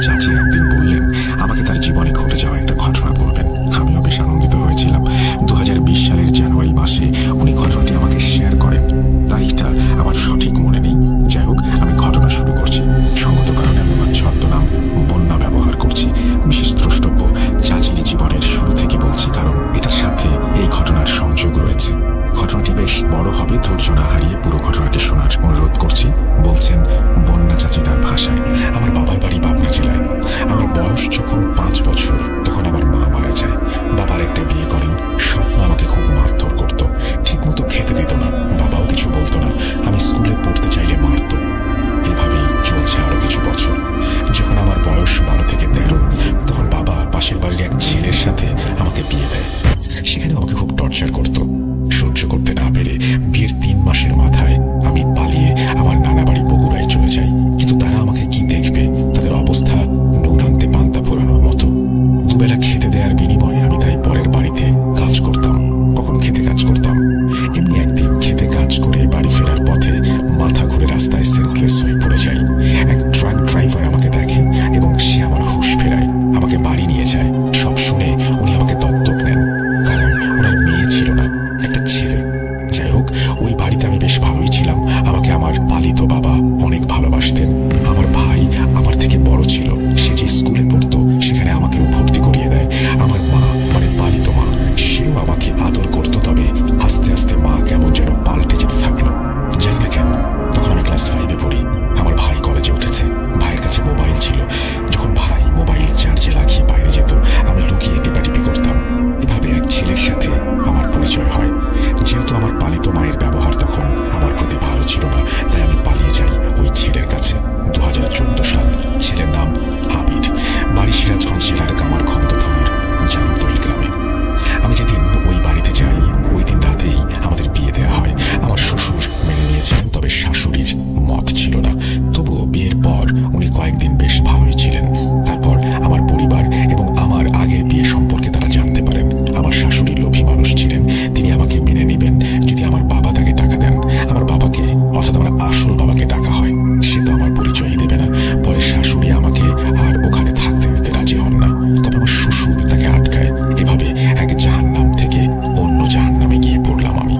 চাচি একদিন বললেন আমাকে তার জীবনে ঘটে যাওয়া একটা ঘটনা বলবেন। আমিও বেশ আনন্দিত হয়েছিলাম। 2020 সালের জানুয়ারি মাসে উনি ঘটনাটি আমাকে শেয়ার করেন। তারিখটা আমার সঠিক মনে নেই। যাই হোক, আমি ঘটনা শুরু করছি। সঙ্গত কারণে আমি আমার ছদ্মনাম বন্যা ব্যবহার করছি। বিশেষ দ্রষ্টব্য চাচির জীবনের শুরু থেকে বলছি, কারণ এটার সাথে এই ঘটনার সংযোগ রয়েছে। ঘটনাটি বেশ বড় হবে, ধৈর্য না হারিয়ে পুরো ঘটনাটি শোনার অনুরোধ করছি। বলছেন বন্যা চাচি তার ভাষায়। আমার বাবার বাড়ি পাবনা জেলায়। আমার বয়স যখন 5 বছর তখন আমার মা মারা যায়। বাবার একটা বিয়ে করেন। সৎ মা আমাকে খুব মারধর করত, ঠিকমতো খেতে দিত না, বাবাও কিছু বলতো না। আমি স্কুলে পড়তে চাইলে মারত। এভাবেই চলছে আরো কিছু বছর। যখন আমার বয়স 12 থেকে 13, তখন বাবা পাশের বাড়ির এক ছেলের সাথে আমাকে বিয়ে দেয়। সেখানে আমাকে খুব টর্চার করত। সহ্য করতে না পেরে বিয়ের 3 মাসের মাথায় আমি পালিয়ে আমার নানা বাড়ি বগুড়ায় চলে যাই। কিন্তু তারা আমাকে কি দেখবে, তাদের অবস্থা নুন আনতে পান্তা ফোরানোর মতো। দুবেলা খেতে দেওয়ার বিনিময়ে আমি তাই পরের বাড়িতে কাজ করতাম। কখনো খেতে কাজ করতাম। এমনি একদিন খেতে কাজ করে বাড়ি ফেরার পথে মাথা ঘুরে রাস্তায় সেন্সলেস হয়ে পড়ে যাই। এক ট্রাক ড্রাইভার আমাকে দেখে এবং সে আমার হুঁশ ফেরায়, আমাকে বাড়ি নিয়ে যায়। সব শুনে উনি আমাকে দত্তক নেন, কারণ ওনার মেয়ে ছিল না, একটা ছেলে। যাই হোক, ওই বাড়িতে আমি বেশ ভালোই ছিলাম। আমাকে আমার পালিত বাবা অনেক ভালোবাসতেন। আমার ভাই আমার থেকে বড় ছিল, সে যে স্কুলে পড়তো সেখানে আমাকেও ভর্তি করিয়ে দেয়। আমার মা, মানে পালিত মা, সেও আমাকে আদর করতো। তবে আস্তে আস্তে মা কেমন যেন পাল্টে যেতে থাকলো, জানি না কেন। তখন আমি ক্লাস 5-এ পড়ি। আমার ভাই কলেজে উঠেছে। ভাইয়ের কাছে মোবাইল ছিল। যখন ভাই মোবাইল চার্জে লাগিয়ে বাইরে যেত, আমি লুকিয়ে টিপাটিপি করতাম। এভাবে এক ছেলের সাথে আমার পরিচয় হয়। যেহেতু আমার পালিত মায়ের ব্যবহার তখন আমার প্রতি ভালো ছিল না, তাই আমি পালিয়ে যাই ওই ছেলের কাছে। 2014 সাল। ছেলের নাম আবির। বাড়ি সিরাজগঞ্জ জেলার কামারখন্দ থানার জামতলী গ্রামে। আমি যেদিন ওই বাড়িতে যাই, ওই দিন রাতেই আমাদের বিয়ে দেওয়া হয়। আমার শ্বশুর মেনে নিয়েছিলেন, তবে শাশুড়ির মত ছিল না। তবুও বিয়ের পর উনি কয়েকদিন বেশ ভালোই ছিলেন। তারপর আমার পরিবার এবং আমার আগের বিয়ে সম্পর্কে তারা জানতে পারেন। আমার শাশুড়ি লোভী মানুষ ছিলেন। তিনি আমাকে মেনে নেবেন যদি আমার বাবা তাকে টাকা দেন। আমার বাবাকে, অর্থাৎ আমার আসল বাবাকে ডাকা হয়, সে তো আমার পরিচয়ই দেবে না। পরে শাশুড়ি আমাকে আর ওখানে থাকতে দিতে রাজি হন না, তবে আমার শ্বশুর তাকে আটকায়। এভাবে এক জাহান্নাম থেকে অন্য জাহান্নামে গিয়ে পড়লাম আমি।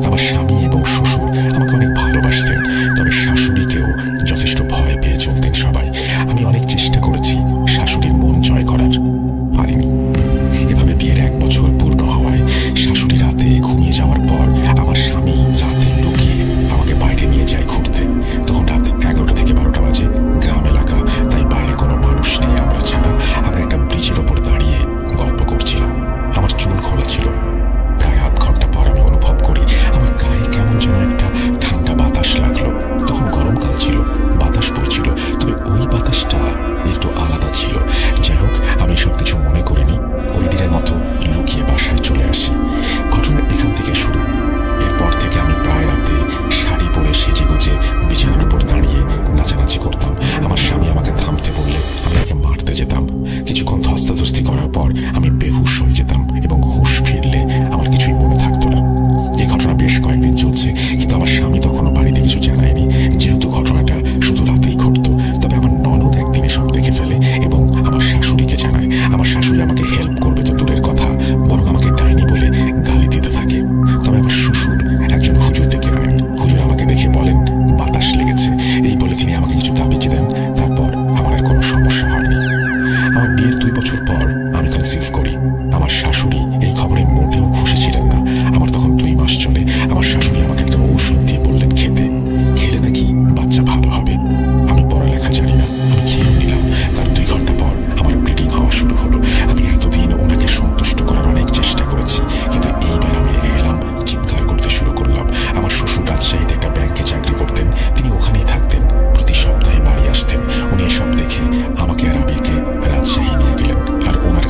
আমার স্বামী এবং শ্বশুর আমাকে অনেক ভালোবাসতেন, তবে শাশুড়িকেও যথেষ্ট ভয় পেয়ে চলতেন সবাই। আমি অনেক চেষ্টা করেছি শাশুড়ির মন জয় করার, পারিনি। এভাবে বিয়ের 1 বছর পূর্ণ হওয়ায় শাশুড়ি রাতে ঘুমিয়ে যাওয়ার পর আমার স্বামী রাতে লুকিয়ে আমাকে বাইরে নিয়ে যায় ঘুরতে। তখন রাত 11টা থেকে 12টা বাজে। গ্রাম এলাকা, তাই বাইরে কোনো মানুষ নেই আমরা ছাড়া। আমরা একটা ব্রিজের ওপর দাঁড়িয়ে গল্প করছিলাম। আমার চুল খোলা ছিল। প্রায় আধ ঘন্টা পর আমি অনুভব করি আমার গায়ে কেমন যেন একটা ঠান্ডা বাতাস লাগলো। তখন গরমকাল ছিল, বাতাস বইছিল, তবে ওই বাতাসটা একটু আলাদা ছিল। যাই হোক, আমি সবকিছু মনে করিনি। ওই দিনের মতো লুকিয়ে বাসায় চলে আসি। ঘটনা এখান থেকে শুরু। এরপর থেকে আমি প্রায় রাতে শাড়ি পরে সেজে গুজে বিছানার উপর দাঁড়িয়ে নাচানাচি করতাম। আমার স্বামী আমাকে থামতে বললে আমি তাকে মারতে যেতাম। কিছুক্ষণ ধস্তাধস্তি করার পর আমি বেহুশ হয়ে যেতাম এবং হুঁশ ফিরলে আমার কিছুই মনে থাকতো না। এই ঘটনা বেশ কয়েকদিন চলছে, কিন্তু আমার স্বামী তখনও বাড়িতে কিছু জানায়নি, যেহেতু ঘটনাটা শুধু রাতেই ঘটতো। তবে আমার ননদ একদিনে সব দেখে ফেলে এবং আমার শাশুড়িকে জানায়। আমার শাশুড়ি আমাকে হেল্প করবে তো দূরের কথা, বরং আমাকে ডাইনি বলে গালি দিতে থাকে। তবে আমার শ্বশুর একজন হুজুর ডেকে আনেন। হুজুর আমাকে দেখে বলেন বাতাস লেগেছে। এই বলে তিনি আমাকে কিছু তাবিজ দেন। তারপর আমার আর কোনো সমস্যা হয়নি। আমার বিয়ের 2 বছর পর আমি কনসিভ করি। আমার শাশুড়ি এই খবরে মোটেও খুশি ছিলেন না। আমার তখন 2 মাস চলে। আমার শাশুড়ি আমাকে একটা ঔষধ দিয়ে বললেন খেতে, খেলে নাকি বাচ্চা ভালো হবে। আমি পড়ালেখা জানি না, আমি খেয়ে নিলাম। তার 2 ঘন্টা পর আমার ব্লিডিং হওয়া শুরু হলো। আমি এতদিন ওনাকে সন্তুষ্ট করার অনেক চেষ্টা করেছি, কিন্তু এইবার আমি রেগে গেলাম, চিৎকার করতে শুরু করলাম। আমার শ্বশুর রাজশাহীতে একটা ব্যাংকে চাকরি করতেন। তিনি ওখানেই থাকতেন, প্রতি সপ্তাহে বাড়ি আসতেন। উনি এসব দেখে আমাকে আর আবিরকে রাজশাহী নিয়ে গেলেন। আর ওনার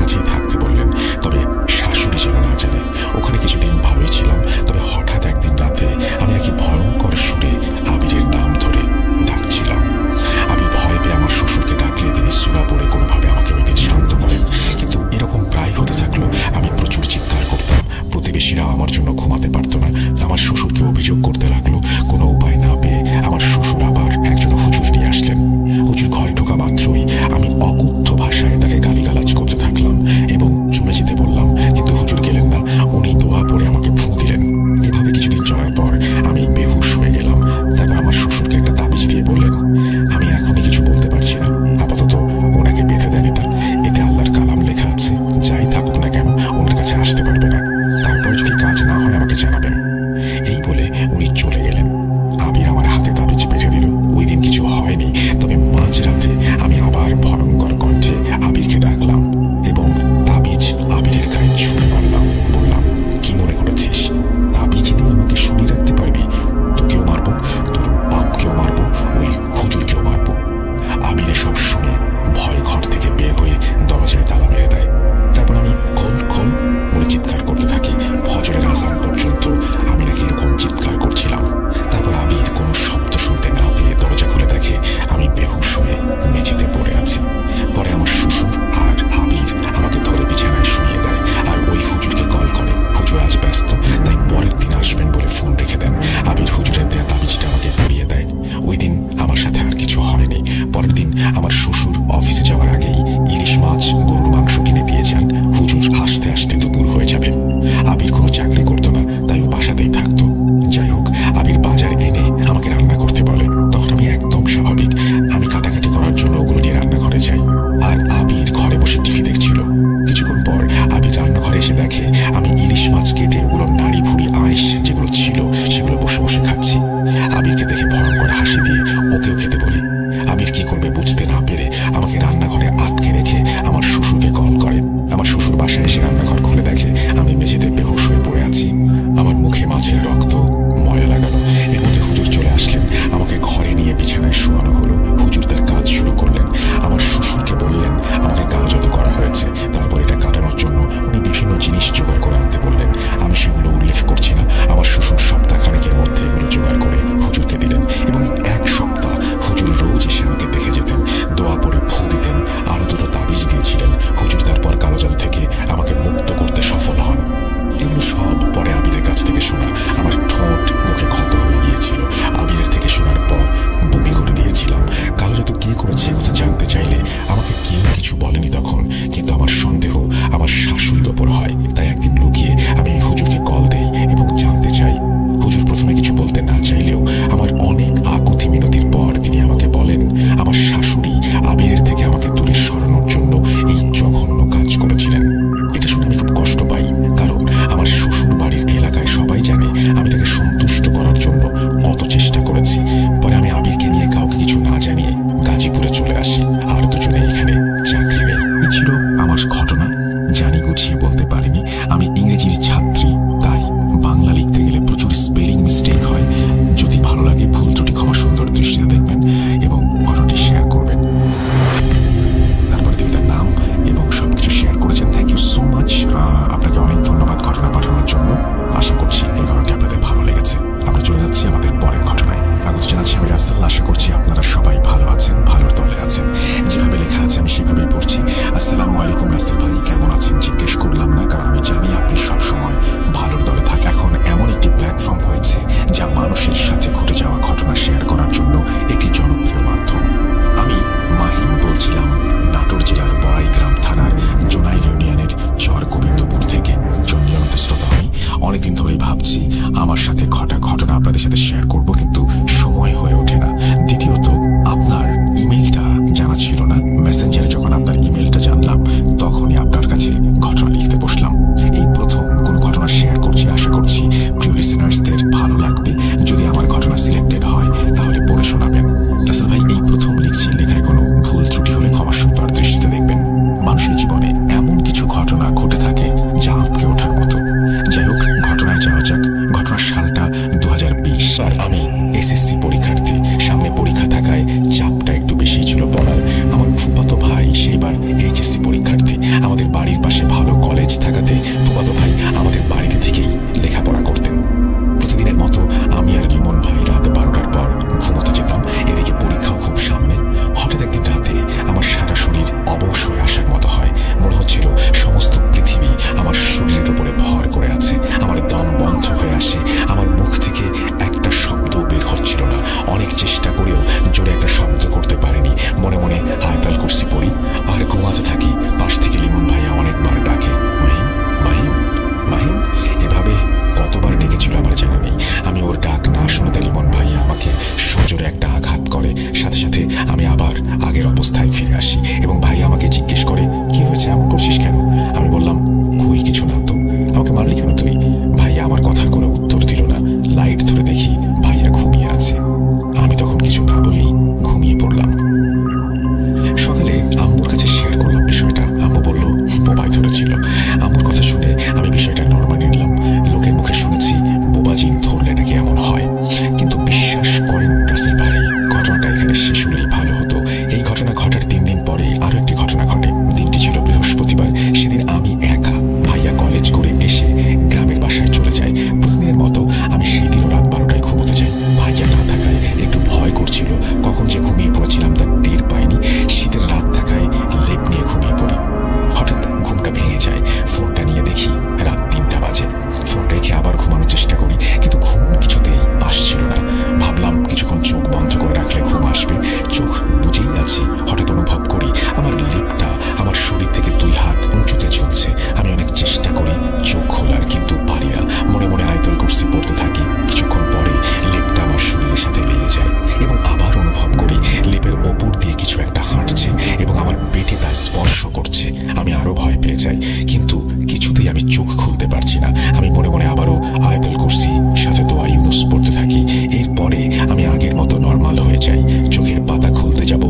পেয়ে যাই, কিন্তু কিছুতেই আমি চোখ খুলতে পারছি না। আমি মনে মনে আবারও আয়াতুল কুরসি সাথে দোয়া ইউনুস পড়তে থাকি। এরপরে আমি আগের মতো নর্মাল হয়ে যাই। চোখের পাতা খুলতে যাব,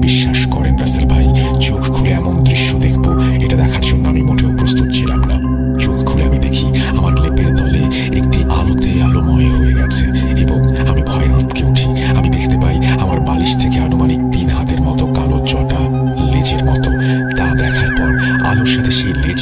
বিশ্বাস করেন রাসেল ভাই, চোখ খুলে এমন দৃশ্য দেখব, এটা দেখার জন্য আমি মোটেও প্রস্তুত ছিলাম না। চোখ খুলে আমি দেখি আমার লেপের তলে একটি আলোতে আলোময় হয়ে গেছে এবং আমি ভয়ে আঁতকে উঠি। আমি দেখতে পাই আমার বালিশ থেকে আনুমানিক 3 হাতের মতো কালো জটা লেজের মতো। তা দেখার পর আলোর সাথে সেই লেজ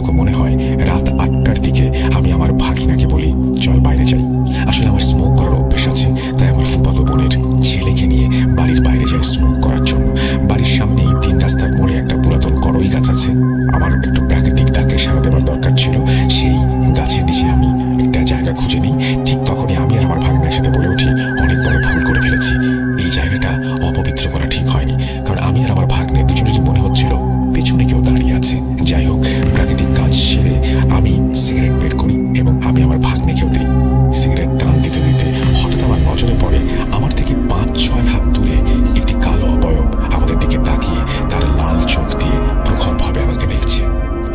যতটুকু মনে হয় রাত 8টার দিকে আমি আমার ভাগিনাকে বলি, চল বাইরে যাই। আসলে আমার স্মোক করার অভ্যেস আছে, তাই আমার ফুফাতো বোনের ছেলেকে নিয়ে বাড়ির বাইরে যাই স্মোক করার জন্য। বাড়ির সামনেই 3 রাস্তার মোড়ে একটা পুরাতন করই গাছ আছে। আমার একটু প্রাকৃতিক ডাকে সাড়া দেওয়ার দরকার ছিল। সেই গাছের নিচে আমি একটা জায়গা খুঁজে নিই। ঠিক তখনই আমি আর আমার ভাগনার সাথে বলে উঠি, অনেক বড় ভুল করে ফেলেছি। এই জায়গাটা অপবিত্র করা ঠিক হয়নি, কারণ আমি আর আমার ভাগ্নে দুজনেরই মনে হচ্ছিল পেছনে কেউ দাঁড়িয়ে আছে। যাই হোক, প্রাকৃতিক কাজ সেরে আমি সিগারেট বের করি এবং আমি আমার ভাগ্নেকেও দিই। সিগারেট টান দিতে দিতে হঠাৎ আমার নজরে পড়ে আমার থেকে 5-6 হাত দূরে একটি কালো অবয়ব আমাদের দিকে তাকিয়ে তার লাল চোখ দিয়ে প্রখরভাবে আমাকে দেখছে।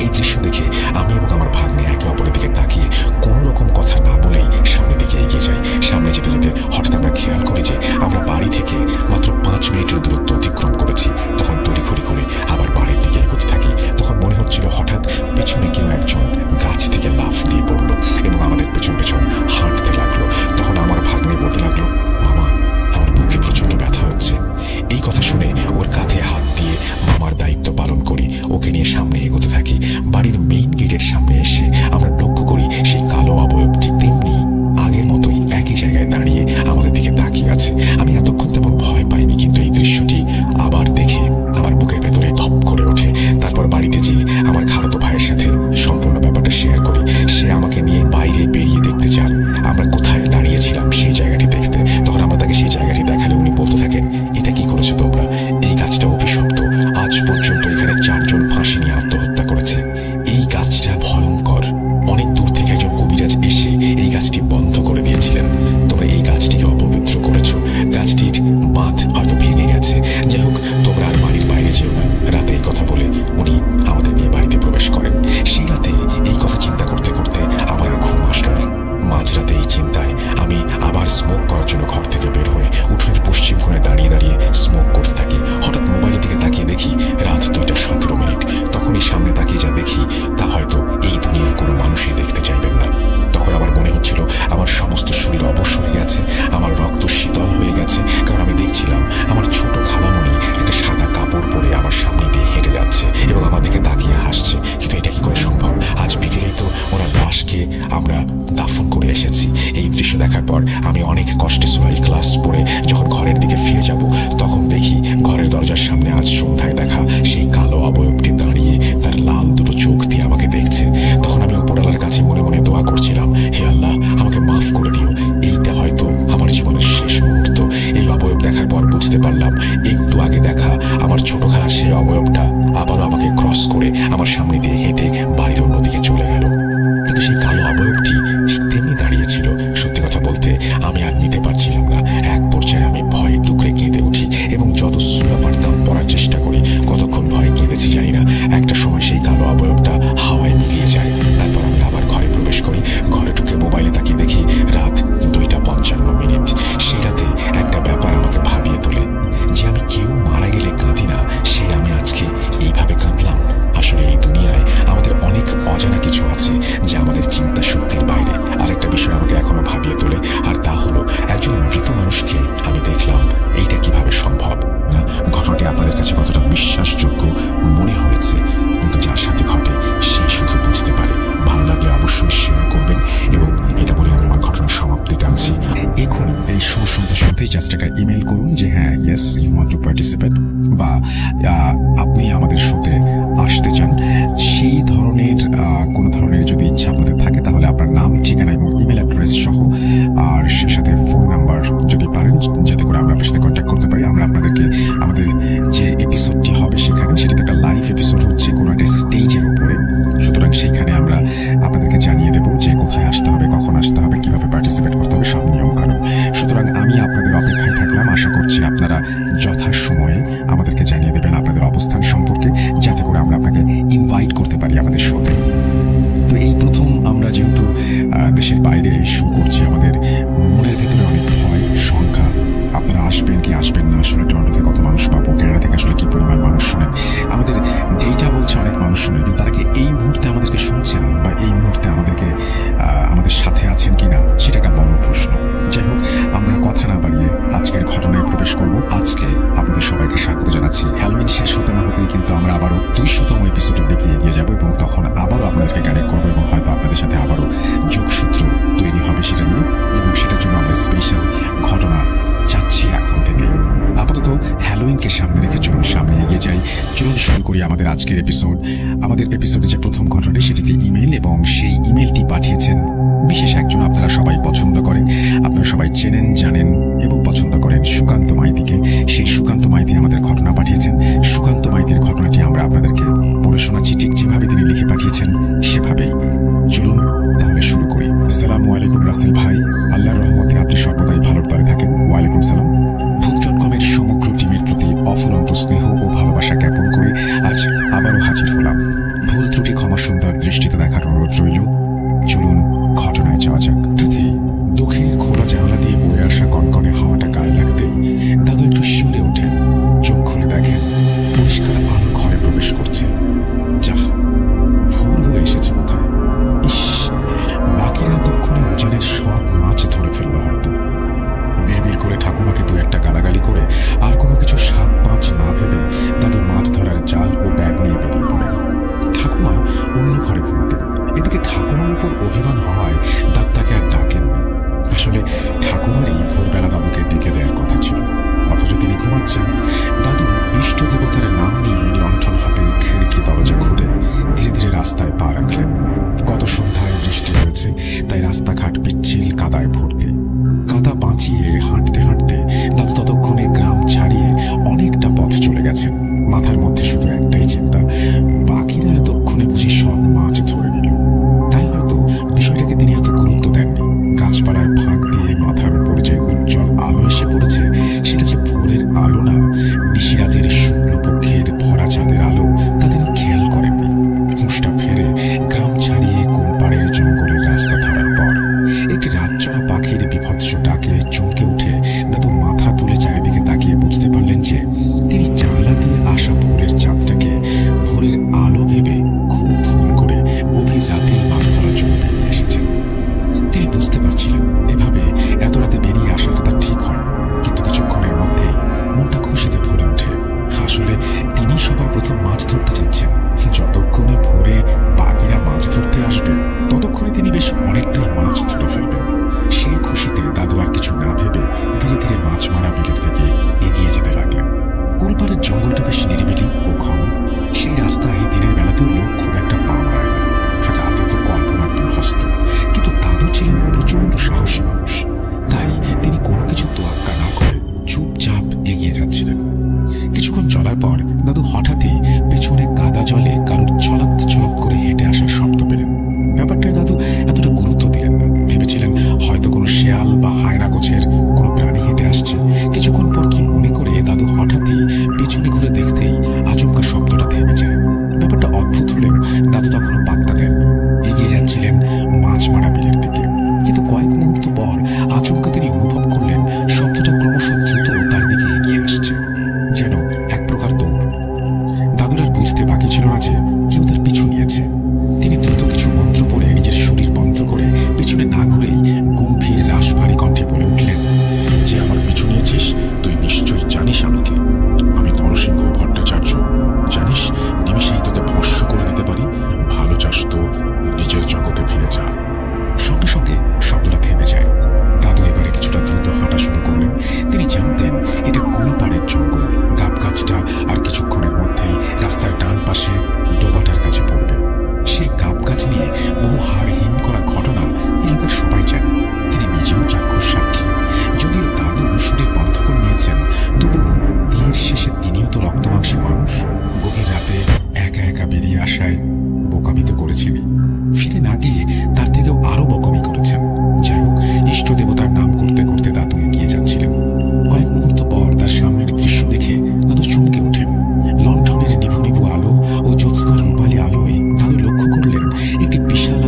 এই দৃশ্য দেখে আমি এবং আমার ভাগ্নে একে অপরের দিকে তাকিয়ে কোনো রকম কথা না বলেই সামনের দিকে এগিয়ে যাই। সামনে যেতে যেতে হঠাৎ আমরা খেয়াল করি যে আমরা বাড়ি থেকে মাত্র 5 মিনিটের দূরত্ব অতিক্রম করেছি। তখন তড়িঘড়ি করে আবার বাড়ির দিকে এগোতে থাকি। তখন মনে হচ্ছিল হঠাৎ পেছনে কেউ একজন গাছ থেকে লাফ দিয়ে পড়লো এবং আমাদের পেছন পেছন হাঁটতে লাগলো। তখন আমার ভাগ্নে বলতে লাগলো, মামা, আমার বুকে প্রচন্ড ব্যথা হচ্ছে। এই কথা শুনে ওর কাঁধে হাত দিয়ে মামার দায়িত্ব পালন করি। ওকে নিয়ে সামনে এগোতে থাকি। বাড়ির মেইন গেটের সামনে এসে আমরা লক্ষ্য করি সেই কালো অবয়বটি তেমনি আগের মতোই একই জায়গায় দাঁড়িয়ে আমাদের দিকে তাকিয়ে আছে। আমি এতক্ষণ তেমন ভয় পাইনি, কিন্তু এই দৃশ্যটি আবার দেখে আমার বুকের ভেতরে ধপ করে ওঠে। তারপর বাড়িতে যেয়ে আমার খালাতো ভাইয়ের সাথে সম্পূর্ণ ব্যাপারটা শেয়ার করি। সে আমাকে নিয়ে বাইরে বেরিয়ে দেখতে চান আমরা কোথায় দাঁড়িয়েছিলাম সেই জায়গাটি দেখতে। তখন আমরা তাকে সেই জায়গাটি দেখালে উনি বলতে থাকেন, এটা কি করেছো তোমরা? এই গাছটা অভিশপ্ত। আজ পর্যন্ত এখানে 4 জন ফাঁসি নিয়ে আত্মহত্যা করেছে। এই গাছটা ভয়ঙ্কর। অনেক দূর থেকে একজন কবিরাজ এসে এই গাছটি বন্ধ করে দিয়েছিলেন। তোমরা এই গাছটিকে অপবিত্র করেছো। গাছটির বাঁধ হয়তো ভেঙে গেছে। যাই হোক, তোমরা আর বাড়ির বাইরে যেও না। রাতে এই কথা বলে উনি আমাদের নিয়ে বাড়িতে প্রবেশ করেন। সেই রাতে এই কথা চিন্তা করতে করতে আমার আর ঘুম আসলো না। মাঝরাতে এই চিন্তায় আমি আবার স্মোক করার জন্য ঘর থেকে বের হয়ে উঠোনের পশ্চিম কোণায় দাঁড়িয়ে দাঁড়িয়ে স্মোক করতে থাকি। হঠাৎ মোবাইলের দিকে তাকিয়ে দেখি রাত 2:17। তখনই সামনে তাকিয়ে যা দেখি তা হয়তো এই দুনিয়ার কোনো মানুষই দেখতে চাইবেন না। তখন আমার মনে হচ্ছিল আমার সমস্ত শরীর অবশ হয়ে গেছে, আমার রক্ত শীতল হয়ে গেছে, কারণ আমি দেখছিলাম আমার ছোট খালামণি একটা সাদা কাপড় পরে আমার সামনে দিয়ে হেঁটে যাচ্ছে এবং আমার দিকে তাকিয়ে হাসছে। কিন্তু এটা কি করে সম্ভব? আজ বিকেলেই তো ওনার লাশকে আমরা দাফন করে এসেছি। এই দৃশ্য দেখার পর আমি অনেক কষ্টে সোয়াই ক্লাস পড়ে যখন ঘরের দিকে ফিরে যাব, তখন দেখি ঘরের দরজার সামনে আজ সন্ধ্যায় দেখা সেই কালো অবয়বটি দাঁড়িয়ে তার লাল দুটো চোখ দিয়ে আমাকে দেখছে। তখন আমি উপরওয়ালার কাছে মনে মনে দোয়া করছিলাম, হে আল্লাহ, আমাকে মাফ করে দিও। এইটা হয়তো আমার জীবনের শেষ মুহূর্ত। এই অবয়ব দেখার পর বুঝতে পারলাম একটু আগে দেখা আমার ছোট খালার সেই অবয়বটা আবারও আমাকে ক্রস করে আমার সামনে দিয়ে হেঁটে বাড়ির অন্যদিকে চলে গেল। কিন্তু সেই কালো অবয়বটি ঠিক তেমনি দাঁড়িয়েছিল। সত্যি কথা বলতে আমি আর নিতে পারছিলাম না। এক পর্যায়ে আমি ভয়ে টুকরে কেঁদে উঠি এবং যত সূরা পারতাম পড়ার চেষ্টা করি। কতক্ষণ ভয়ে কেঁদেছি জানি না। একটা সময় সেই কালো অবয়বটা হাওয়ায় মিলিয়ে যায়। তারপর আমি আবার ঘরে প্রবেশ করি। ঘরে ঢুকে মোবাইলে তাকিয়ে দেখি রাত 2:55। সেই রাতে একটা ব্যাপার আমাকে ভাবিয়ে তোলে যে আমি কেউ মারা গেলে কাঁদি না, সে আমি আজকে এইভাবে কাঁদলাম। আসলে এই দুনিয়ায় আমাদের অনেক অজানা কিছু আছে যা আমাদের চিন্তা শক্তির বাইরে। আরেকটা বিষয় আমাকে এখনো ভাবিয়ে তোলে, আর তা হলো একজন মৃত মানুষকে আমি দেখলাম। এইটা কিভাবে সম্ভব? না, ঘটনাটি আপনাদের কাছে কতটা বিশ্বাসযোগ্য মনে হয়েছে, কিন্তু যার সাথে ঘটে সে শুধু বুঝতে পারে। ভালো লাগলে অবশ্যই শেয়ার করবেন। এবং এটা বলে আমি আমার ঘটনার সমাপ্তি টানছি। এখনই এই শো শুনতে শুনতে জাস্ট একটা ইমেল করুন যে হ্যাঁ, yes you want to participate, বা আপনি আমাদের শোতে আসতে চান। সেই ধরনের কোনো ধরনের যদি ইচ্ছা আপনাদের থাকে, তাহলে আপনার নাম, ঠিকানা এবং ইমেল অ্যাড্রেস সহ, আর সে সাথে ফোন নাম্বার যদি পারেন, যাতে করে আমরা আপনার সাথে কন্ট্যাক্ট করতে পারি। আমরা আপনাদেরকে আমাদের যে এপিসোডটি হবে সেখানে, সেটাতে একটা লাইভ এপিসোড হচ্ছে কোনো একটা স্টেজের উপরে। সুতরাং সেখানে আমরা আপনাদেরকে জানিয়ে দেবো যে কোথায় আসতে হবে, কখন আসতে হবে, কিভাবে পার্টিসিপেট করতে হবে, সব নিয়মকানুন। সুতরাং আমি আপনাদের অপেক্ষায় থাকলাম। আশা করছি আপনারা যথাসময়ে আমাদেরকে জানিয়ে দেবেন আপনাদের অবস্থান সম্পর্কে, যাতে করে আমরা আপনাকে ইনভাইট করতে পারি আমাদের শোতে। তো এই প্রথম আমরা যেহেতু দেশের বাইরে শো করছি, আমাদের মনের ভেতরে অনেক ভয়, শঙ্কা। আপনারা আসবেন কি আসবেন না, আসলে টরন্টোতে কত মানুষ পাবো, কানাডা থেকে আসলে কি পরিমাণ মানুষ শোনেন। আমাদের ডেটা বলছে অনেক মানুষ শোনেন, কিন্তু তারা কি এই মুহূর্তে আমাদেরকে শুনছেন বা এই মুহূর্তে আমাদের সাথে আছেন কিনা, সেটা একটা বড় প্রশ্ন। যাই হোক, আমরা কথা না বাড়িয়ে আজকের ঘটনায় প্রবেশ করব। আজকে আপনাদের সবাইকে স্বাগত জানাচ্ছি। হ্যালোইন শেষ হতে না হতেই কিন্তু আমরা আবারও 200তম এপিসোডের দিকে এগিয়ে যাব এবং তখন আবারও আপনাদের আজকে কানেক্ট করবো এবং হয়তো আপনাদের সাথে আবারও যোগসূত্র তৈরি হবে সেটা নিয়ে, এবং সেটার জন্য আমরা স্পেশাল ঘটনা চাচ্ছি এখন থেকে। আপাতত হ্যালোইনকে সামনে রেখে চলুন সামনে এগিয়ে যাই। চলুন শুরু করি আমাদের আজকের এপিসোড। আমাদের এপিসোডে যে প্রথম ঘটনাটি সেটি একটি ইমেল, এবং সেই ইমেলটি পাঠিয়েছেন বিশেষ একজন আপনারা সবাই পছন্দ করেন, আপনারা সবাই চেনেন, জানেন এবং পছন্দ করেন সুকান্ত মাইতিকে। সেই সুকান্ত মাইতি আমাদের ঘটনা পাঠিয়েছেন। সুকান্ত মাইতির ঘটনাটি আমরা আপনাদেরকে পড়ে শোনাচ্ছি ঠিক যেভাবে তিনি লিখে পাঠিয়েছেন সেভাবেই। চলুন তাহলে শুরু করি। আসসালামু আলাইকুম রাসেল ভাই, আল্লাহর রহমতে আপনি সর্বদাই ভালোর তরে থাকেন। ওয়ালাইকুম সালাম। ভূত.com-এর সমগ্র টিমের প্রতি অফুরন্ত স্নেহ ও ভালোবাসা জ্ঞাপন করে আজ আবারও হাজির হলাম। ভুল ত্রুটি ক্ষমা সুন্দর দৃষ্টিতে দেখার অনুরোধ রইল। চলুন ঘটনায় যাওয়া যাক। দক্ষিণ খোলা জানালা দিয়ে বয়ে আসা কনকনে হাওয়াটা গায়ে লাগতেই দাদু একটু শিউরে ওঠেন। চোখ খুলে দেখেন পরিষ্কার আলো ঘরে প্রবেশ করছে। যাহ, ভোর হয়ে এসেছে বোধহয়। ইস, বাকিরা এতক্ষণে উজানের সব মাছ ধরে ফেললো হয়তো। বিড়বিড় করে ঠাকুমাকে দু একটা গালাগালি করে আর কোনো কিছু সাপ মাছ না ভেবে দাদু মাছ ধরার জাল ও ব্যাগ নিয়ে বেরিয়ে পড়েন। ঠাকুমা অন্য ঘরে ঘুমাতেন। এদিকে ঠাকুমার উপর অভিমান হওয়ায় দাদু তাকে আর ডাকেননি। আসলে ঠাকুমারই ভোরবেলা দাদুকে ডেকে দেওয়ার কথা ছিল, অথচ তিনি ঘুমাচ্ছেন। দাদু ইষ্ট দেবতার নাম নিয়ে লণ্ঠন হাতে খিড়কি দরজা খুলে ধীরে ধীরে রাস্তায় পা রাখলেন। গত সন্ধ্যায় বৃষ্টি হয়েছে, তাই রাস্তাঘাট পিচ্ছিল কাদায় ভর্তি। কাদা বাঁচিয়ে হাঁটতে হাঁটতে দাদু ততক্ষণে গ্রাম ছাড়িয়ে অনেকটা পথ চলে গেছেন। মাথার মধ্যে শুধু একটাই চিন্তা, বাকিরা এতক্ষণে বুঝি সব মাছ ধরে নিল। তাই হয়তো বিষয়টাকে তিনি এত গুরুত্ব দেননি। গাছপালার ফাঁক দিয়ে মাথার উপর যে উজ্জ্বল আলো এসে পড়েছে, সেটা যে ভোরের আলো না, নিশিরাতের শুক্লপক্ষের ভরা চাঁদের আলো, তা তিনি খেয়াল করেননি। হুঁশটা ফেরে গ্রাম ছাড়িয়ে কোলপাড়ের জঙ্গলের রাস্তা ধরার পর একটি রাতচরা পাখির বিভৎস ডাকে চমকে উঠে দাদু মাথা তুলে চারিদিকে তাকিয়ে বুঝতে পারলেন যে তিনি জানলা দিয়ে আসা ভোরের চাঁদটাকে ভোরের আলো ভেবে খুব ভুল করে গভীর রাতে মাছ ধরার জন্য বেরিয়ে এসেছেন। তিনি বুঝতে পারছিলেন এভাবে এত রাতে বেরিয়ে আসাটা তার ঠিক হয় না, কিন্তু কিছুক্ষণের মধ্যেই মনটা খুশিতে ভরে ওঠে। আসলে তিনি সবার প্রথম মাছ ধরতে যাচ্ছেন। যতক্ষণে ভোরে বাকিরা মাছ ধরতে আসবে ততক্ষণে তিনি বেশ অনেকটাই মাছ ধরে ফেলবেন। সেই খুশিতে দাদু আর কিছু না ভেবে ধীরে ধীরে মাছ মারা বিলের দিকে এগিয়ে যেতে লাগলেন। কুলপাড়ের জঙ্গলটা বেশ নিরিবিলি ও ঘন। সেই রাস্তায় দিনের বেলাতেও লোক খুব একটা পা মারায় না। রাতে তো কল্পনার দুরহস্ত, কিন্তু দাদু ছিলেন প্রচন্ড সাহসী মানুষ। তাই তিনি কোনো কিছু তোয়াক্কা না করে চুপচাপ এগিয়ে যাচ্ছিলেন। কিছুক্ষণ চলার পর দাদু হঠাৎই পেছনে কাদা জলে কারোর ছলাৎ ছলাৎ করে হেঁটে আসার শব্দ পেলেন। ব্যাপারটায় দাদু এতটা গুরুত্ব দিলেন না। ভেবেছিলেন হয়তো কোনো শেয়াল বা হায়না গোছের কোনো প্রাণী হেঁটে আসছে। কিছুক্ষণ পর কি মনে করে দাদু হঠাৎই পেছনে ঘুরে দেখতেই আচমকা শব্দটা থেমে যায়। ব্যাপারটা অদ্ভুত হলেও দাদু তখনও পাত্তা দেননি। এগিয়ে যাচ্ছিলেন মাছ মারা বিলের দিকে। কিন্তু কয়েক মুহূর্ত পর আচমকা তিনি অনুভব করলেন শব্দটা ক্রমশ দ্রুত তার দিকে এগিয়ে আসছে, যেন এক প্রকার দৌড়। দাদুর আর বুঝতে বাকি ছিল না যে কেউ তার পিছু নিয়েছে। তিনি দ্রুত কিছু মন্ত্র পড়ে নিজের শরীর বন্ধ করে পিছনে না ঘুরেই গম্ভীর রাশভারী কণ্ঠে বলে উঠলেন, যে আমার পিছু নিয়েছিস তুই নিশ্চয়ই জানিস আমি কে। আমি নরসিংহ ভট্টাচার্য। জানিস নিমিষেই তোকে ভস্ম করে দিতে পারি। ভালো চাস তো নিজের জগতে ফিরে যা। সঙ্গে সঙ্গে শব্দটা থেমে যায়। দাদু এবারে কিছুটা দ্রুত হাঁটা শুরু করলেন। তিনি জানতেন এটা কুলপাড়ের জঙ্গল। গাব গাছটা আর কিছুক্ষণের মধ্যেই রাস্তার ডান পাশে ডোবাটার কাছে পড়বে। সেই গাব গাছ নিয়ে বহু হাড় হিম করা ঘটনা এলাকার সবাই জানে। তিনি নিজেও চাক্ষুষ সাক্ষী। যদিও দাদু শরীর বন্ধ করে নিয়েছেন, তবুও দিনের শেষে তিনিও তো রক্ত মাংসের মানুষ। গভীর রাতে একা একা বেরিয়ে আসায় বোকামি তো করেছেনই, ফিরে না গিয়ে তার থেকেও আরো বোকামি করেছেন। যাই হোক, ইষ্ট দেবতার নাম করতে করতে দাদু এগিয়ে যাচ্ছিলেন। কয়েক মুহূর্ত পর তার সামনের দৃশ্য দেখে দাদু চমকে ওঠেন। লণ্ঠনের নিভু নিভু আলো ও জ্যোৎস্নার রূপালী আলোয় দাদু লক্ষ্য করলেন একটি বিশাল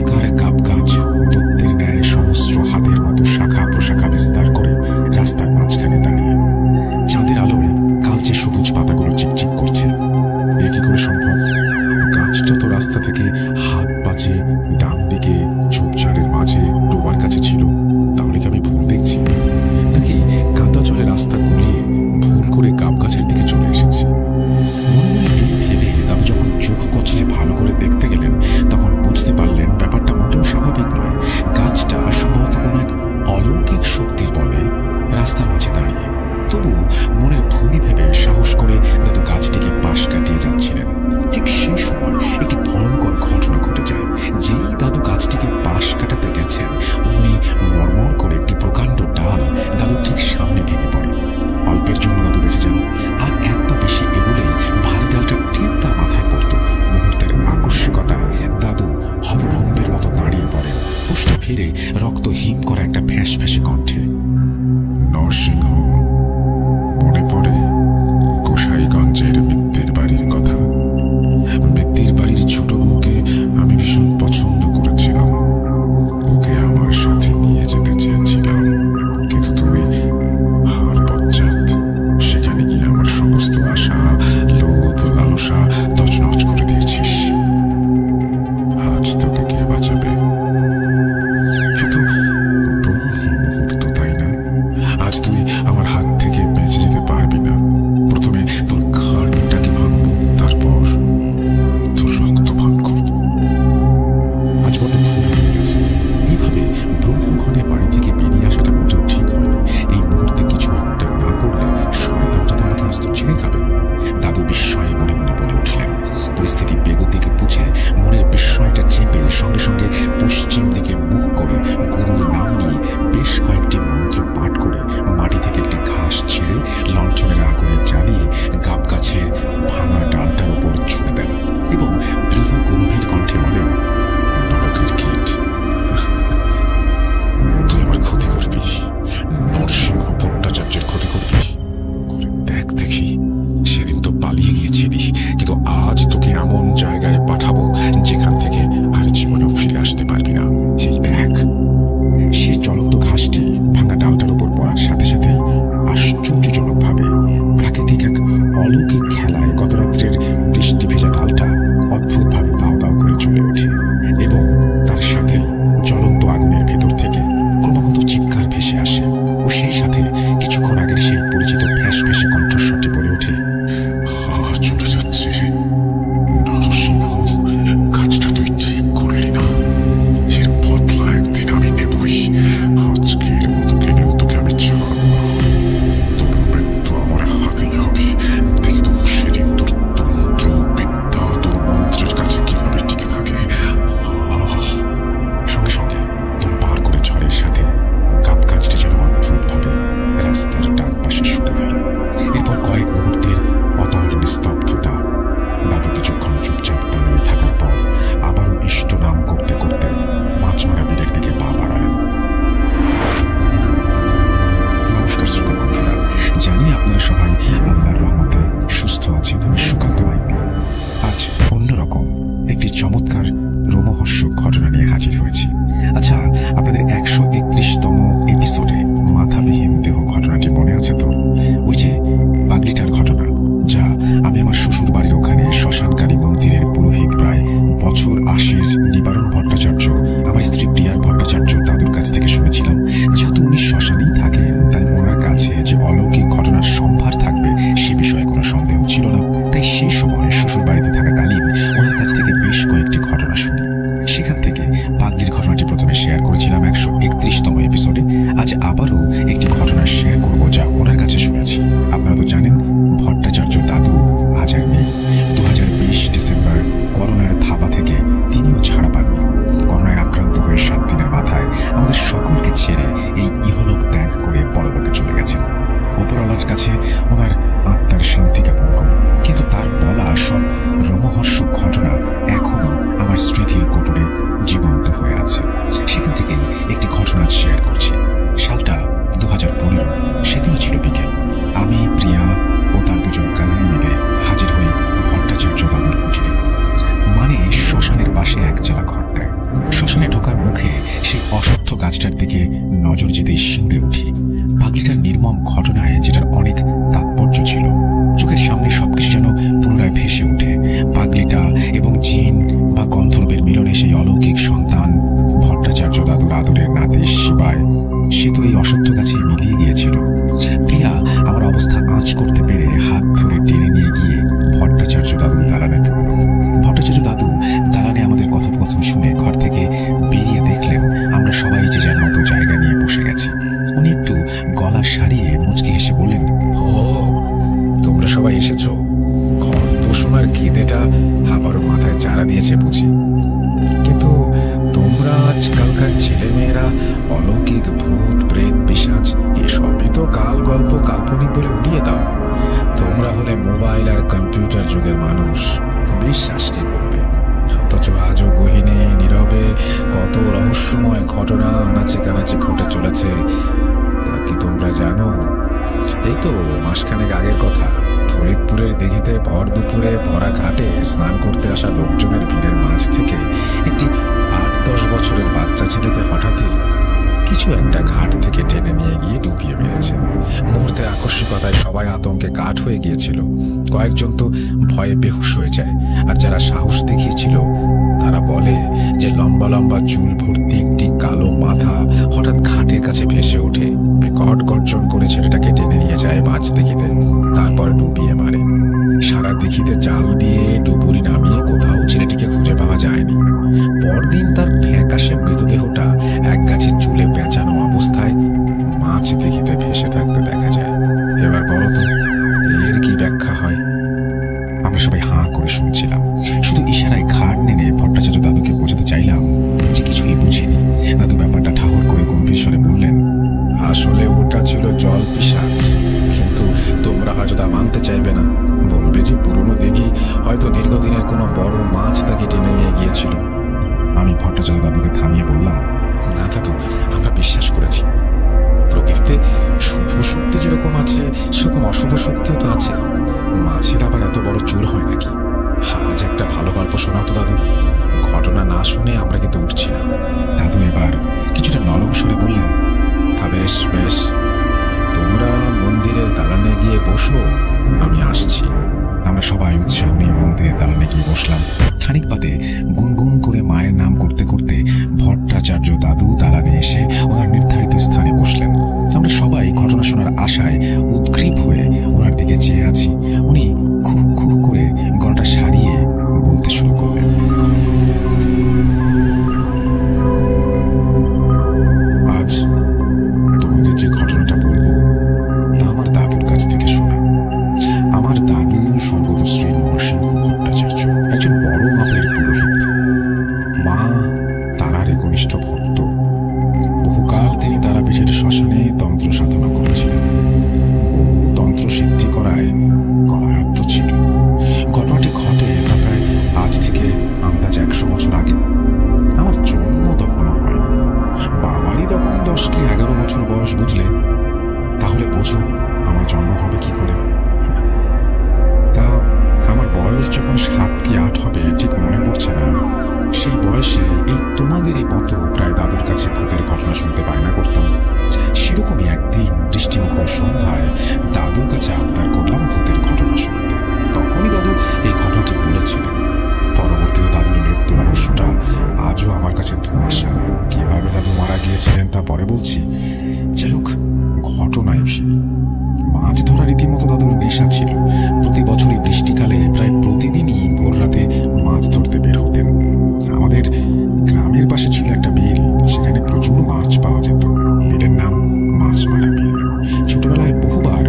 ফিরে রক্ত হিম করা একটা ফ্যাঁস ফ্যাঁসে কণ্ঠে, নরসিংহ, মনে পড়ে গোসাইগঞ্জের মিত্তির বাড়ির কথা? মিত্তির বাড়ির ছোট বউকে আমি ভীষণ পছন্দ করেছিলাম। ওকে আমার সাথে নিয়ে যেতে চেয়েছিলাম, কিন্তু তুই হার বজ্জাত। সেখানে গিয়ে আমার সমস্ত আশা, লোভ, লালসা তছনছ করে দিয়েছিস। আজ তোকে কে বাঁচাবে? এ তো ব্রহ্ম মুহূর্ত, তাই না? আজ তুই আমার হাত থেকে বেঁচে যেতে পারবি না। প্রথমে তোর ঘাড়টাকে ভাঙবো, তারপর তোর রক্ত পান করবো। আজ বড় ভুল হয়ে গেছে। এইভাবে ব্রহ্মক্ষণে বাড়ি থেকে বেরিয়ে আসাটা মোটেও ঠিক হয়নি। এই মুহূর্তে কিছু একটা না করলে শয়তানটা তো আমাকে আস্ত ছিঁড়ে খাবে। দাদু বিস্ময়ে মনে মনে বলে উঠলেন। পরিস্থিতি বেগতিক বুঝে মনের বিস্ময়টা চেপে সঙ্গে সঙ্গে পশ্চিম দিকে মুখ করে গুরুর নাম নিয়ে বেশ কয়েকটি মন্ত্র পাঠ করে মাটি থেকে একটি ঘাস ছেড়ে লঞ্চনের আগুনে জ্বালিয়ে গাব গাছের ভাঙা ডালটার উপর ছুঁড়ে দেন এবং দৃঢ় গম্ভীর কণ্ঠে বলেন, নরকের কীট, তুই আমার ক্ষতি করবি, নরসিংহ ভট্টাচার্যের ক্ষতি করবি। করে দেখ দেখি, সেদিন তো পালিয়ে গিয়েছিলি, কিন্তু আজ তোকে এমন জায়গায় পাঠাবো যেখান থেকে আর জীবনেও ফিরে আসতে পারবি না। সেই দেখ। সে জ্বলন্ত ঘাসটি ভাঙা ডালটার উপর পড়ার সাথে সাথে আশ্চর্যজনকভাবে প্রাকৃতিক এক অলৌকিক খেলায় গতরাত্রের বৃষ্টি ভেজা ডালটা অদ্ভুতভাবে দাও দাও করে চলে ওঠে এবং তার সাথে জ্বলন্ত আগুনের ভেতর থেকে ক্রমাগত চিৎকার ভেসে আসে। ও সেই সাথে কিছুক্ষণ আগের সেই পরিচিত ফ্যাঁস ফ্যাঁসে কণ্ঠস্বরটি বলে ওঠে, চলে যাচ্ছে নরসিংহ, কাজটা তুই ঠিক করলি না। এর বদলা একদিন আমি নেবই। আজকের মতো গেলেও তোকে আমি ছাড়বো না। তোর মৃত্যু আমার হাতেই হবে। দেখবো সেদিন তোর তন্ত্র বিদ্যা তোর মন্ত্রের কাছে কিভাবে টিকে থাকে। সঙ্গে সঙ্গে তোর পার করে ঝড়ের সাথে গাব গাছটি যেন অদ্ভুতভাবে রাস্তার ডান পাশে সরে গেল। এরপর কয়েক মুহূর্তের অতল নিস্তব্ধতা। দাদু কিছুক্ষণ চুপচাপ দাঁড়িয়ে থাকার পর আবারও ইষ্ট নাম করতে করতে মাছমারা বিলের দিকে পা বাড়ালেন। নমস্কার শ্রোতা বন্ধুরা, জানি আপনারা সবাই আল্লাহর রহমতে সুস্থ আছেন। আমি সুকান্ত মাইতি আজ অন্যরকম একটি চমৎকার রোমহর্ষক ঘটনা নিয়ে হাজির হয়েছি। আচ্ছা, আপনাদের 131তম এপিসোডে মাথাবিহীন দেহ ঘটনাটি মনে আছে তো? ওই যে পাগলিটার ঘটনা, যা আমি আমার শ্বশুর বাড়ির ওখানে শ্মশানকালী মন্দিরের পুরোহিত প্রায় বছর 80-র নিবারণ ভট্টাচার্য, আমার স্ত্রী প্রিয়ার ভট্টাচার্য দাদুর কাছ থেকে শুনেছিলাম। যেহেতু উনি শ্মশানেই থাকেন, তাই ওনার কাছে যে অলৌকিক ঘটনার সম্ভার থাকবে সে বিষয়ে কোনো সন্দেহ ছিল না। তাই সেই সময় শ্বশুর বাড়িতে থাকাকালীন ওনার কাছ থেকে বেশ কয়েকটি ঘটনা শুনি। সেখান থেকে পাগলির ঘটনাটি প্রথমে শেয়ার করেছিলাম 131তম এপিসোডে। আজ আবারও একটি ঘটনা শেয়ার করব যা ওনার কাছে শুনেছি। আপনারা তো জানেন ভট্টাচার্য দাদু আজ আর নেই। 2020 ডিসেম্বর করোনার থাবা থেকে তিনিও ছাড়া পাননি। করোনায় আক্রান্ত হয়ে 7 দিনের মাথায় আমাদের সকলকে ছেড়ে এই ইহলোক ত্যাগ করে পরলোকে চলে গেছেন। উপরওয়ালার কাছে ওনার আত্মার শান্তি কামনা করি। কিন্তু তার বলা সব রোমহর্ষক ঘটনা এখনো আমার স্মৃতির কোটরে জীবন্ত হয়ে আছে। সেখান থেকেই একটি ঘটনা শেয়ার করছি। সালটা 2015। সেদিনও ছিল বিকেল। আমি, প্রিয়া ও তার দুজন কাজিন মিলে হাজির হই ভট্টাচার্য দাদুর কুটিরে, মানে শ্মশানের পাশে এক চালা ঘরটায়। শ্মশানে ঢোকার মুখে সেই অশ্বত্থ গাছটার দিকে নজর যেতেই শিউরে উঠি। পাগলিটার নির্মম ঘটনায় যেটার অনেক তাৎপর্য ছিল, চোখের সামনে সবকিছু যেন পুনরায় ভেসে ওঠে। পাগলিটা এবং জিন বা গন্ধর্বের মিলনে সেই অলৌকিক সন্তান ভট্টাচার্য দাদুর আদরের নাতি শিবায়, সে তো এই অশ্বত্থ গাছে মিলিয়ে গিয়েছিল। প্রিয়া আমার অবস্থা আঁচ করতে পেরে হাত ধরে টেনে নিয়ে গিয়ে ভট্টাচার্য দাদুর দালানে তুলল। ভট্টাচার্য দাদু দালানে আমাদের কথোপকথন শুনে ঘর থেকে বেরিয়ে দেখলেন আমরা সবাই যে যার মতো জায়গা নিয়ে বসে গেছি। উনি একটু গলা সারিয়ে মুচকি হেসে বললেন, ও তোমরা সবাই এসেছো, গল্প শোনার খিদেটা আবারও মাথায় চারা দিয়েছে বুঝি। কিন্তু তোমরা আজকালকার ছেলেমেয়েরা অলৌকিক ভূত প্রেত পিশাচ এসবই তো কাল গল্প কাল্পনিক বলে উড়িয়ে দাও। তোমরা হলে মোবাইল আর কম্পিউটার যুগের মানুষ, বিশ্বাস কি করবে? অথচ আজও গহীনে নীরবে কত রহস্যময় ঘটনা ঘটনা আনাচে কানাচে ঘটে চলেছে তা কি তোমরা জানো? এই তো মাসখানেক আগের কথা। ফরিদপুরের দিঘিতে ভর দুপুরে ভরা ঘাটে স্নান করতে আসা লোকজনের ভিড়ের মাঝ থেকে একটি 8-10 বছরের বাচ্চা ছেলেকে হঠাৎই কিছু একটা ঘাট থেকে টেনে নিয়ে গিয়ে ডুবিয়ে মেরেছে। মুহূর্তের আকস্মিকতায় সবাই আতঙ্কে কাঠ হয়ে গিয়েছিল। কয়েকজন তো ভয়ে বেহুশ হয়ে যায়, আর যারা সাহস দেখিয়েছিল তারা বলে যে লম্বা লম্বা চুল ভর্তি একটি কালো মাথা হঠাৎ ঘাটের কাছে ভেসে ওঠে, বিকট গর্জন করে ছেলেটাকে টেনে নিয়ে যায় মাছ দিঘিতে, তারপর ডুবিয়ে মারে। সারা দিঘিতে জাল দিয়ে ডুবুরি নামিয়ে কোথাও ছেলেটিকে খুঁজে পাওয়া যায়নি। পরদিন তার ফ্যাকাশে মৃতদেহটা এক গাছে চুলে পেঁচানো অবস্থায় মাছ দিঘিতে ভেসে থাকতে দেখা যায়। এবার বলো তো এর কি ব্যাখ্যা হয়? আমরা সবাই হাঁ করে শুনছিলাম, শুধু ইশারায় ঘাড় নেড়ে ভট্টাচার্য দাদুকে বোঝাতে চাইলাম যে কিছুই বুঝিনি। দাদু ব্যাপারটা ঠাহর করে গম্ভীর স্বরে বললেন, আসলে ওটা ছিল জল পিশাচ, কিন্তু তোমরা হয়তো তা মানতে চাইবে না। বলবে যে পুরনো দিঘি, হয়তো দীর্ঘদিনের কোনো বড় মাছ তাকে টেনে নিয়ে গিয়েছিল। আমি ভট্টাচার্য দাদুকে থামিয়ে বললাম, না দাদু, আমরা বিশ্বাস করেছি প্রকৃতিতে শুভ শক্তি যেরকম আছে সেরকম অশুভ শক্তিও তো আছে। মাছের আবার এত বড় চুল হয় নাকি? আজ একটা ভালো গল্প শোনাও তো দাদু। ঘটনা না শুনে আমরা কিন্তু উঠছি না। দাদু এবার কিছুটা নরম সুরে বললেন, বেশ বেশ, তোমরা মন্দিরের দালানে গিয়ে বসো, আমি আসছি। আমরা সবাই উৎসাহ নিয়ে মন্দিরের দালানে গিয়ে বসলাম। খানিক বাদে গুনগুন করে মায়ের নাম করতে করতে ভট্টাচার্য দাদু দালানে এসে ওনার নির্ধারিত স্থানে বসলেন। আমরা সবাই ঘটনা শোনার আশায় উদ্গ্রীব হয়ে ওনার দিকে চেয়ে আছি। উনি খুব খুব করে গলাটা সারিয়ে বলতে শুরু করলেন, আজ তোমাকে যে ঘটনাটা বলবো তা আমার দাদুর কাছ থেকে শোনা। আমার দাদু স্বর্গত শ্রী নরসিংহ ভট্টাচার্য একজন বড় মাপের পুরোহিত, মা তারার একনিষ্ঠ ভক্ত। বহুকাল তিনি তারাপীঠের শ্মশানে তন্ত্র সাধনা করেছিলেন ও তন্ত্র সিদ্ধি করায় করায়ত্ত ছিল। ঘটনাটি ঘটে প্রায় আজ থেকে আন্দাজ 100 বছর আগে। আমার জন্ম তখনও হয়নি, বাবারই তখন 10 কি 11 বছর বয়স। বুঝলে, তাহলে বোঝো আমার জন্ম হবে কি করে। তা আমার বয়স যখন 7 কি 8 হবে ঠিক মনে পড়ছে না, সেই বয়সে এই তোমাদেরই মতো প্রায় দাদুর কাছে ভূতের ঘটনা শুনতে বায়না করতাম। সেরকমই একদিন বৃষ্টিমুখর সন্ধ্যায় দাদুর কাছে আবদার করলাম ভূতের ঘটনা শোনাতে। তখনই দাদু এই ঘটনাটি বলেছিলেন। পরবর্তীতে দাদুর মৃত্যু রহস্যটা আজও আমার কাছে ধোঁয়াশা। কিভাবে দাদু মারা গিয়েছিলেন তা পরে বলছি। যাই হোক, ঘটনায় ফিরি। মাছ ধরা রীতিমতো দাদুর নেশা ছিল। প্রতি বছরই বৃষ্টিকালে প্রায় প্রতিদিনই ভোর রাতে মাছ ধরতে বের হতেন। আমাদের গ্রামের পাশে ছিল একটা বিল, সেখানে প্রচুর মাছ পাওয়া যেত। বিলের নাম মাছমারা বিল। ছোটবেলায় বহুবার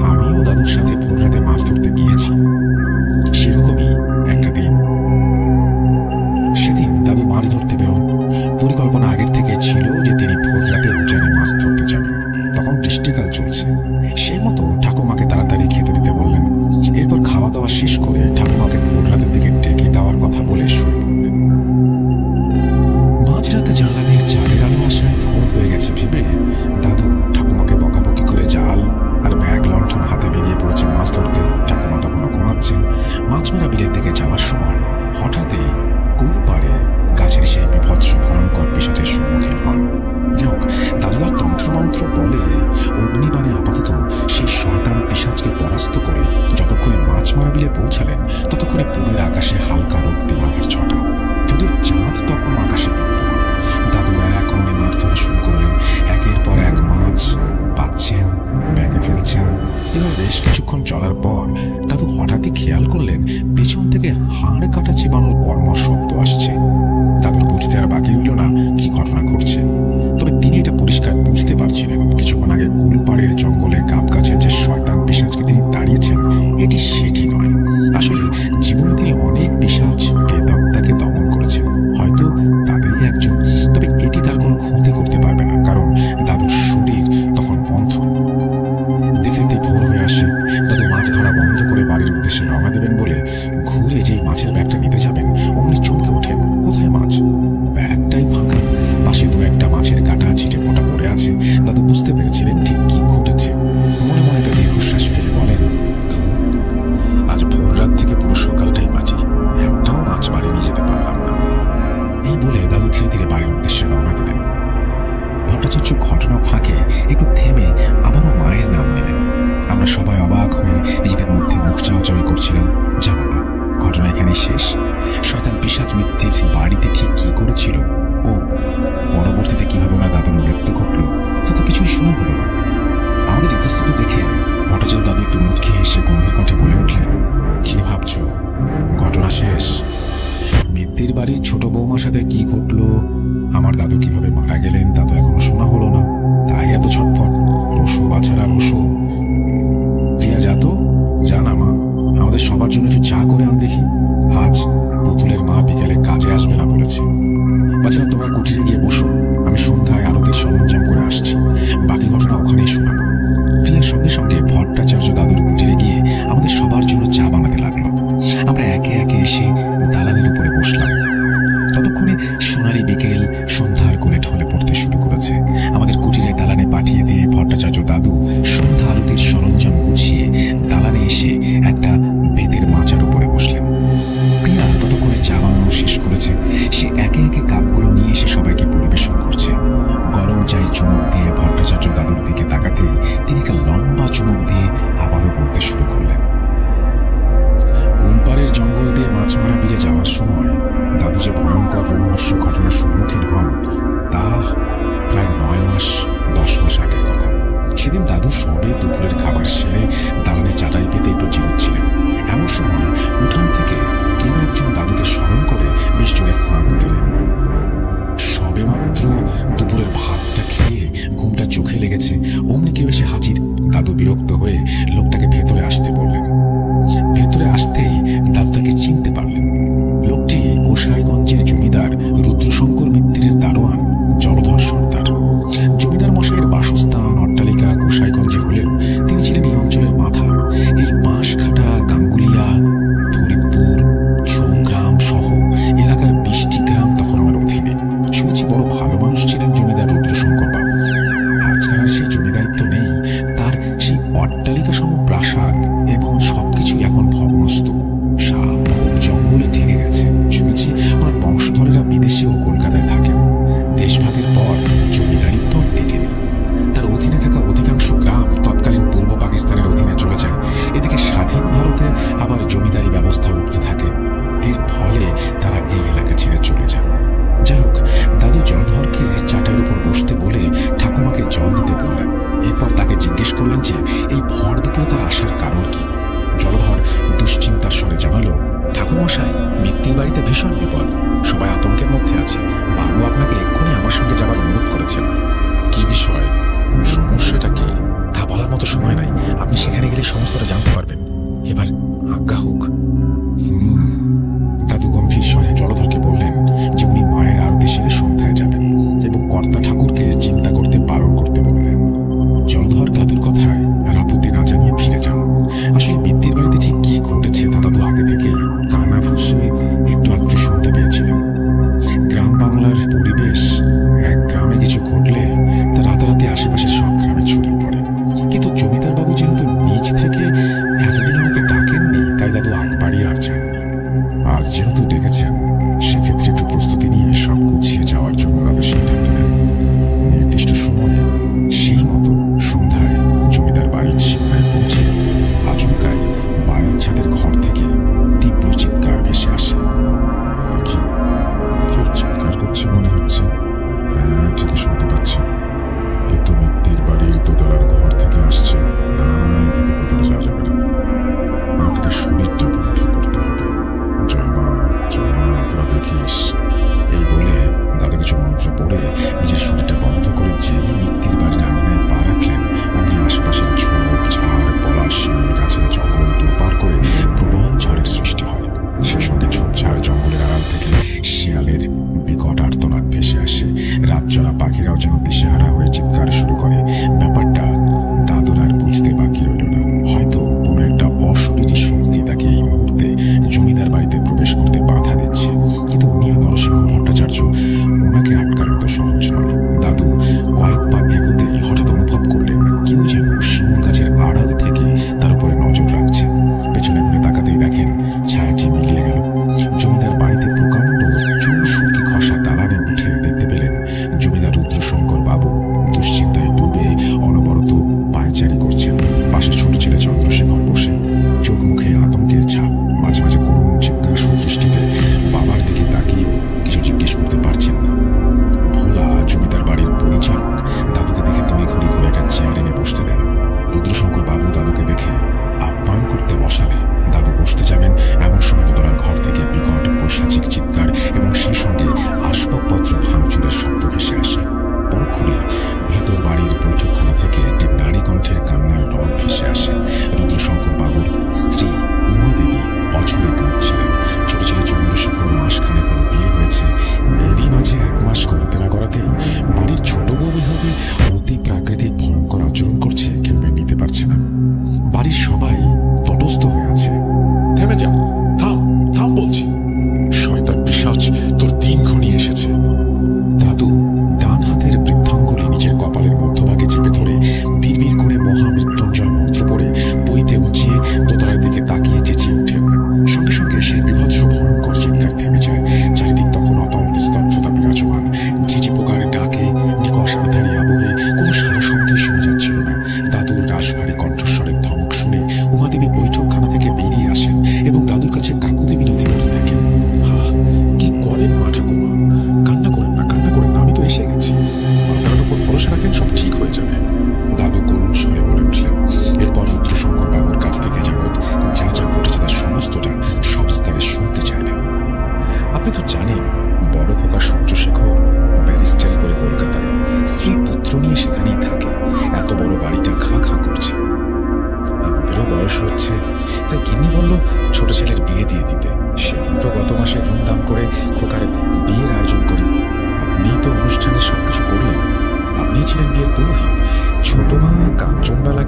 আমিও দাদুর সাথে ভোর রাতে মাছ ধরতে গিয়েছি। সেরকমই একটা দিন। সেদিন দাদু মাছ ধরতে বেরোন। পরিকল্পনা আগের থেকে ছিল যে তিনি ভোর রাতে উজানে মাছ ধরতে যাবেন। তখন বৃষ্টিকাল চলছে। সেই মতো ঠাকুমাকে তাড়াতাড়ি খেতে দিতে বললেন। এরপর খাওয়া দাওয়া শেষ করে ঠাকুমাকে ভোর রাতের দিকে ডেকে দেওয়ার কথা বলে শুয়ে পড়লেন। মাঝরাতে জানলা দিয়ে চাঁদের আলো আসায় ভোর হয়ে গেছে ভেবে দাদু ঠাকুমাকে বকাবকি করে জাল আর ব্যাগ লণ্ঠন হাতে বেরিয়ে পড়েছেন মাছ ধরতে। ঠাকুমা তখনও ঘুমাচ্ছেন। মাছমারা বিলের দিকে যাওয়ার সময় হঠাৎই কুল পাড়ে গাছের সেই বিভৎস ভয়ঙ্কর পিশাচের সম্মুখীন হন। যাই হোক, ধীরে ধীরে বাড়ির উদ্দেশ্যে রওনা দিলেন। ভট্টাচার্য ঘটনা ফাঁকে একটু থেমে আবারও মায়ের নাম নিলেন। আমরা সবাই অবাক হয়ে নিজেদের মধ্যে মুখ চাওয়াচাওয়ি করছিলাম, যা বাবা, ঘটনা এখানে শেষ? শয়তান পিশাচ মিত্তির বাড়িতে ঠিক কি করেছিল, ও পরবর্তীতে কিভাবে ওনার দাদুর মৃত্যু ঘটল, তা তো কিছুই শোনা হলো না। আমাদের ইতস্তত দেখে ভট্টাচার্য দাদু একটু মুখ খেয়ে এসে গম্ভীর কণ্ঠে বলে উঠলেন, কি ভাবছ, ঘটনা শেষ? মিত্তির বাড়ির ছোট বৌমার সাথে কি ঘটলো, আমার দাদু কিভাবে মারা গেলেন, তা তো এখনো শোনা হলো না। তাই এত ছটফট। Rossouw বাছারা Rossouw. প্রিয়া, যা তো, যা না মা, আমাদের সবার জন্য একটু চা করে আন দেখি। আজ পুতুলের মা বিকেলে কাজে আসবে না বলেছে। বাচ্চারা, তোমরা কুটিরে গিয়ে বসো, আমি সন্ধ্যায় আরতির সরঞ্জাম করে আসছি। বাকি ঘটনা ওখানেই শোনাবো। প্রিয়ার সঙ্গে সঙ্গে ভট্টাচার্য দাদুর কুটিরে গিয়ে আমাদের সবার জন্য চা বানাতে লাগলো। আমরা একে একে এসে দালানের উপরে বসলাম। ততক্ষণে সোনালি বিকেল সন্ধ্যার কোলে ঢলে পড়তে শুরু করেছে। আমাদের কুটিরে দালানে পাঠিয়ে দিয়ে ভট্টাচার্য দাদু সন্ধ্যা আরতির সরঞ্জাম গুছিয়ে দালানে এসে একটা বেতের মাচার উপরে বসলেন। প্রিয়া ততক্ষণে চা বানানো শেষ করেছে। সে একে একে কাপগুলো নিয়ে এসে সবাইকে পরিবেশন করছে।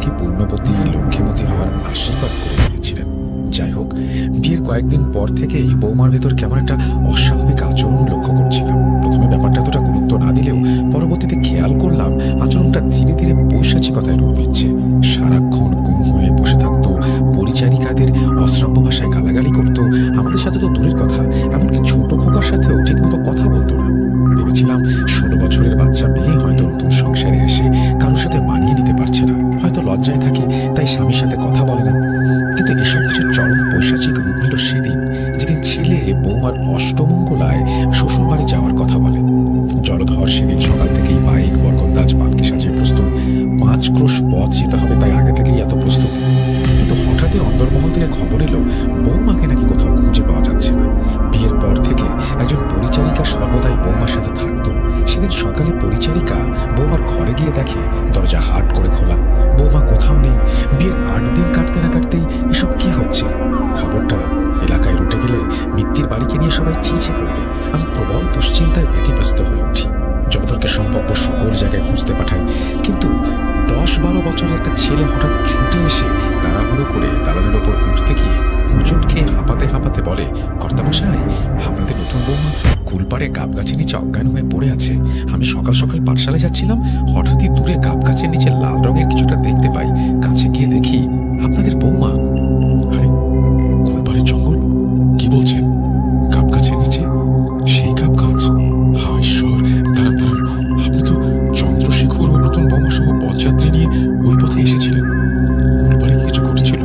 সুখী পূর্ণবতী লক্ষ্মীমতী হওয়ার আশীর্বাদ করে দিয়েছিলেন। যাই হোক, বিয়ের কয়েকদিন পর থেকেই বৌমার ভেতর কেমন একটা অস্বাভাবিক আচরণ লক্ষ্য করছিলাম। প্রথমে ব্যাপারটা এতটা গুরুত্ব না দিলেও পরবর্তীতে খেয়াল করলাম আচরণটা ধীরে ধীরে পৈশাচিকতায় রূপ নিচ্ছে। সারাক্ষণ গুম হয়ে বসে থাকতো, পরিচারিকাদের অশ্রাব্য ভাষায় গালাগালি করতো, আমাদের সাথে তো দূরের কথা এমনকি ছোট খোকার সাথেও ঠিকমতো কথা বলতো না। ভেবেছিলাম 16 বছরের বাচ্চা মেয়ে হয়তো নতুন সংসারে এসে কারোর সাথে মানিয়ে নিতে পারছে না, হয়তো লজ্জায় থাকে তাই স্বামীর সাথে কথা বলে না। কিন্তু এসব কিছু চরম পৈশাচিক রূপ নিল সেদিন, যেদিন ছেলে বৌমার অষ্টমঙ্গলায় শ্বশুর বাড়ি যাওয়ার কথা বলে। জলধর সেদিন সকাল থেকেই বাইক বরকন্দাজ পালকি সাজিয়ে প্রস্তুত। 5 ক্রোশ পথ যেতে হবে, তাই আগে থেকেই এত প্রস্তুত। কিন্তু হঠাৎই অন্দরমহল থেকে খবর এলো বৌমাকে নাকি কোথাও খুঁজে পাওয়া যাচ্ছে না। বিয়ের পর থেকে একজন পরিচারিকা সর্বদাই বৌমার সাথে থাকতো। সেদিন সকালে পরিচারিকা বৌমার ঘরে গিয়ে দেখে দরজা হাট করে খোলা, বৌমা কোথাও নেই। বিয়ের 8 দিন কাটতে না কাটতেই এসব কি হচ্ছে? খবরটা এলাকায় রুটে গেলে মিত্তির বাড়িকে নিয়ে সবাই চিঁচি করবে। আমি প্রবল দুশ্চিন্তায় ব্যতিব্যস্ত হয়ে উঠি। জলধরকে সম্ভাব্য সকল জায়গায় খুঁজতে পাঠাই, কিন্তু 10-12 বছরের একটা ছেলে হঠাৎ ছুটে এসে তাড়াহুড়ো করে দালানের ওপর উঠতে গিয়ে হুঁচট খেয়ে হাঁপাতে হাঁপাতে বলে, কর্তামশাই, আপনাদের নতুন বৌমা কুলপাড়ে গাব গাছের নিচে অজ্ঞান হয়ে পড়ে আছে। আমি সকাল সকাল পাঠশালায় যাচ্ছিলাম, হঠাৎই দূরে গাব গাছের নিচে লাল রঙের কিছুটা দেখতে পাই। কাছে গিয়ে দেখি আপনাদের বৌমা। আরে, কুলপাড়ের জঙ্গল? কি বলছেন? গাব গাছের নিচে? সেই গাব গাছ? হায় ঈশ্বর! দাঁড়ান দাঁড়ান, আপনি তো চন্দ্রশেখর ও নতুন বৌমা সহ পথযাত্রী নিয়ে ওই পথে এসেছিলেন। কুলপাড়ে কিছু ঘটেছিল?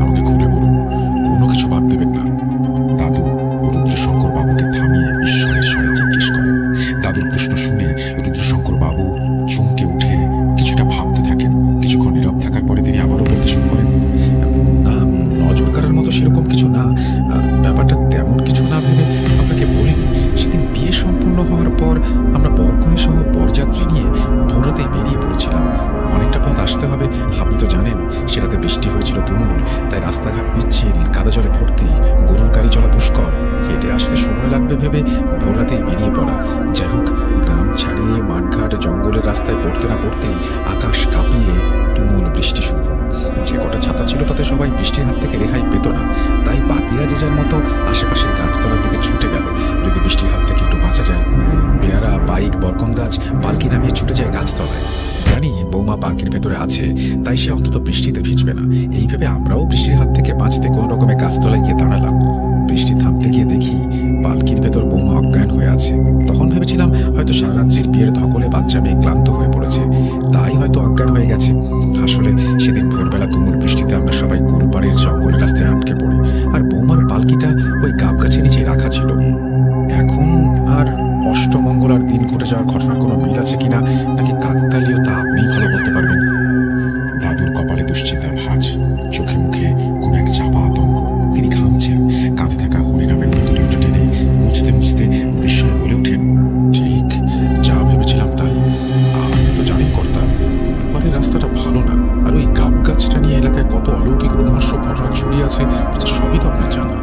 আমাকে খুলে বলুন, কোনো কিছু বাদ দেবেন না। দাদু রুদ্রশঙ্কর বাবুকে থামিয়ে ঈশ্বরের স্বরে জিজ্ঞেস করেন। দাদুর প্রশ্ন শুনে রুদ্রশঙ্কর বাবু চমকে উঠে কিছুটা ভাবতে থাকেন। কিছুক্ষণ নীরব থাকার পরে তিনি আবারও বলতে শুরু করেন, না, নজর কাড়ার মতো সেরকম কিছু না। ব্যাপারটা তেমন কিছু না ভেবে আপনাকে বলিনি। সেদিন বিয়ে সম্পূর্ণ হওয়ার পর আমরা বরকনে সহ বরযাত্রী নিয়ে ভোররাতে বেরিয়ে পড়েছিলাম। অনেকটা পথ আসতে হবে, আপনি তো জানেন। সেটাতে বৃষ্টি হয়েছিল তুমুল, তাই রাস্তাঘাট পিচ্ছিল, কাদা জলে ভর্তি, গরুর গাড়ি চলা দুষ্কর। হেঁটে আসতে সময় লাগবে ভেবে ভোররাতেই বেরিয়ে পড়া। যাই হোক, গ্রাম ছাড়িয়ে মাঠঘাট জঙ্গলের রাস্তায় পড়তে না পড়তেই আকাশ কাঁপিয়ে তুমুল বৃষ্টি শুরু হলো। যে কটা ছাতা ছিল তাতে সবাই বৃষ্টির হাত থেকে রেহাই পেত না, তাই বাকিরা যে যার মতো আশেপাশের গাছতলার দিকে ছুটে গেল, যদি বৃষ্টির হাত থেকে একটু বাঁচা যায়। বেয়ারা, বাইক, বরকন্দাজ পালকি নামিয়ে ছুটে যায় গাছতলায়। জানি বৌমা পালকির ভেতরে আছে, তাই সে অন্তত বৃষ্টিতে ভিজবে না। এই ভেবে আমরাও বৃষ্টির হাত থেকে বাঁচতে কোনো রকমে গাছতলায় গিয়ে দাঁড়ালাম। বৃষ্টি থামতে গিয়ে দেখি পালকির ভেতর বৌমা অজ্ঞান হয়ে আছে। তখন ভেবেছিলাম হয়তো সারা রাত্রির বিয়ের ধকলে বাচ্চা মেয়ে ক্লান্ত হয়ে পড়েছে, তাই হয়তো অজ্ঞান হয়ে গেছে। আসলে সেদিন ভোরবেলা তুমুল বৃষ্টিতে আমরা সবাই কুলপাড়ের জঙ্গলের রাস্তায় আটকে পড়ি, আর বৌমার পালকিটা ওই গাব গাছের নিচে রাখা ছিল। এখন আর অষ্টমঙ্গলার দিন ঘটে যাওয়ার ঘটনার কোনো মিল আছে কিনা, নাকি কাকতালীয়, তা আপনিই ভালো বলতে পারবেন। দাদুর কপালে দুশ্চিন্তার ভাঁজ, চোখে মুখে কোনো এক চাপা আতঙ্ক। তিনি ঘামছেন, কাঁধে থাকা হরিনামের পুতুলটা টেনে মুছতে মুছতে বিস্ময়ে বলে ওঠেন, ঠিক যা ভেবেছিলাম তাই। আপনি তো জানেন কর্তা, কুলপাড়ের রাস্তাটা ভালো না, আর ওই গাব গাছটা নিয়ে এলাকায় কত অলৌকিক রোমহর্ষক ঘটনা ছড়িয়ে আছে, সবই তো আপনার জানা।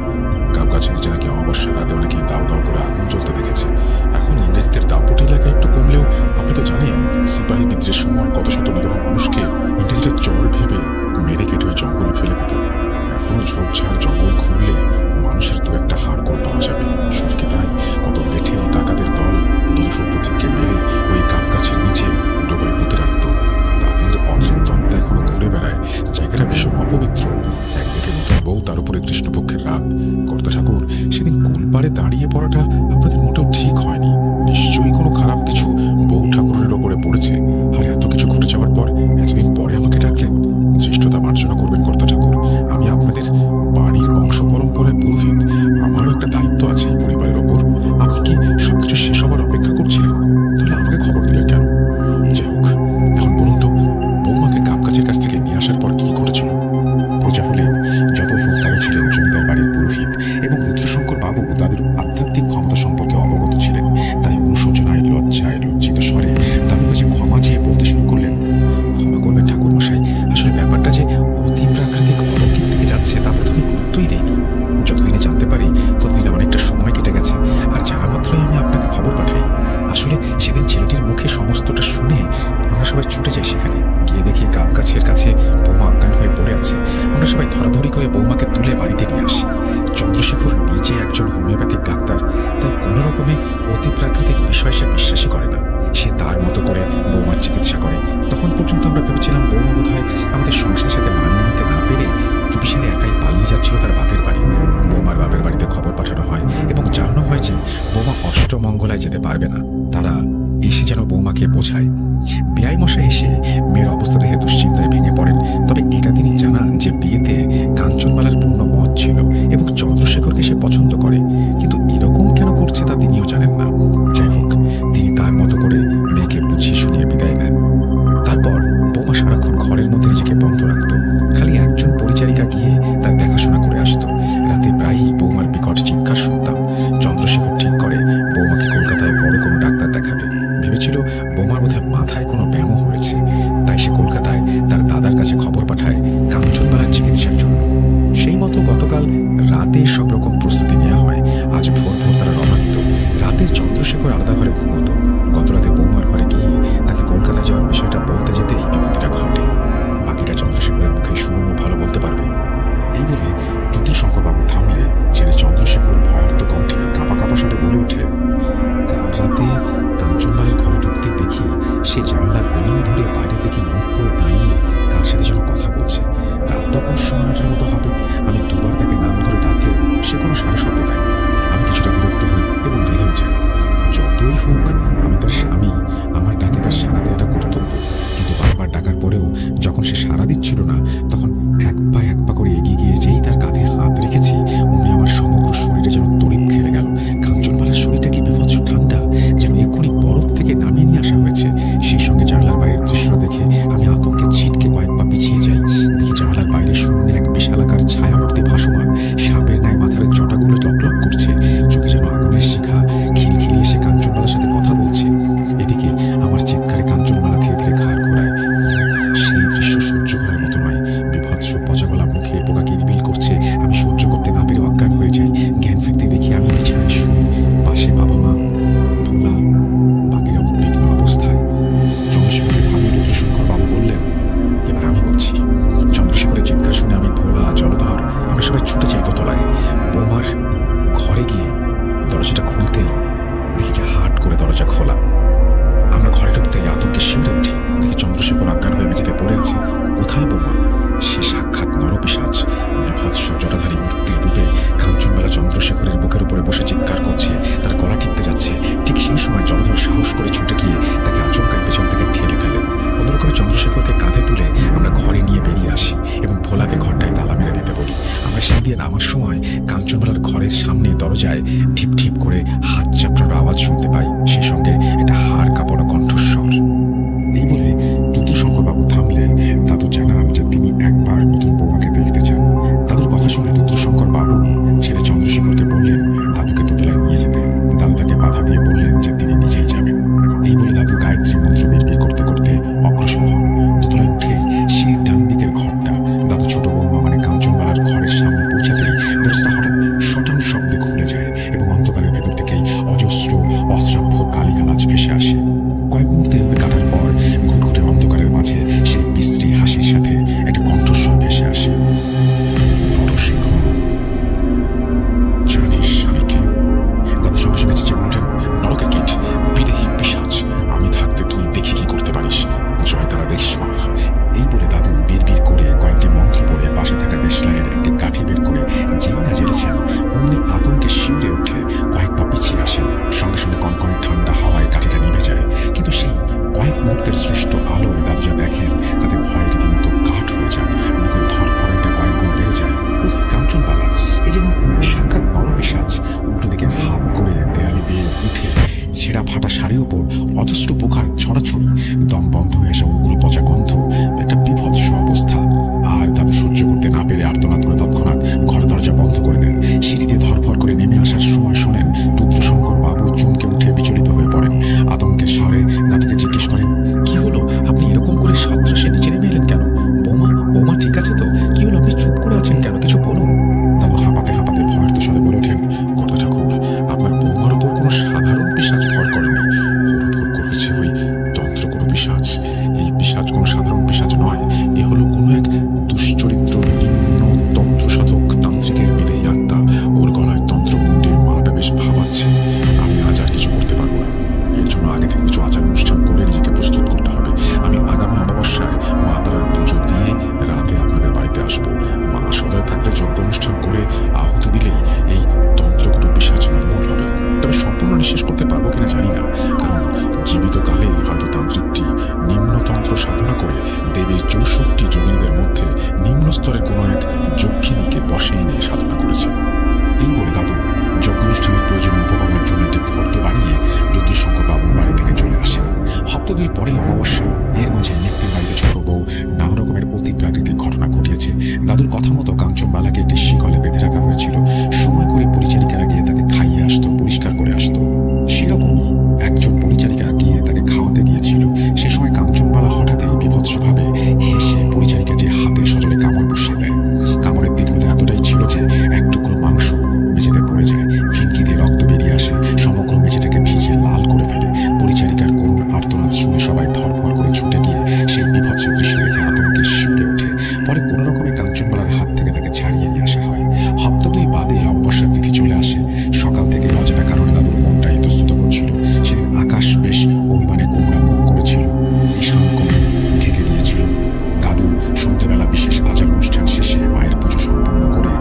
গাব গাছের নিচে নাকি অমাবস্যার রাতে অনেকে দাও দাও করে আগুন জ্বলতে দেখেছে। এখন ইংরেজদের দাপট এলাকায় একটু কমলেও আপনি তো জানেন সিপাহী বিদ্রোহের সময় কত শত নিরীহ মানুষ যে বৌমা অষ্টমঙ্গলায় যেতে পারবে না। তারা এসে যেন বৌমাকে বোঝায়। বেআই মশাই এসে মেয়ের অবস্থা দেখে দুশ্চিন্তায় ভেঙে পড়েন। তবে এটা তিনি জানান যে বিয়েতে কাঞ্চনমালার পূর্ণ মত ছিল এবং চন্দ্রশেখরকে সে পছন্দ করে, কিন্তু এরকম কেন করছে তা তিনিও জানেন না। যাই হোক, তিনি তার মতো করে মেয়েকে বুঝিয়ে শুনিয়ে বিদায় নেন। তারপর বৌমা সারাক্ষণ ঘরের মধ্যে নিজেকে বন্ধ রাখত। খালি একজন পরিচারিকা গিয়ে তার দেখাশোনা করে আসতো। রাতে প্রায়ই বৌমার বিকট চিৎকার শুনতাম। চন্দ্রশেখর ঠিক করে বৌমাকে কলকাতায় বড় কোনো ডাক্তার দেখাবে। ভেবেছিল বৌমার বোধহয় মাথায় কোনো ব্যামো হয়েছে, তাই সে কলকাতায় তার দাদার কাছে খবর পাঠায় কাঞ্চনমালার চিকিৎসার জন্য। সেই মতো গতকাল রাতে সব রকম প্রস্তুতি নেওয়া হয়। আজ ভোর ভোর তারা রওনা দিল। রাতে চন্দ্রশেখর আলাদা ঘরে ঘুমতো। গত রাতে বৌমার ঘরে গিয়ে তাকে কলকাতা যাওয়ার বিষয়টা বলতে যেতেই বিপত্তিটা ঘটে। বাকিটা চন্দ্রশেখরের মুখে শুনুনও ভালো বলতে পারবে। এই বলে যুদ্ধশঙ্করবাবু থামলে ছেলে চন্দ্রশেখর ভয়ার্ত কণ্ঠে কাঁপা কাঁপা স্বরে বলে ওঠে, কাল রাতে কাঞ্চনমালার ঘরে ঢুকতে দেখি সে জানালার রেলিং ধরে বাইরের দিকে মুখ করে দাঁড়িয়ে কার সাথে যেন কথা বলছে। রাত তখন 8:30 মতো হবে। আমি দুবার তাকে নাম ধরে ডাকলেও সে কোনো সারা শব্দ দেয় না। আমি কিছুটা বিরক্ত হই এবং রেগেও যাই। যতই হোক আমি তার স্বামী, আমার ডাকে তার সাড়া দেওয়াটা কর্তব্য। কিন্তু বারবার ডাকার পরেও যখন সে সাড়া দিচ্ছিল না, তখন এক পা করে এগিয়ে গিয়ে যেই তার কাঁধে হাত রেখেছি, অমনি আমার সমগ্র শরীরে যেন তড়িৎ খেলে গেল। কাঞ্চনমালার শরীরটা কি বিভৎস ঠান্ডা, যেন এক্ষুনি বরফ থেকে নামিয়ে নিয়ে আসা হয়েছে। সেই সঙ্গে জানলার বাইরের দৃশ্যটা দেখে আমি আতঙ্কে ছিটকে কয়েক পা পিছিয়ে যাই। দেখি জানলার বাইরে শূন্যে এক বিশালাকার ছায়ামূর্তি ভাসমান, সাপের ন্যায় মাথার জটাগুলো লকলক করছে। চোখে যেন আগুনের শিখা, খিলখিলিয়ে সে কাঞ্চনমালার সাথে কথা বলছে। এদিকে আমার চিৎকারে কাঞ্চনমালা ধীরে ধীরে ঘাড় ঘোরায়। সেই দৃশ্য সহ্য করার মতো নয়। বিভৎস পচাগলা মুখে পোকাকে নিবিল করছে। আমি সহ্য করতে না পেরে অজ্ঞান হয়ে যাই। জ্ঞান ফিরতে দেখি আমি বিছানায় শুয়ে, পাশে বাবা মা, ভোলা, বাকিরা উদ্বিগ্ন অবস্থায়। চন্দ্রশেখরকে থামিয়ে যুদ্ধশঙ্করবাবু বললেন, এবার আমি বলছি। চন্দ্রশেখরের চিৎকার শুনে আমি, ভোলা, জলধর, আমরা সবাই ছুটে যাই দোতলায়। বৌমার ঘরে গিয়ে দরজাটা খুলতেই দেখি যে হাট করে দরজা খোলা। আমরা ঘরে ঢুকতেই আতঙ্কে শিউরে উঠি। দেখি চন্দ্রশেখর অজ্ঞান হয়ে মেঝেতে পড়ে আছে। কোথায় বৌমা? সে সাক্ষাৎ নরপিশাচ, বিভৎস জটাধারী মূর্তির রূপে কাঞ্চনমালা চন্দ্রশেখরের বুকের উপরে বসে চিৎকার করছে। তার গলা টিপতে যাচ্ছে। ঠিক সেই সময় জলধর সাহস করে ছুটে গিয়ে তাকে আচমকায় পেছন থেকে ঠেলে ফেলে। কোনোরকমে চন্দ্রশেখরকে কাঁধে তুলে আমরা ঘরে নিয়ে বেরিয়ে আসি এবং ভোলাকে ঘরটায় তালা মেরে দিতে বলি। আমরা সিঁড়ি দিয়ে নামার সময় কাঞ্চনমালার ঘরের সামনে দরজায় ঢিপ ঢিপ করে হাত চাপড়ার আওয়াজ শুনতে পাই। সে সঙ্গে একটা হাড় কাঁপানো কণ্ঠস্বর। এই বলে যুদ্ধশঙ্করবাবু থামলে দাদু জানান যে তিনি একবার নতুন বৌমাকে দেখতে চান। দাদুর কথা শুনে যুদ্ধশঙ্করবাবু ছেলে চন্দ্রশেখরকে বললেন দাদুকে দোতলায় নিয়ে যেতে। দাদু তাকে বাধা দিয়ে বললেন যে তিনি নিজেই যাবেন। এই বলে দাদু গায়ত্রী মন্ত্র বিড়বিড় করতে করতে অগ্রসর হন। দোতলায় উঠে সিঁড়ির ডান দিকের ঘরটা দাদু ছোট বৌমা মানে কাঞ্চনমালার ঘরের সামনে পৌঁছাতেই দরজাটা হঠাৎ শটান শব্দে খুলে যায় এবং অন্ধকারের ভেতর থেকেই অজস্র অশ্রাব্য গালিগালাজ ভেসে আসে। কয়েক মুহূর্তে কাটার পর ঘুটঘুটে অন্ধকারের মাঝে সেই বিশ্রী হাসির সাথে একটা কণ্ঠস্বর ভেসে আসে, নরসিংহ, জানিস আমি কে? দাদু সঙ্গে সঙ্গে চেঁচিয়ে উঠেন, নরকের কীট, বিদেহী পিশাচ, আমি থাকতে তুই দেখি কি করতে পারিস, জয় তারা দেখিস মা। এই বলে দাদু বিড়বিড় করে কয়েকটি মন্ত্র পড়ে পাশে থাকা দেশলাইয়ের একটি কাঠি বের করে যেই না জেলেছেন অমনি আতঙ্কে শিউরে উঠে কয়েক পা পিছিয়ে আসেন। সঙ্গে সঙ্গে কনকনে ঠান্ডা হাওয়ায় কাঠিটা নিভে যায়। কিন্তু সেই কয়েক মুহূর্তের সৃষ্ট আলোয় দাদু যা দেখেন তাতে ভয়ে রীতিমতো কাঠ হয়ে যান। বুকের ধরফরনটা কয়েক গুণ বেড়ে যায়। কোথায় কাঞ্চনমালা? এই যেন সাক্ষাৎ নরপিশাচ। উল্টো দিকে হাত করে দেয়ালে বেয়ে উঠে ছেঁড়া ফাটা শাড়ির উপর অজস্র পোকার ছড়াছড়ি, দম বন্ধ হয়ে আসা উগ্র পচা গন্ধ, একটা বিভৎস অবস্থা। আর দাদু সহ্য করতে না পেরে আর্তনাদ করে তৎক্ষণাৎ ঘর দরজা বন্ধ করে দেন। সিঁড়িতে ধরফর করে নেমে আসার সময় শোনেন রুদ্রশঙ্করবাবু চমকে উঠে বিচলিত হয়ে পড়েন। আতঙ্কের স্বরে দাদুকে জিজ্ঞেস করেন, কি হলো? আপনি এরকম করে সন্ত্রাসে নিচে নেমে এলেন কেন? বৌমা ঠিক আছে তো? কি হলো? আপনি চুপ করে আছেন কেন? কিছু বলুন। দাদু হাঁপাতে হাঁপাতে ভয়ার্ত স্বরে বলে ওঠেন, কর্তা ঠাকুর, আপনার বৌমার উপর কোনো সাধারণ পিশাচ ভর করেনি। ওর উপর করেছে ওই তন্ত্রগুরু পিশাচ। এই পিশাচ কোনো সাধারণ পিশাচ নয়। এ হলো কোনো এক দুশ্চরিত্র নিম্ন তন্ত্র সাধক তান্ত্রিকের বিদেহী আত্মা। ওর গলায় তন্ত্রকুণ্ডের মালাটা বেশ ভাবাচ্ছে। আমি আজ আর কিছু করতে পারবো না। এর জন্য আগে থেকে কিছু আচার অনুষ্ঠান করে সপ্তাহ পরে অমাবস্যা। এর মাঝে নিত্যের বাড়িতে ছোট বউ নানা রকমের অতি প্রাকৃতিক ঘটনা ঘটিয়েছে। দাদুর কথা মতো কাঞ্চনবালাকে একটি শিকলে বেঁধে রাখা হয়েছিল। সময় করে পরিচারিকারা গিয়ে তাকে খাইয়ে আসতো, পরিষ্কার করে আসতো। সেরকমই একজন পরিচারিকা গিয়ে তাকে খাওয়াতে গিয়েছিল। সে সময় কাঞ্চনবালা হঠাৎই বিভৎসভাবে হেসে পরিচারিকাটির হাতে সজোরে কামড় বসিয়ে দেয়। কামড়ের তীব্রতা এতটাই ছিল যে এক টুকরো মাংস মেঝেতে পড়ে যায়। ফিনকি দিয়ে রক্ত বেরিয়ে আসে, সমগ্র মেঝেটাকে ভিজিয়ে লাল করে ফেলে। পরিচারিকার করুণ আর্তনাদ শুনে সবাই ধরপড় করে ছুটে গিয়ে সেই বিভৎস দৃশ্য দেখে আতঙ্কে শিউরে ওঠে। পরে কোনো রকমে কাঞ্চনবালার হাত থেকে তাকে ছাড়িয়ে নিয়ে আসা হয়। সপ্তাহ 2 বাদে অমাবস্যার তিথি চলে আসে। সকাল থেকে অজানা কারণে দাদুর মনটা ইতস্তত করছিল। সেদিন আকাশ বেশ অভিমানে গোমড়া মুখ করেছিল, ঈশান কোণে ঢেকে গিয়েছিল। দাদু সন্ধ্যেবেলা বিশেষ আচার অনুষ্ঠান শেষে মায়ের পুজো সম্পন্ন করে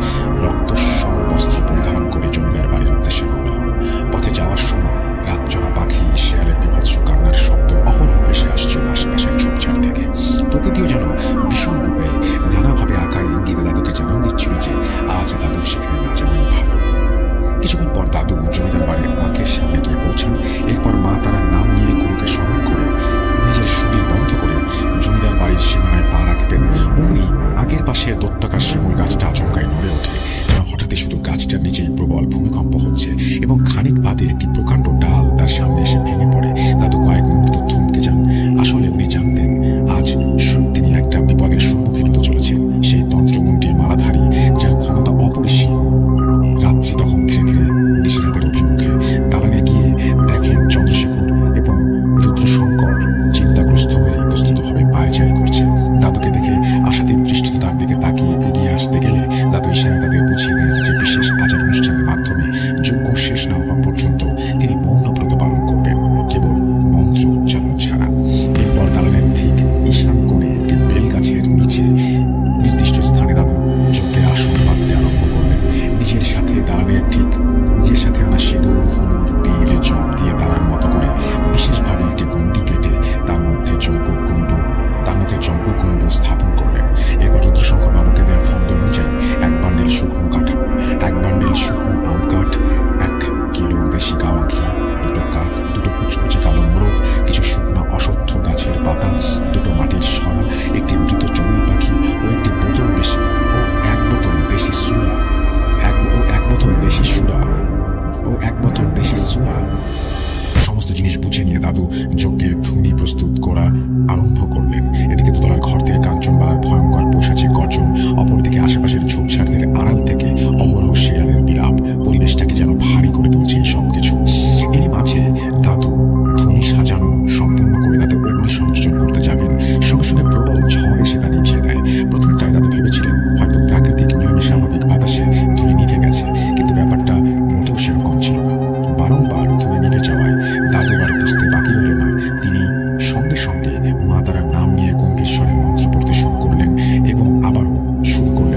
রক্তস্বর বস্ত্র পরিধান করে জমিদার বাড়ির উদ্দেশ্যে রওনা হন। পথে যাওয়ার সময় রাতচরা পাখি, শেয়ালের বিভৎস কান্নার শব্দ অহরহ ভেসে আসছিল আশেপাশের ঝোপঝাড় থেকে। প্রকৃতিও যেন ভীষণভাবে নানাভাবে আকার ইঙ্গিতে দাদুকে জানান দিচ্ছিল যে আজ দাদুর সেখানে না যাওয়াই ভালো। কিছুক্ষণ পর দাদু জমিদার বাড়ির আঁকের সামনে গিয়ে পৌঁছান। এরপর মা তারার নাম নিয়ে গুরুকে স্মরণ করে নিজের শরীর বন্ধ করে জমিদার বাড়ির সীমানায় পা রাখবেন। অমনি আগের পাশে দত্তাকার শিমুল গাছটা আচমকাই নড়ে ওঠে, যেন হঠাৎই শুধু গাছটার নিচেই প্রবল ভূমিকম্প হচ্ছে এবং খানিক বাদে একটি প্রকাণ্ড ডাল তার সামনে এসে ভেঙে পড়ে। দাদু কয়েক মুহূর্ত থমকে যান। আসলে উনি জানতেন আজ তিনি একটা বিপদের সম্মুখীন হতে চলেছেন। সেই তন্ত্রমন্ত্রীর মালাধারী, যার ক্ষমতা অপরিসীম। রাত্রি তখন ধীরে ধীরে নিশিরাতের অভিমুখে। দালানে গিয়ে দেখেন চন্দ্রশেখর এবং রুদ্রশঙ্কর চিন্তাগ্রস্ত হয়ে ইতস্ততভাবে পায়চারি করছে। দাদুকে দেখে আশাতীত দৃষ্টিতে তার দিকে তাকিয়ে এগিয়ে আসতে গেলে দাদু ইশারায় তাদের বুঝিয়ে দেন যে বিশেষ আচার অনুষ্ঠানের মাধ্যমে যজ্ঞ শেষ না হওয়া পর্যন্ত তিনি মৌন ব্রত পালন করবেন, কেবল মন্ত্র উচ্চারণ ছাড়া। এরপর দালানের ঠিক ঈশান কোণে একটি বেল গাছের নিচে নির্দিষ্ট স্থানে দাদু যজ্ঞের আসন পাততে আরম্ভ করলেন। নিজের সাথে আনা সিঁদুর, হলুদ, তিল, জপ দিয়ে তারার মতো করে বিশেষভাবে একটি গণ্ডি কেটে তার মধ্যে যজ্ঞকুণ্ড স্থাপন করলেন। এরপর রুদ্রশঙ্কর বাবুকে দেওয়া ফন্দ অনুযায়ী 1 বান্ডিল শুকনো কাঠ, 1 বান্ডিল শুকনো আম কাঠ, 1 কিলো দেশি গাওয়া ঘি, 2 কাঠ, 2 কুচকুচে কালো মোরগ, কিছু শুকনো অশ্বত্থ গাছের পাতা, 2 মাটির সরা, একটি মৃত চড়ুই পাখি ও 1 বোতল দেশি সুরা সমস্ত জিনিস বুঝে নিয়ে দাদু যজ্ঞের ধুনি প্রস্তুত করা আরম্ভ করলেন। এদিকে দোতলার ঘর থেকে কাঞ্চনবালার ভয়ঙ্কর পৈশাচিক গর্জন, অপরদিকে আশেপাশের ঝোপঝাড়দের আড়াল থেকে অহরহ শিয়ালের বিলাপ পরিবেশটাকে যেন ভারী করে তুলছে। এই সবকিছু এরই মাঝে দাদু ধুনি সাজানো সম্পূর্ণ করে দাদু অগ্নি সংযোজন করতে যাবেন। সঙ্গে সঙ্গে প্রবল ঝড় এসে তা নিভিয়ে দেয়। প্রথমটায় দাদু ভেবেছিলেন হয়তো প্রাকৃতিক নিয়মে স্বাভাবিক বাতাসে ধুনি নিভে গেছে, কিন্তু ব্যাপারটা মোটেও সেরকম ছিল না। বারংবার ধুনি নিভে যাওয়ায় দাদু আর বুঝতে বাকি রইল না। তিনি সঙ্গে সঙ্গে মা তারার নাম নিয়ে গম্ভীর স্বরে মন্ত্র পড়তে শুরু করলেন এবং আবারও শুরু করলেন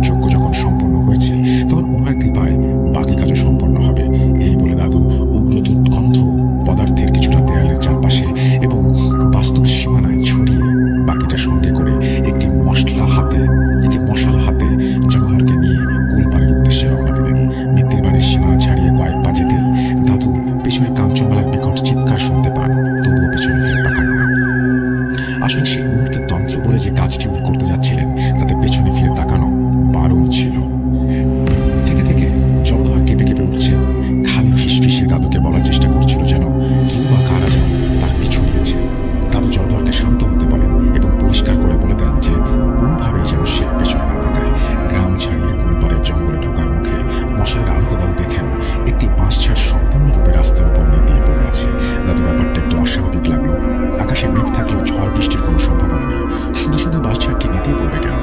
যজ্ঞ যখন সম্পন্ন হয়েছে তখন ওনার কৃপায় বাকি কাজও সম্পন্ন হবে, এই বলে দাদু উগ্র উৎকণ্ঠ পদার্থের কিছুটা দেয়ালের চারপাশে এবং বাস্তুর সীমানায় ছড়িয়ে বাকিটা সঙ্গে করে একটি মশাল হাতে জনগণকে নিয়ে কুলপাড়ের উদ্দেশ্যে রওনা দিলেন। মৃত্যুর বাড়ির সীমানা ছাড়িয়ে কয়েক পা যেতেই দাদু পেছনে কাঞ্চনমালার বিকট চিৎকার শুনতে পান, তবুও পেছনে ফিরে তাকান না। আসলে সেই মুহূর্তে তন্ত্র বলে যে কাজটি উনি করতে যাচ্ছিলেন তাতে পেছনে ফিরে তাকানো বারণ ছিল। থেকে থেকে জলধর কেঁপে কেঁপে উঠছে, খালি ফিসফিসে দাদুকে বলার চেষ্টা করছিল যেন কেউ বা কারা যেন তার পিছু নিয়েছে। দাদু জলধরকে শান্ত হতে বলেন এবং পরিষ্কার করে বলে দেন যে কোনোভাবেই যেন সে পেছনে না তাকায়। গ্রাম ছাড়িয়ে কুলপাড়ের জঙ্গলে ঢোকার মুখে মশালের আলোতে দাদু দেখেন একটি বাঁশঝাড় সম্পূর্ণরূপে রাস্তার উপর নেতিয়ে পড়ে আছে। দাদু ব্যাপারটা একটু অস্বাভাবিক লাগলো। আকাশে মেঘ থাকলেও ঝড় বৃষ্টির কোনো সম্ভাবনা নেই, শুধু শুধু বাঁশঝাড়টি নেতিয়ে পড়বে কেন?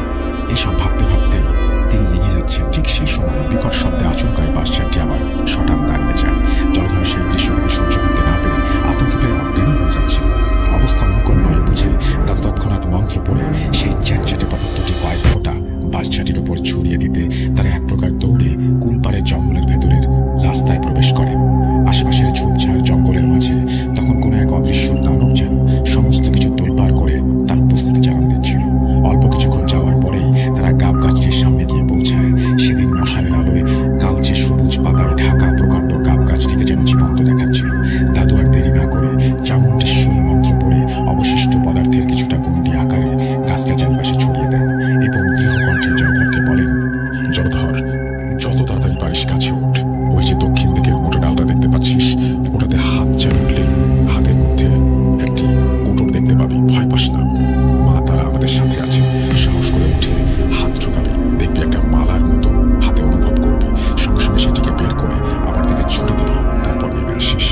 এইসব ভাবতে ভাবতেই তিনি এগিয়ে যাচ্ছেন। ঠিক সেই সময় বিকট শব্দে আচমকায় বাঁশঝাড়টি আবার সটান দাঁড়িয়ে যায়। জলধর সেই দৃশ্যটাকে সহ্য করতে না পেরে আতঙ্কে প্রায় অজ্ঞানী হয়ে যাচ্ছে। অবস্থা অনুকূল নয় বুঝে দাদু তৎক্ষণাৎ মন্ত্র পড়ে সেই চ্যাটচ্যাটে পদার্থটি কয়েক ফোঁটা বাঁশঝাড়টির উপর ছড়িয়ে দিতে তারা এক প্রকার দৌড়ে কুলপাড়ের জঙ্গলের ভেতরের রাস্তায় প্রবেশ করেন। আশেপাশের ঝোপঝাড় জঙ্গলের মাঝে তখন কোনো এক অদৃশ্য দানব যেন সমস্ত কিছু তোলপাড় করে তার উপস্থিতি জানান দিচ্ছিল। অল্প কিছুক্ষণ যাওয়ার পরেই তারা গাব গাছটির সামনে গিয়ে পৌঁছায়। সেদিন মশালের আলোয় কালচে সবুজ পাতায় ঢাকা প্রকাণ্ড গাব গাছটিকে যেন জীবন্ত দেখাচ্ছিল। দাদু আর দেরি না করে চামুণ্ডেশ্বরী মন্ত্র পড়ে অবশিষ্ট পদার্থের কিছুটা গণ্ডি আকারে গাছটা চারপাশে ছড়িয়ে দেন এবং দৃঢ় কণ্ঠে জলধরকে বলেন, জলধর, যত তাড়াতাড়ি পারিস কাছে ওঠ। ওই যে দক্ষিণ দিকের মোটা ডালটা দেখতে পাচ্ছিস, ওটাতে হাত চাপ উঠলে হাতের মধ্যে একটি কোটর দেখতে পাবি। ভয় পাস না, মা তারা আমাদের সাথে আছে। সাহস করে উঠে হাত ঢোকাবি, দেখবি একটা মালার মতো হাতে অনুভব করবি। সঙ্গে সঙ্গে সেটিকে বের করে আমার দিকে ছুড়ে দিবি, তারপর নেমে আসিস।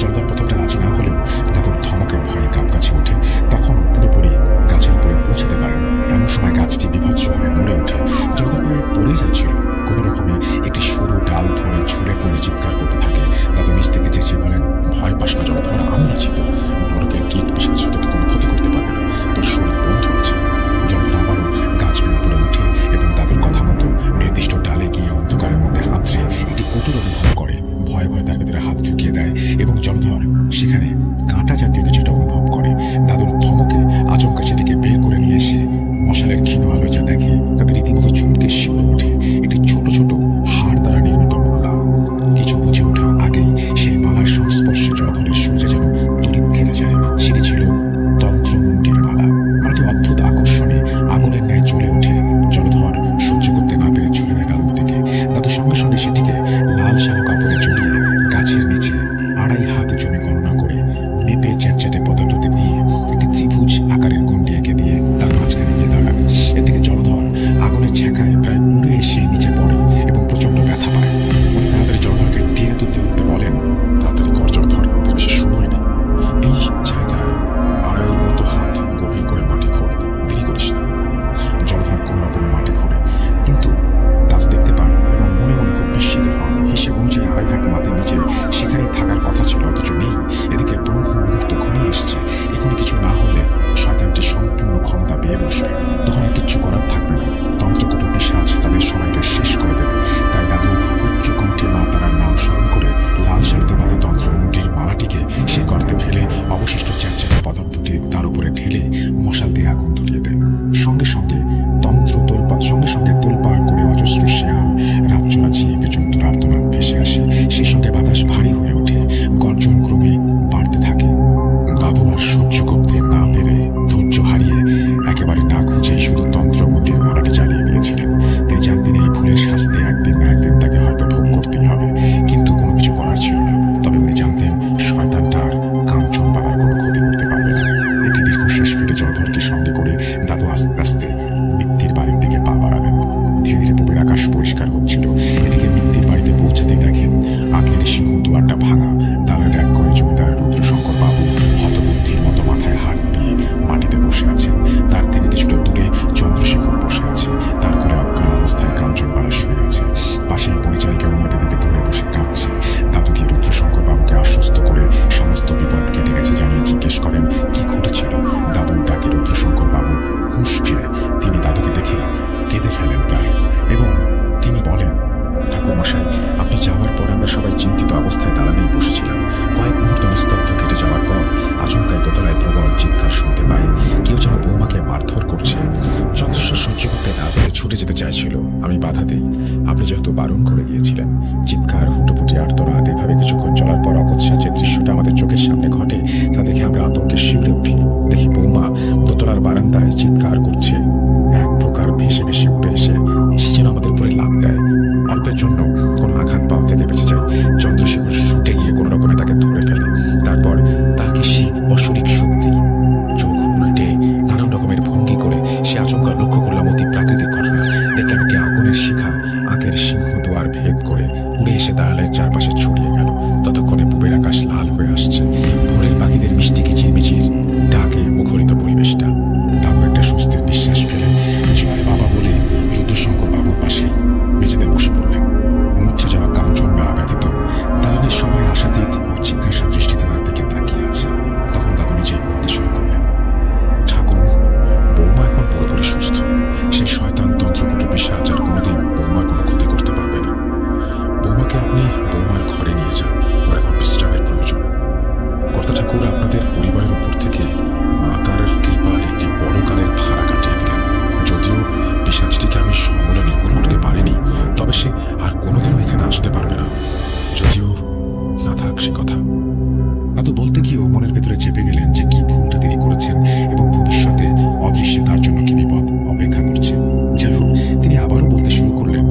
জলধর প্রথমটা রাজি না হলেও দাদুর ধমকের ভয়ে গাব গাছে ওঠে। তখন পুরোপুরি গাছের উপরে পৌঁছাতে পারেনি। এমন সময় গাছটি বিভৎসভাবে নড়ে ওঠে। জলধর প্রায় পড়ে যাচ্ছিল। কোনো রকমে একটি সরু ডাল ধরে ছুঁড়ে পড়ে চিৎকার করতে থাকে। দাদু নিচ থেকে চেঁচিয়ে বলেন, ভয় পাস না জলধর, আমি আছি তো। নরকের কীট পিশাচ তোকে কোনো ক্ষতি করতে পারবে না, তোর শরীর বন্ধু আছে। জলধর আবারও গাছ বেয়ে উপরে উঠে এবং দাদুর কথা মতো নির্দিষ্ট ডালে গিয়ে অন্ধকারের মধ্যে হাতড়ে একটি কুটুর অনুভব করে। ভয়ে ভয়ে তার ভেতরে হাত ঢুকিয়ে দেয় এবং জলধর সেখানে কাঁটা জাতীয় কিছুটা অনুভব করে। দাদুর ধমকে আচমকা সেটিকে বের করে নিয়ে এসে মশালের ক্ষীণ আলো যা দেখে তাতে রীতিমতো চমকে শিউরে ওঠে। একটি ছোট ছোট হাড় দ্বারা নির্মিত মালা। কিছু বুঝে ওঠার আগেই সেই মালার সংস্পর্শে জলধরের শরীরে যেন তড়িৎ খেলে যায়। সেটি ছিল তন্ত্রমুণ্ডির মালা। মালাটি অদ্ভুত আকর্ষণে আগুনের ন্যায় জ্বলে ওঠে। জলধর সহ্য করতে না পেরে ছুড়ে দেয় দাদুর দিকে। দাদু সঙ্গে সঙ্গে সেটিকে লাল শালু কাপড়ে জড়িয়ে গাছের নিচে 2.5 হাত জমি গণনা করে মেপে চ্যাটচ্যাটে পদার্থটি দিয়ে একটি ত্রিভুজ আকারের গণ্ডি এঁকে দিয়ে তার মাঝখানে গিয়ে দাঁড়ান। এদিকে জলধর আগুনের ছেঁকায় প্রায় বাধাতেই আপনি যেহেতু বারণ করে গিয়েছিলেন, চিৎকার, হুটোপুটি, আর্তনাদ, এভাবে কিছুক্ষণ চলার পর অকস্মাৎ যে দৃশ্যটা আমাদের চোখের সামনে ঘটে তা দেখে আমরা আতঙ্কে শিউরে উঠি। দেখি বৌমা দোতলার বারান্দায় চিৎকার করছে। এক প্রকার ভেসে ভেসে উঠে এসে সে যেন আমাদের উপরে লাফ দেয়। অল্পের জন্য কোনো আঘাত পাওয়া থেকে বেঁচে যায়। চন্দ্রশেখর ছুটে গিয়ে কোনো রকমে তাকে ধরে ফেলে। তারপর তাকে সে অশরীর শক্তি, চোখ উল্টে নানান রকমের ভঙ্গি করে সে আচমকা লক্ষ্য করলাম অতি প্রাকৃতিক ঘটনা। দেখলাম একটি আগুনের শিখা আঁকের সিংহ দুয়ার ভেদ করে উড়ে এসে দাঁড়ালের চারপাশে ছড়িয়ে গেল। ততক্ষণে পূবের আকাশ লাল হয়ে আসছে। ভোরের পাখিদের মিষ্টি কিচিরমিচির ডাকে মুখরিত পরিবেশটা। তাও একটা স্বস্তির নিঃশ্বাস ফেলে জয় বাবা বলে রুদ্রশঙ্কর বাবুর পাশে মেঝেতে বসে পড়লেন। মুছে যাওয়া কাঞ্চন বা ব্যতীত দালানের সবাই আশাতীত ও জিজ্ঞাসা দৃষ্টিতে তার দিকে তাকিয়ে আছে। তখন দাদু নিজেই বলতে শুরু করলেন, ঠাকুর, বৌমা এখন পুরোপুরি সুস্থ। সেই শয়তান তন্ত্রকুটো পিশাচ আর কোনোদিন বৌমার কোনো ক্ষতি করতে পারবে না। বৌমাকে আপনি বৌমার ঘরে নিয়ে যান, ওর এখন বিশ্রামের প্রয়োজন। কর্তা ঠাকুর আপনাদের পরিবারের উপর থেকে মাতার কৃপায় একটি বড় কালের ভাড়া কাটিয়ে দিলেন। যদিও পিশাচটিকে আমি সমূলে নির্মূল করতে পারিনি, তবে সে আর কোনোদিনও এখানে আসতে পারবে না। যদিও না থাক সে কথা। দাদু বলতে গিয়েও মনের ভেতরে চেপে গেলেন যে কি ভুলটা তিনি করেছেন এবং ভবিষ্যতে অদৃশ্যে তার জন্য কি বিপদ অপেক্ষা করছে। যাই হোক, তিনি আবারও বলতে শুরু করলেন,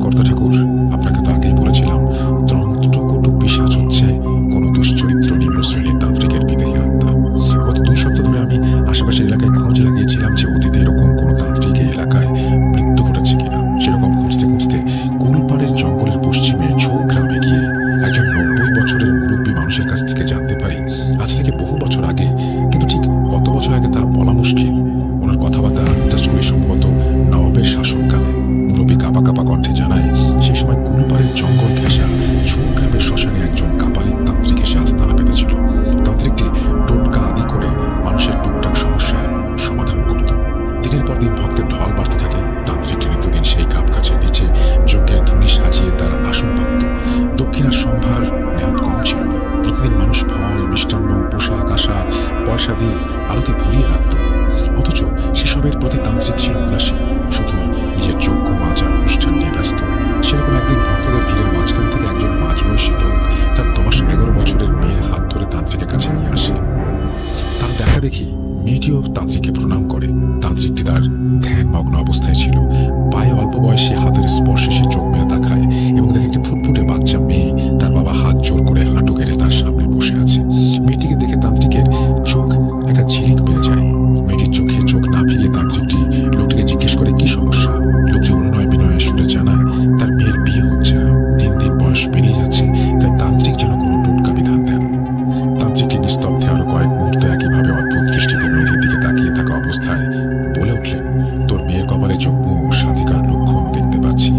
কর্তা ঠাকুর, আপনাকে তো আগেই বলেছিলাম তন্ত্রকুটো পিশাচ হচ্ছে কোনো দুশ্চরিত্র নিম্ন শ্রেণীর তান্ত্রিকের বিদেহী আত্মা। গত 2 সপ্তাহ ধরে আমি আশেপাশের এলাকায় খোঁজ লাগিয়েছিলাম যে অতীতে এরকম কোনো তান্ত্রিক এই এলাকায় মৃত্যু ঘটেছে কিনা। সেরকম খুঁজতে খুঁজতে কুলপাড়ের জঙ্গলের পশ্চিমে ছোট গ্রামে গিয়ে একজন 90 বছরের মুরব্বী মানুষের কাছ থেকে জানতে পারি আজ থেকে বহু বছর আগে, কিন্তু ঠিক কত বছর আগে তা বলা মুশকিল। ওনার কথাবার্তা আন্দাজ করে সম্ভবত নবাবের শাসনকালে। মুরব্বী কাঁপা কাঁপা কণ্ঠে জানায়, সে সময় কুলপাড়ের জঙ্গল ঘেঁষা ছোট গ্রামের শ্মশানে একজন কাপালিক তান্ত্রিক এসে আস্তানা পেতেছিল। তান্ত্রিকটি টোটকা আদি করে মানুষের টুকটাক সমস্যার সমাধান করত। দিনের পর দিন ভক্তের ঢল বাড়তে থাকে। তান্ত্রিকটি নিত্যদিন সেই কাপ গাছের নিচে যজ্ঞের ধুনি সাজিয়ে তার আসন পাতত। দক্ষিণার সম্ভার নেহাত কম ছিল না। প্রতিদিন মানুষ ফল, মিষ্টান্ন, পোশাক, আশাক, পয়সা দিয়ে আরতি ভরিয়ে রাখত। অথচ সেসবের প্রতি তান্ত্রিক ছিল উদাসীন, শুধুই নিজের যজ্ঞ আচার অনুষ্ঠান নিয়ে ব্যস্ত। সেরকম একদিন ভক্তদের ভিড়ের মাঝখান থেকে একজন মাঝবয়সী লোক তার 10-11 বছরের মেয়ের হাত ধরে তান্ত্রিকের কাছে নিয়ে আসে। তার দেখা দেখি মেয়েটিও তান্ত্রিককে প্রণাম করে। তান্ত্রিকটি তার ধ্যানমগ্ন অবস্থায় ছিল। পায়ে অল্প বয়সী হাতের স্পর্শে সে চোখ মেলে তাকায় এবং দেখে একটি ফুটফুটে বাচ্চা মেয়ে তার বাবা হাত জোর করে হাঁটু গেড়ে তার সামনে বসে আছে। মেয়েটিকে দেখে তান্ত্রিকের চোখ একটা ঝিলিক মেরে যায়। মেয়েটির চোখে চোখ না ফিরিয়ে তান্ত্রিকটি লোকটিকে জিজ্ঞেস করে কি সমস্যা। লোকটি অনুনয় বিনয়ের সুরে জানায় তার মেয়ের বিয়ে হচ্ছে না, দিন দিন বয়স বেরিয়ে যাচ্ছে, তাই তান্ত্রিক যেন কোনো টোটকা বিধান দেন। তান্ত্রিকটি নিস্তব্ধে আরো কয়েক মুহূর্ত একইভাবে অদ্ভুত দৃষ্টিতে মেয়েটির দিকে তাকিয়ে থাকা অবস্থায় বলে উঠলেন, তোর মেয়ের কপালে যজ্ঞ ও সাধিকার লক্ষণ দেখতে পাচ্ছি।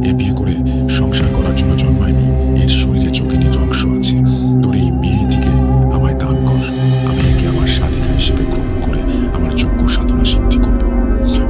এ বিয়ে করে সংসার করার জন্য জন্মায়নি, এর শরীরে যোগিনীর অংশ আছে। তোর এই মেয়েটিকে আমায় দান কর, আমি একে আমার সাধিকা হিসেবে গ্রহণ করে আমার যজ্ঞ সাধনা সিদ্ধি করব।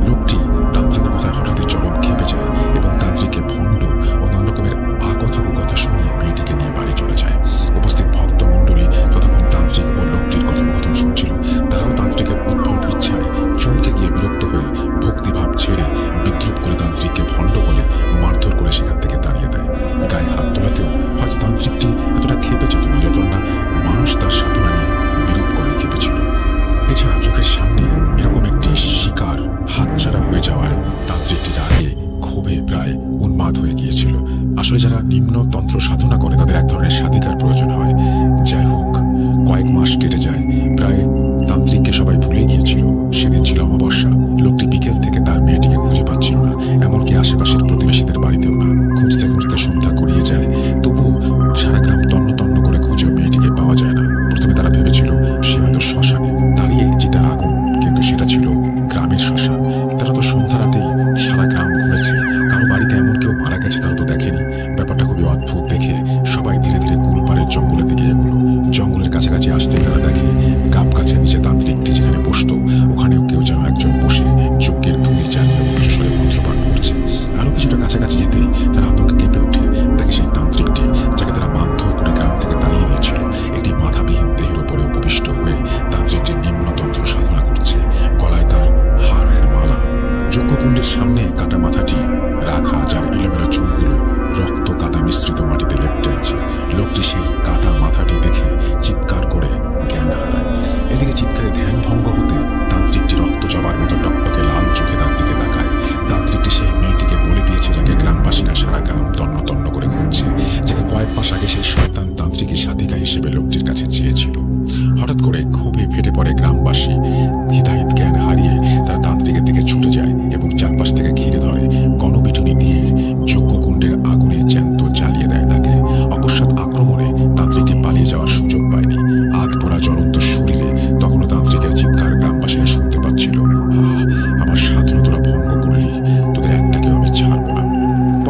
লোকটি তান্ত্রিকের কথায় হঠাৎই চরম খেপে যায় এবং তান্ত্রিককে ভণ্ড ও নানা রকমের আকথা কুকথা শুনিয়ে মেয়েটিকে নিয়ে বাড়ি চলে যায়। উপস্থিত ভক্ত মণ্ডলী ততক্ষণ তান্ত্রিক ও লোকটির কথোপকথন শুনছিল। তারাও তান্ত্রিকের উদ্ভট ইচ্ছায় চমকে গিয়ে বিরক্ত হয়ে ভক্তিভাব ছেড়ে বিদ্রুপ করে তান্ত্রিককে ভণ্ড বলে মারধর করে সেখান থেকে তাড়িয়ে দেয়। গায়ে হাত তোলাতেও হয়তো তান্ত্রিকটি এতটা খেপে যেত না যত না মানুষ তার সাধনা নিয়ে বিরূপ করায় খেপেছিল। এছাড়া চোখের সামনে এরকম একটি শিকার হাতছাড়া হয়ে যাওয়ায় তান্ত্রিকটির আগে ক্ষোভে প্রায় উন্মাদ হয়ে গিয়েছিল। আসলে যারা নিম্ন তন্ত্র সাধনা করে তাদের এক ধরনের সাধিকার প্রয়োজন হয়। যাই হোক, কয়েক মাস কেটে যায়। প্রায় তান্ত্রিককে সবাই ভুলে গিয়েছিল। সেদিন ছিল অমাবস্যা। লোকটি বিকেল থেকে তার মেয়েটিকে খুঁজে পাচ্ছিল না, এমনকি আশেপাশের প্রতিবেশীদের বাড়িতেও না। খুঁজতে খুঁজতে সন্ধ্যা গড়িয়ে যায়, তবুও সারা গ্রাম তন্ন তন্ন করে খুঁজেও মেয়েটিকে পাওয়া যায় না। প্রথমে তারা ভেবেছিল সে হয়তো শ্মশানে দাঁড়িয়ে চিতার আগুন, কিন্তু সেটা ছিল গ্রামের শ্মশান। তারা তো সন্ধ্যা রাতেই সারা গ্রাম ঘুরেছে, কারো বাড়িতে এমন কেউ মারা গেছে তারা তো দেখেনি। ব্যাপারটা খুবই অদ্ভুত দেখে সবাই ধীরে ধীরে কুলপাড়ের জঙ্গলের দিকে এগোলো। জঙ্গলের কাছাকাছি আসতে তারা দেখে গাব গাছের নিচে তান্ত্রিকটি যেখানে বসত ওখানেও কেউ যেন একজন বসে যজ্ঞের ধুনি জ্বালিয়ে উচ্চস্বরে মন্ত্রপাঠ করছে। আরো কিছুটা কাছাকাছি যেতেই তারা আতঙ্কে কেঁপে ওঠে। দেখে সেই তান্ত্রিকটি, যাকে তারা মারধর করে গ্রাম থেকে তাড়িয়ে দিয়েছিল, একটি মাথাবিহীন দেহের উপরে উপবিষ্ট হয়ে তান্ত্রিকটির নিম্ন তন্ত্র সাধনা করছে। গলায় তার হাড়ের মালা, যজ্ঞকুণ্ডের সামনে কাটা মাথাটি রাখা, যার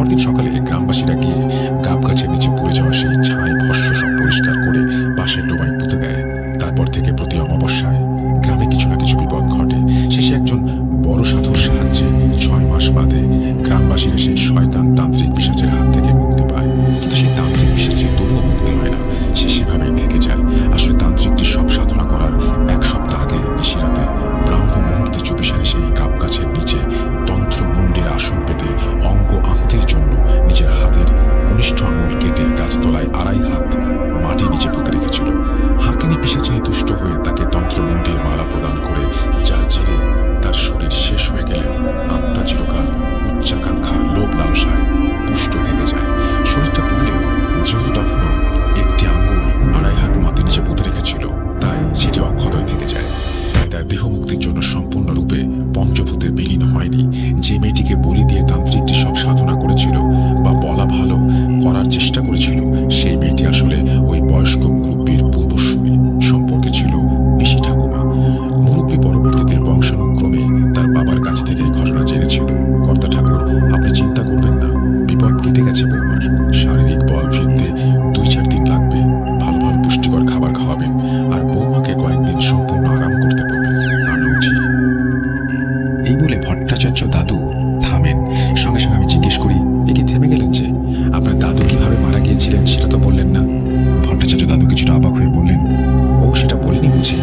পরদিন সকালে গ্রামবাসীরা গিয়ে গাব গাছের নিচে পড়ে যাওয়া সেই ছাই ভস্য সব পরিষ্কার করে বাঁশের ডোবায় পুঁতে দেয়। তারপর থেকে প্রতি অমাবস্যায় গ্রামে কিছু না কিছু বিপদ ঘটে। শেষে একজন বড় সাধুর সাহায্যে 6 মাস বাদে গ্রামবাসীরা সেই শয়তান তান্ত্রিক পিশাচের হাত থেকে মুক্তি পায়। কিন্তু সেই তান্ত্রিক পিশাচের তবুও মুক্তি হয় না, সে সেভাবেই থেকে যায়। আসলে তান্ত্রিকটি সব সাধনা করার 1 সপ্তাহ আগে নিশিরাতে ব্রাহ্ম মুহূর্তে চুপিসারে সেই গাব গাছের নিচে তন্ত্রমুণ্ডির আসন পেতে অঙ্গ আহুতির জন্য নিজের হাতের কনিষ্ঠ আঙুল কেটে গাছতলায় 2.5 হাত মাটি নিচে পুঁতে রেখেছিল। হাকিনী পিশাচিনী তুষ্ট হয়ে তাকে তন্ত্রমুণ্ডির মালা প্রদান করে, যার জেরে তার শরীর শেষ হয়ে গেলে আত্মা চিরকাল উচ্চাকাঙ্ক্ষার লোভ লালসায় পুষ্ট থেকে যায়। শরীরটা পুড়লেও যেহেতু তখনও একটি আঙ্গুল 2.5 হাত মাটির নিচে পুঁতে রেখেছিল, তাই সেটি অক্ষতই থেকে যায়। তাই তার দেহ মুক্তির জন্য সম্পূর্ণরূপে পঞ্চভূতে বিলীন হয়নি। যে মেয়েটিকে বলি দিয়ে তান্ত্রিকটি সব সাধনা করেছিল, বা বলা ভালো করার চেষ্টা করেছিল, সেই মেয়েটি আসলে ওই বয়স্ক মুরব্বীর পূর্বসূরি সম্পর্কে ছিল পিসি ঠাকুমা। মুরব্বী পরবর্তীতে বংশানুক্রমে তার বাবার কাছ থেকে ঘটনা জেনেছিল। কর্তা ঠাকুর, আপনি চিন্তা করবেন না, বিপদ কেটে গেছে বৌমার। শারীরিক বল ফিরতে 2-4 দিন লাগবে। ভালো ভালো পুষ্টিকর খাবার খাওয়াবেন আর বৌমাকে কয়েকদিন সম্পূর্ণ আরাম করতে বলবেন। আমি উঠি। এই বলে ভট্টাচার্য দাদু থামেন। সঙ্গে সঙ্গে আমি জিজ্ঞেস করি, এ কি থেমে গেলেন যে? আপনার দাদু কিভাবে মারা গিয়েছিলেন সেটা তো বললেন না। ভট্টাচার্য দাদু কিছুটা অবাক হয়ে বললেন, ও সেটা বলিনি বুঝি,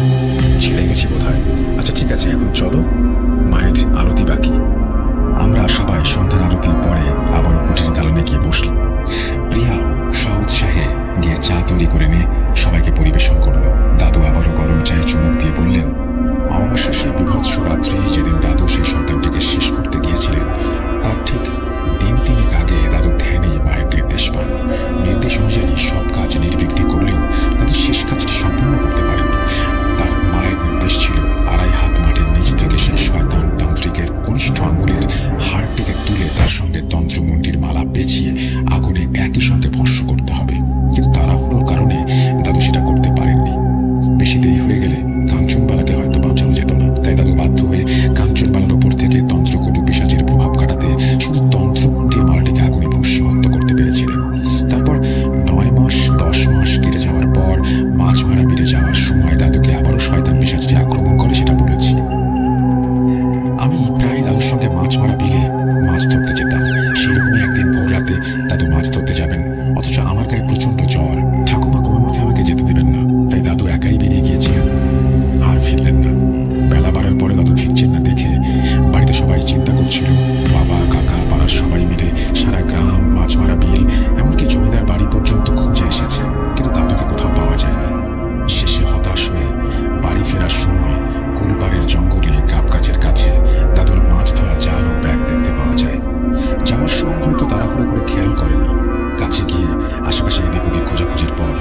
ছেড়ে গেছি বোধহয়। আচ্ছা ঠিক আছে, এখন চলো, মায়ের আরতি বাকি। আমরা সবাই সন্ধ্যার আরতির পরে আবারও কুটির দালানে গিয়ে বসলাম। প্রিয়াও সউৎসাহে গিয়ে চা তৈরি করে নিয়ে সবাইকে পরিবেশন করলো। দাদু আবারও গরম চায়ে চুমুক দিয়ে বললেন, অমাবস্যা সেই বিভৎস রাত্রি যেদিন দাদু সেই শয়তানটিকে শেষ করতে গিয়েছিলেন, তার ঠিক দিন 3 আগে দাদু ধ্যানে মায়ের নির্দেশ পান। নির্দেশ অনুযায়ী সব কাজ নির্বিঘ্নে করলেও দাদু শেষ কাজটি সম্পূর্ণ করতে পারেননি। তার মায়ের নির্দেশ ছিল 2.5 হাত মাটির নিচ থেকে সেই শয়তান তান্ত্রিকের কনিষ্ঠ আঙুলের হাড়টিকে তুলে তার সঙ্গে তন্ত্রমুণ্ডির মালা পেঁচিয়ে আগুনে একই সঙ্গে ভস্ম করতে হবে। কিন্তু তাড়াহুড়োর কারণে দাদু সেটা করতে পারেননি। বেশি দেরি হয়ে গেলে কাঞ্চনবালাকে হয়তো বাঁচানো যেত না। তাই দাদু বাধ্য হয়ে কাঞ্চনবালার ওপর থেকে তন্ত্রকটু পিশাচের প্রভাব কাটাতে শুধু তন্ত্রমুণ্ডির মালাটিকে আগুনে ভস্মীভূত করতে পেরেছিলেন। তারপর 9 মাস 10 মাস কেটে যাওয়ার পর মাছ মারা বেড়ে যাওয়ার সময় দাদুকে আবারও শয়তান পিশাচটি আক্রমণ করে, সেটা বলেছি। আমি প্রায় দাদুর সঙ্গে মাছ মারা বিলে মাছ ধরতে যেতাম। সেরকমই একদিন ভোর রাতে দাদু মাছ ধরতে যাবেন, অথচ আমার গায়ে প্রচন্ড জ্বর। ঠাকুমা কোনো মতে আমাকে যেতে দেবেন না, তাই দাদু একাই বেরিয়ে গিয়েছিলেন, আর ফিরলেন না। বেলা বাড়ার পরে দাদু ফিরছেন না দেখে বাড়িতে সবাই চিন্তা করছিল। বাবা, কাকা, পাড়ার সবাই মিলে সারা গ্রাম, মাছ মারা বিল, এমনকি জমিদার বাড়ি পর্যন্ত খুঁজে এসেছে, কিন্তু দাদুকে কোথাও পাওয়া যায়নি। শেষে হতাশ হয়ে বাড়ি ফেরার সময় কুলপাড়ের জঙ্গলে গাব গাছের কাছে দাদুর মাছ ধরা জাল ও ব্যাগ দেখতে পাওয়া যায়। যাওয়ার সময় হয়তো তাড়াহুড়ো করে খেয়াল করেনি। কাছে গিয়ে আশেপাশে এদিক ওদিক খোঁজাখুঁজির পর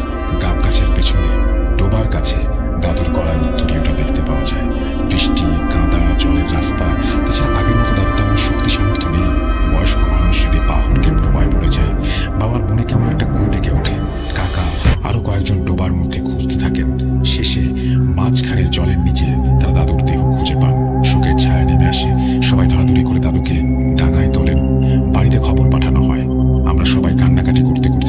গাব গাছের পেছনে ডোবার কাছে দাদুর গলার উত্তরীয়টা দেখতে পাওয়া যায়। বৃষ্টি, কাদা, জলের রাস্তা, তাছাড়া আগের মতো দাদু তেমন শক্তি সামর্থ্য নেই। বয়স্ক মানুষ যদি পাহাড়কে ডোবায় পড়ে যায়, বাবার মনে কেমন একটা গু ডেকে ওঠে। কাকা আরো কয়েকজন ডোবার মধ্যে খুঁজতে থাকেন। শেষে মাঝখানের জলের নিচে তারা দাদুর দেহ খুঁজে পান। শোকের ছায়া নেমে আসে, সবাই ধরাধরি করে দাদুকে ডাঙায় তোলেন। বাড়িতে খবর পাঠানো হয়। আমরা সবাই কান্নাকাটি করতে করতে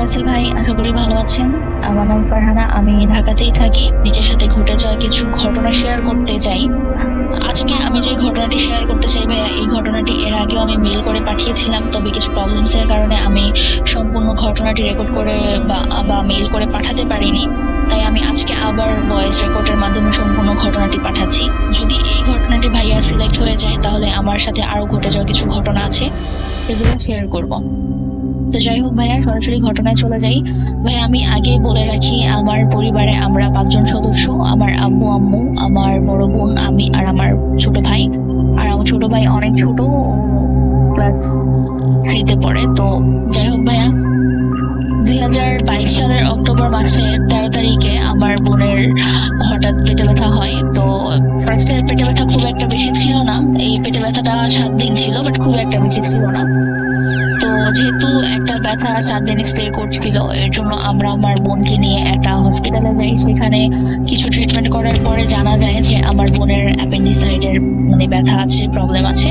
রাসেল ভাই, আশা করি ভালো আছেন। আমার নাম ফারহানা, আমি ঢাকাতেই থাকি। নিজের সাথে ঘটে যাওয়া কিছু ঘটনা শেয়ার করতে চাই। আজকে আমি যে ঘটনাটি শেয়ার করতে চাই ভাইয়া, এই ঘটনাটি এর আগেও আমি মেল করে পাঠিয়েছিলাম, তবে কিছু প্রবলেমস এর কারণে আমি সম্পূর্ণ ঘটনাটি রেকর্ড করে বা মেল করে পাঠাতে পারিনি। তাই আমি আজকে আবার ভয়েস রেকর্ডের মাধ্যমে সম্পূর্ণ ঘটনাটি পাঠাচ্ছি। যদি এই ঘটনাটি ভাইয়া সিলেক্ট হয়ে যায়, তাহলে আমার সাথে আরো ঘটে যাওয়া কিছু ঘটনা আছে, এগুলো শেয়ার করব। তো যাই হোক ভাইয়া, সরাসরি ঘটনায় চলে যাই। ভাইয়া আমি আগে বলে রাখি, আমার পরিবারে আমরা 5 জন সদস্য। আমার আব্বু আম্মু, আমার বড় বোন, আমি আর আমার ছোট ভাই। আর আমার ছোট ভাই অনেক ছোট, ক্লাস 3-তে পড়ে। তো যাই হোক ভাইয়া, 2022 সালের অক্টোবর মাসের 13 তারিখে আমার বোনের হঠাৎ পেটে ব্যথা হয়। তো ফার্স্টে পেটে ব্যথা খুব একটা বেশি ছিল না, এই পেটে ব্যথাটা 7 দিন ছিল, বাট খুব একটা বেশি ছিল না। তো যেহেতু একটা ব্যথা 7 দিন স্টে করছিল, এর জন্য আমরা আমার বোনকে নিয়ে একটা হসপিটালে যাই। সেখানে কিছু ট্রিটমেন্ট করার পরে জানা যায় যে আমার বোনের অ্যাপেন্ডিসাইডের ব্যথা আছে, প্রবলেম আছে।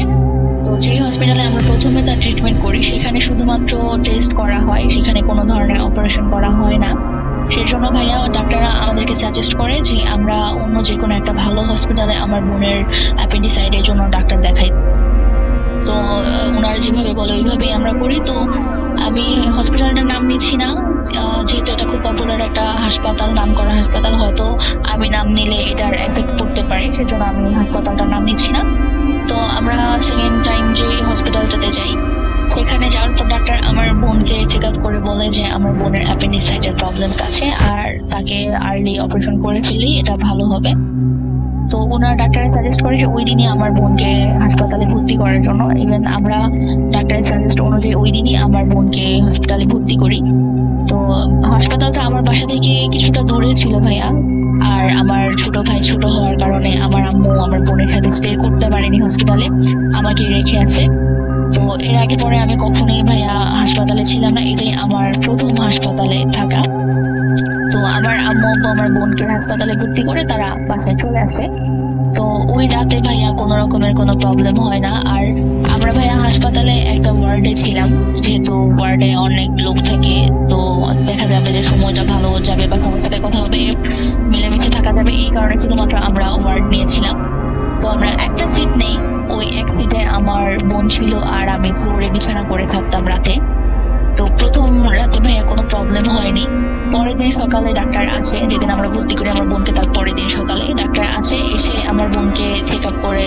তো যেই হসপিটালে আমরা প্রথমে তার ট্রিটমেন্ট করি, সেখানে শুধুমাত্র টেস্ট করা হয়, সেখানে কোনো ধরনের অপারেশন করা হয় না। সেজন্য ভাইয়া ডাক্তাররা আমাদেরকে সাজেস্ট করে যে আমরা অন্য যে কোনো একটা ভালো হসপিটালে আমার বোনের অ্যাপেন্ডিসাইডের জন্য ডাক্তার দেখাই। তো ওনারা যেভাবে বলে ওইভাবেই আমরা করি। তো আমি হসপিটালটার নাম নিচ্ছি না, যেহেতু এটা খুব পপুলার একটা হাসপাতাল, নাম করা হাসপাতাল, হয়তো আমি নাম নিলে এটার এফেক্ট পড়তে পারে, সেজন্য আমি হাসপাতালটার নাম নিচ্ছি না। তো আমরা সেকেন্ড টাইম যে হসপিটালটাতে যাই, সেখানে যাওয়ার পর ডাক্তার আমার বোনকে চেক আপ করে বলে যে আমার বোনের অ্যাপেন্ডিসাইডের প্রবলেমস আছে, আর তাকে আর্লি অপারেশন করে ফেললেই এটা ভালো হবে। তো ওনার ডাক্তারের সাজেস্ট করে যে ওই দিনই আমার বোনকে হাসপাতালে ভর্তি করার জন্য। ইভেন আমরা ডাক্তারের সাজেস্ট অনুযায়ী ওই দিনই আমার বোনকে হসপিটালে ভর্তি করি। তো হাসপাতালটা আমার বাসা থেকে কিছুটা দূরে ছিল ভাইয়া, আর আমার ছোট ভাই ছোট হওয়ার কারণে আমার আম্মু আমার বোনের সাথে স্টে করতে পারেনি হসপিটালে, আমাকে রেখে আছে। তো এর আগে পরে আমি কখনোই ভাইয়া হাসপাতালে ছিলাম না, এটাই আমার প্রথম হাসপাতালে থাকা। তো আমার আম্মু আমার বোনকে হাসপাতালে ভর্তি করে তারা বাসায় চলে আসে। তো ওই রাতে ভাইয়া কোনো রকমের কোনো প্রবলেম হয় না। আর আমরা ভাইয়া হাসপাতালে একটা ওয়ার্ডে ছিলাম, যেহেতু ওয়ার্ডে অনেক লোক থাকে, তো দেখা যাবে যে সময়টা ভালো যাবে বা সবার সাথে কথা হবে, মিলেমিশে থাকা যাবে, এই কারণে শুধুমাত্র আমরা ওয়ার্ড নিয়েছিলাম। তো আমরা একটা সিট নেই, ওই এক সিটে আমার বোন ছিল আর আমি ফ্লোরে বিছানা করে থাকতাম রাতে। তো প্রথম রাতে ভাইয়া কোনো প্রবলেম হয়নি। পরের দিন সকালে ডাক্তার আসে, যেদিন আমরা ভর্তি করি আমার বোনকে, তার পরের দিন সকালে ডাক্তার আসে, এসে আমার বোনকে চেক আপ করে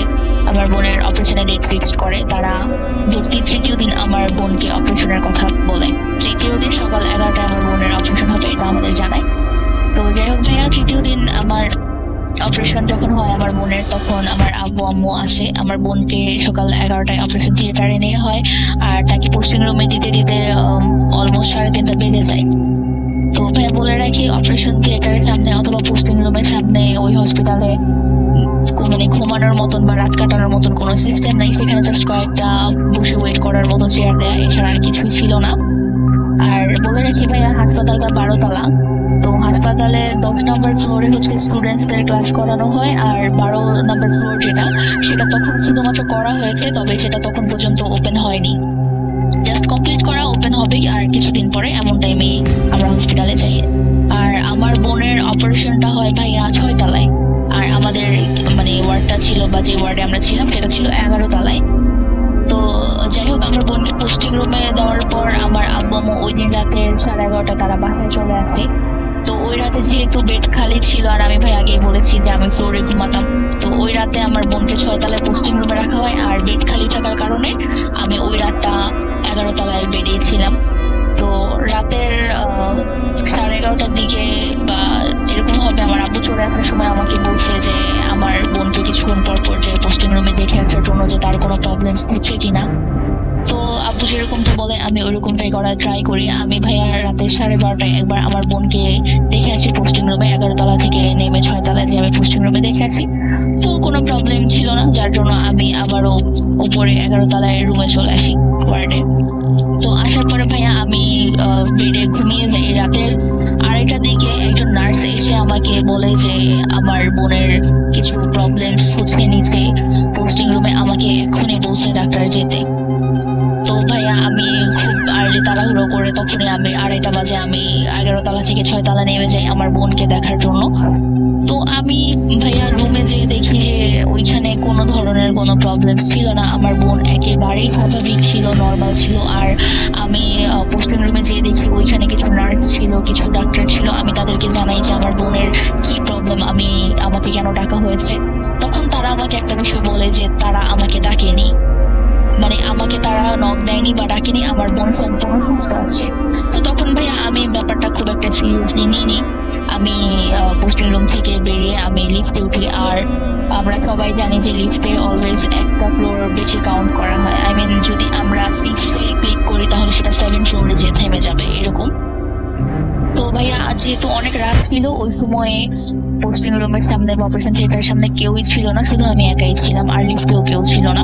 আমার বোনের অপারেশনের ডেট ফিক্সড করে। তারা ভর্তি 3য় দিন আমার বোনকে অপারেশনের কথা বলে। 3য় দিন সকাল 11টায় আমার বোনের অপারেশন হবে, এটা আমাদের জানায়। তো যাই হোক ভাইয়া, 3য় দিন আমার অপারেশন যখন হয় আমার বোনের, তখন আমার আব্বু আম্মু আসে। আমার বোনকে সকাল 11টায় অপারেশন থিয়েটারে নেওয়া হয়, আর তাকে পোস্টিং রুমে দিতে দিতে অলমোস্ট 3:30 বেজে যায়। তো ভাইয়া বলে রাখি, অপারেশন থিয়েটারের সামনে অথবা পোস্টিং রুমের সামনে ওই হসপিটালে ঘুমানোর মতন বা রাত কাটানোর মতন কোনো সিস্টেম নেই। সেখানে জাস্ট কয়েকটা বসে ওয়েট করার মতো চেয়ার দেয়া, এছাড়া আর কিছুই ছিল না। আর বলে রাখি ভাইয়া, হাসপাতালটা 12 তলা। তো হাসপাতালে 10 নম্বর ফ্লোরে হচ্ছে স্টুডেন্টসদের ক্লাস করানো হয়, আর 12 নম্বর ফ্লোর যেটা, সেটা তখন শুধুমাত্র করা হয়েছে, তবে সেটা তখন পর্যন্ত ওপেন হয়নি, জাস্ট কমপ্লিট করা, ওপেন হবে আর কিছুদিন পরে, এমন টাইমে আমরা হসপিটালে যাই। আর আমার বোনের অপারেশনটা হয় ভাইয়া 6 তলায়, আর আমাদের ওয়ার্ডটা ছিল বা যে ওয়ার্ডে আমরা ছিলাম সেটা ছিল 11 তলায়। তো যাই হোক, আমরা বোনকে পোস্টিং রুমে দেওয়ার পর আমার আব্বু আম্মু ওই দিন রাতে 11:30 তারা বাসায় চলে আসে। তো ওই রাতে যেহেতু বেড খালি ছিল, আর আমি ভাই আগেই বলেছি যে আমি ফ্লোরে ঘুমাতাম, তো ওই রাতে আমার বোনকে 6 তলায় পোস্টিং রুমে রাখা হয়, আর বেড খালি থাকার কারণে আমি ওই রাতটা 11 তলায় বেডেই ছিলাম। তো রাতের 11:30টার দিকে বা এরকম হবে, আমার আব্বু চলে আসার সময় আমাকে বলছে যে আমার বোনকে কিছুক্ষণ পর পর যে পোস্টিং রুমে দেখে আসার জন্য, যে তার কোনো প্রবলেম হচ্ছে কিনা। তো আব্বু যেরকমটা বলে আমি ওইরকমটাই করার ট্রাই করি। আমি ভাইয়া রাতে 12:30টায় একবার আমার বোনকে দেখে আসি পোস্টিং রুমে, 11 তলা থেকে নেমে 6 তলায় যে আমি পোস্টিং রুমে দেখে আসি। তো কোনো প্রবলেম ছিল না, যার জন্য আমি আবারও উপরে 11 তলায় রুমে চলে আসি ওয়ার্ডে। তো আসার পরে ভাইয়া আমি বেডে ঘুমিয়ে যাই। রাতের 2:30টার দিকে একজন নার্স এসে আমাকে বলে যে আমার বোনের কিছু প্রবলেমস হচ্ছে নিচে পোস্টিং রুমে, আমাকে এক্ষুনি বলছে ডাক্তার যেতে। তো ভাইয়া আমি খুব আর্লি তাড়াহুড়ো করে তখনই আমি 2:30 বাজে আমি 11 তলা থেকে 6 তলা নেমে যাই আমার বোনকে দেখার জন্য। তো আমি ভাইয়া রুমে যেয়ে দেখি যে ওইখানে কোনো ধরনের কোনো প্রবলেম ছিল না, আমার বোন একেবারেই স্বাভাবিক ছিল, নর্মাল ছিল। আর আমি পোস্টিং রুমে যেয়ে দেখি ওইখানে কিছু নার্স ছিল, কিছু ডাক্তার ছিল। আমি তাদেরকে জানাই যে আমার বোনের কি প্রবলেম, আমাকে কেন ডাকা হয়েছে। তখন তারা আমাকে একটা বিষয় বলে যে তারা আমাকে ডাকেনি, মানে আমাকে তারা নক দেয়নি বা ডাকেনি, আমার বোন সম্পূর্ণ সুস্থ আছে। তো তখন ভাইয়া আমি ব্যাপারটা খুব একটা সিরিয়াসলি নিইনি। আমি পোস্টিং রুম থেকে বেরিয়ে আমি লিফটে উঠি। আর আমরা সবাই জানি যে লিফটে অলওয়েজ একটা ফ্লোর বেশি কাউন্ট করা হয়। আই মিন যদি আমরা 6-এ ক্লিক করি তাহলে সেটা 7 ফ্লোরে যেয়ে থেমে যাবে এরকম। তো ভাইয়া যেহেতু অনেক রাত ছিল ওই সময়ে পোস্টিং রুমের সামনে বা অপারেশন থিয়েটারের সামনে কেউই ছিল না, শুধু আমি একাই ছিলাম, আর লিফটেও কেউ ছিল না।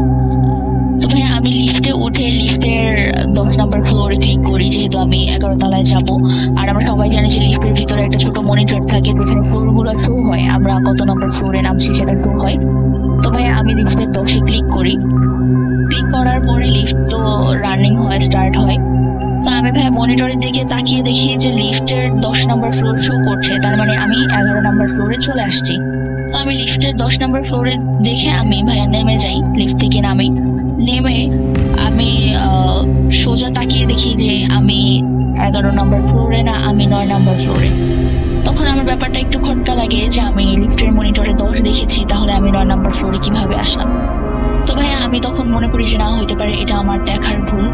তো ভাইয়া আমি লিফটে উঠে লিফটের 10 নম্বর ফ্লোরে ক্লিক করি, যেহেতু আমি 11 তলায় যাব। আর আমরা সবাই জানি যে লিফটের ভিতরে একটা ছোট মনিটর থাকে যেখানে ফ্লোরগুলো শো হয়, আমরা কত নম্বর ফ্লোরে নামছি সেটা শো হয়। তো ভাইয়া আমি লিফটের 10-এ ক্লিক করি। ক্লিক করার পরে লিফট তো রানিং হয়, স্টার্ট হয়। তো আমি ভাইয়া মনিটরের দিকে তাকিয়ে দেখি যে লিফটের 10 নম্বর ফ্লোর শো করছে, তার মানে আমি 11 নম্বর ফ্লোরে চলে আসছি। তো আমি লিফটের 10 নম্বর ফ্লোরে দেখে আমি ভাইয়া নেমে যাই, লিফট থেকে নেমে আমি সোজা তাকিয়ে দেখি যে আমি 11 নম্বর ফ্লোরে না, আমি 9 নম্বর ফ্লোরে। তখন আমার ব্যাপারটা একটু খটকা লাগে যে আমি লিফটের মনিটরে 10 দেখেছি, তাহলে আমি 9 নম্বর ফ্লোরে কিভাবে আসলাম। তো ভাইয়া আমি তখন মনে করি যে না, হইতে পারে এটা আমার দেখার ভুল।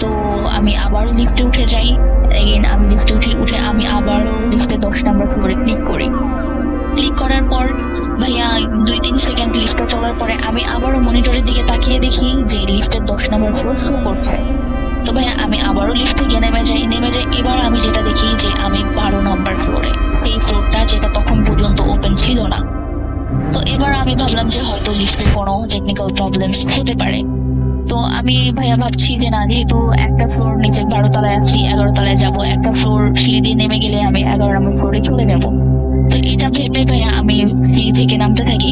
তো আমি আবারও লিফটে উঠে যাই। এগেইন আমি লিফটে উঠে আমি আবারও লিফটে 10 নম্বর ফ্লোরে ক্লিক করি। ক্লিক করার পর ভাইয়া 2-3 সেকেন্ড লিফটে চলার পরে আমি আবারও মনিটরের দিকে তাকিয়ে দেখি যে লিফটের 10 নম্বর ফ্লোর শো করছে। তো ভাইয়া আমি আবারও লিফট থেকে নেমে যাই। এবার আমি যেটা দেখি যে আমি 12 নম্বর ফ্লোরে, এই ফ্লোরটা যেটা তখন পর্যন্ত ওপেন ছিল না। তো এবার আমি ভাবলাম যে হয়তো লিফটের কোনো টেকনিক্যাল প্রবলেমস হতে পারে। তো আমি ভাইয়া ভাবছি যে না, যেহেতু একটা ফ্লোর নিচে 12 তলায় আছি, 11 তলায় যাব, একটা ফ্লোর সিঁড়ি দিয়ে নেমে গেলে আমি 11 নম্বর ফ্লোরে চলে যাব। তো এটা ভেবে ভাইয়া আমি সিঁড়ি থেকে নামতে থাকি।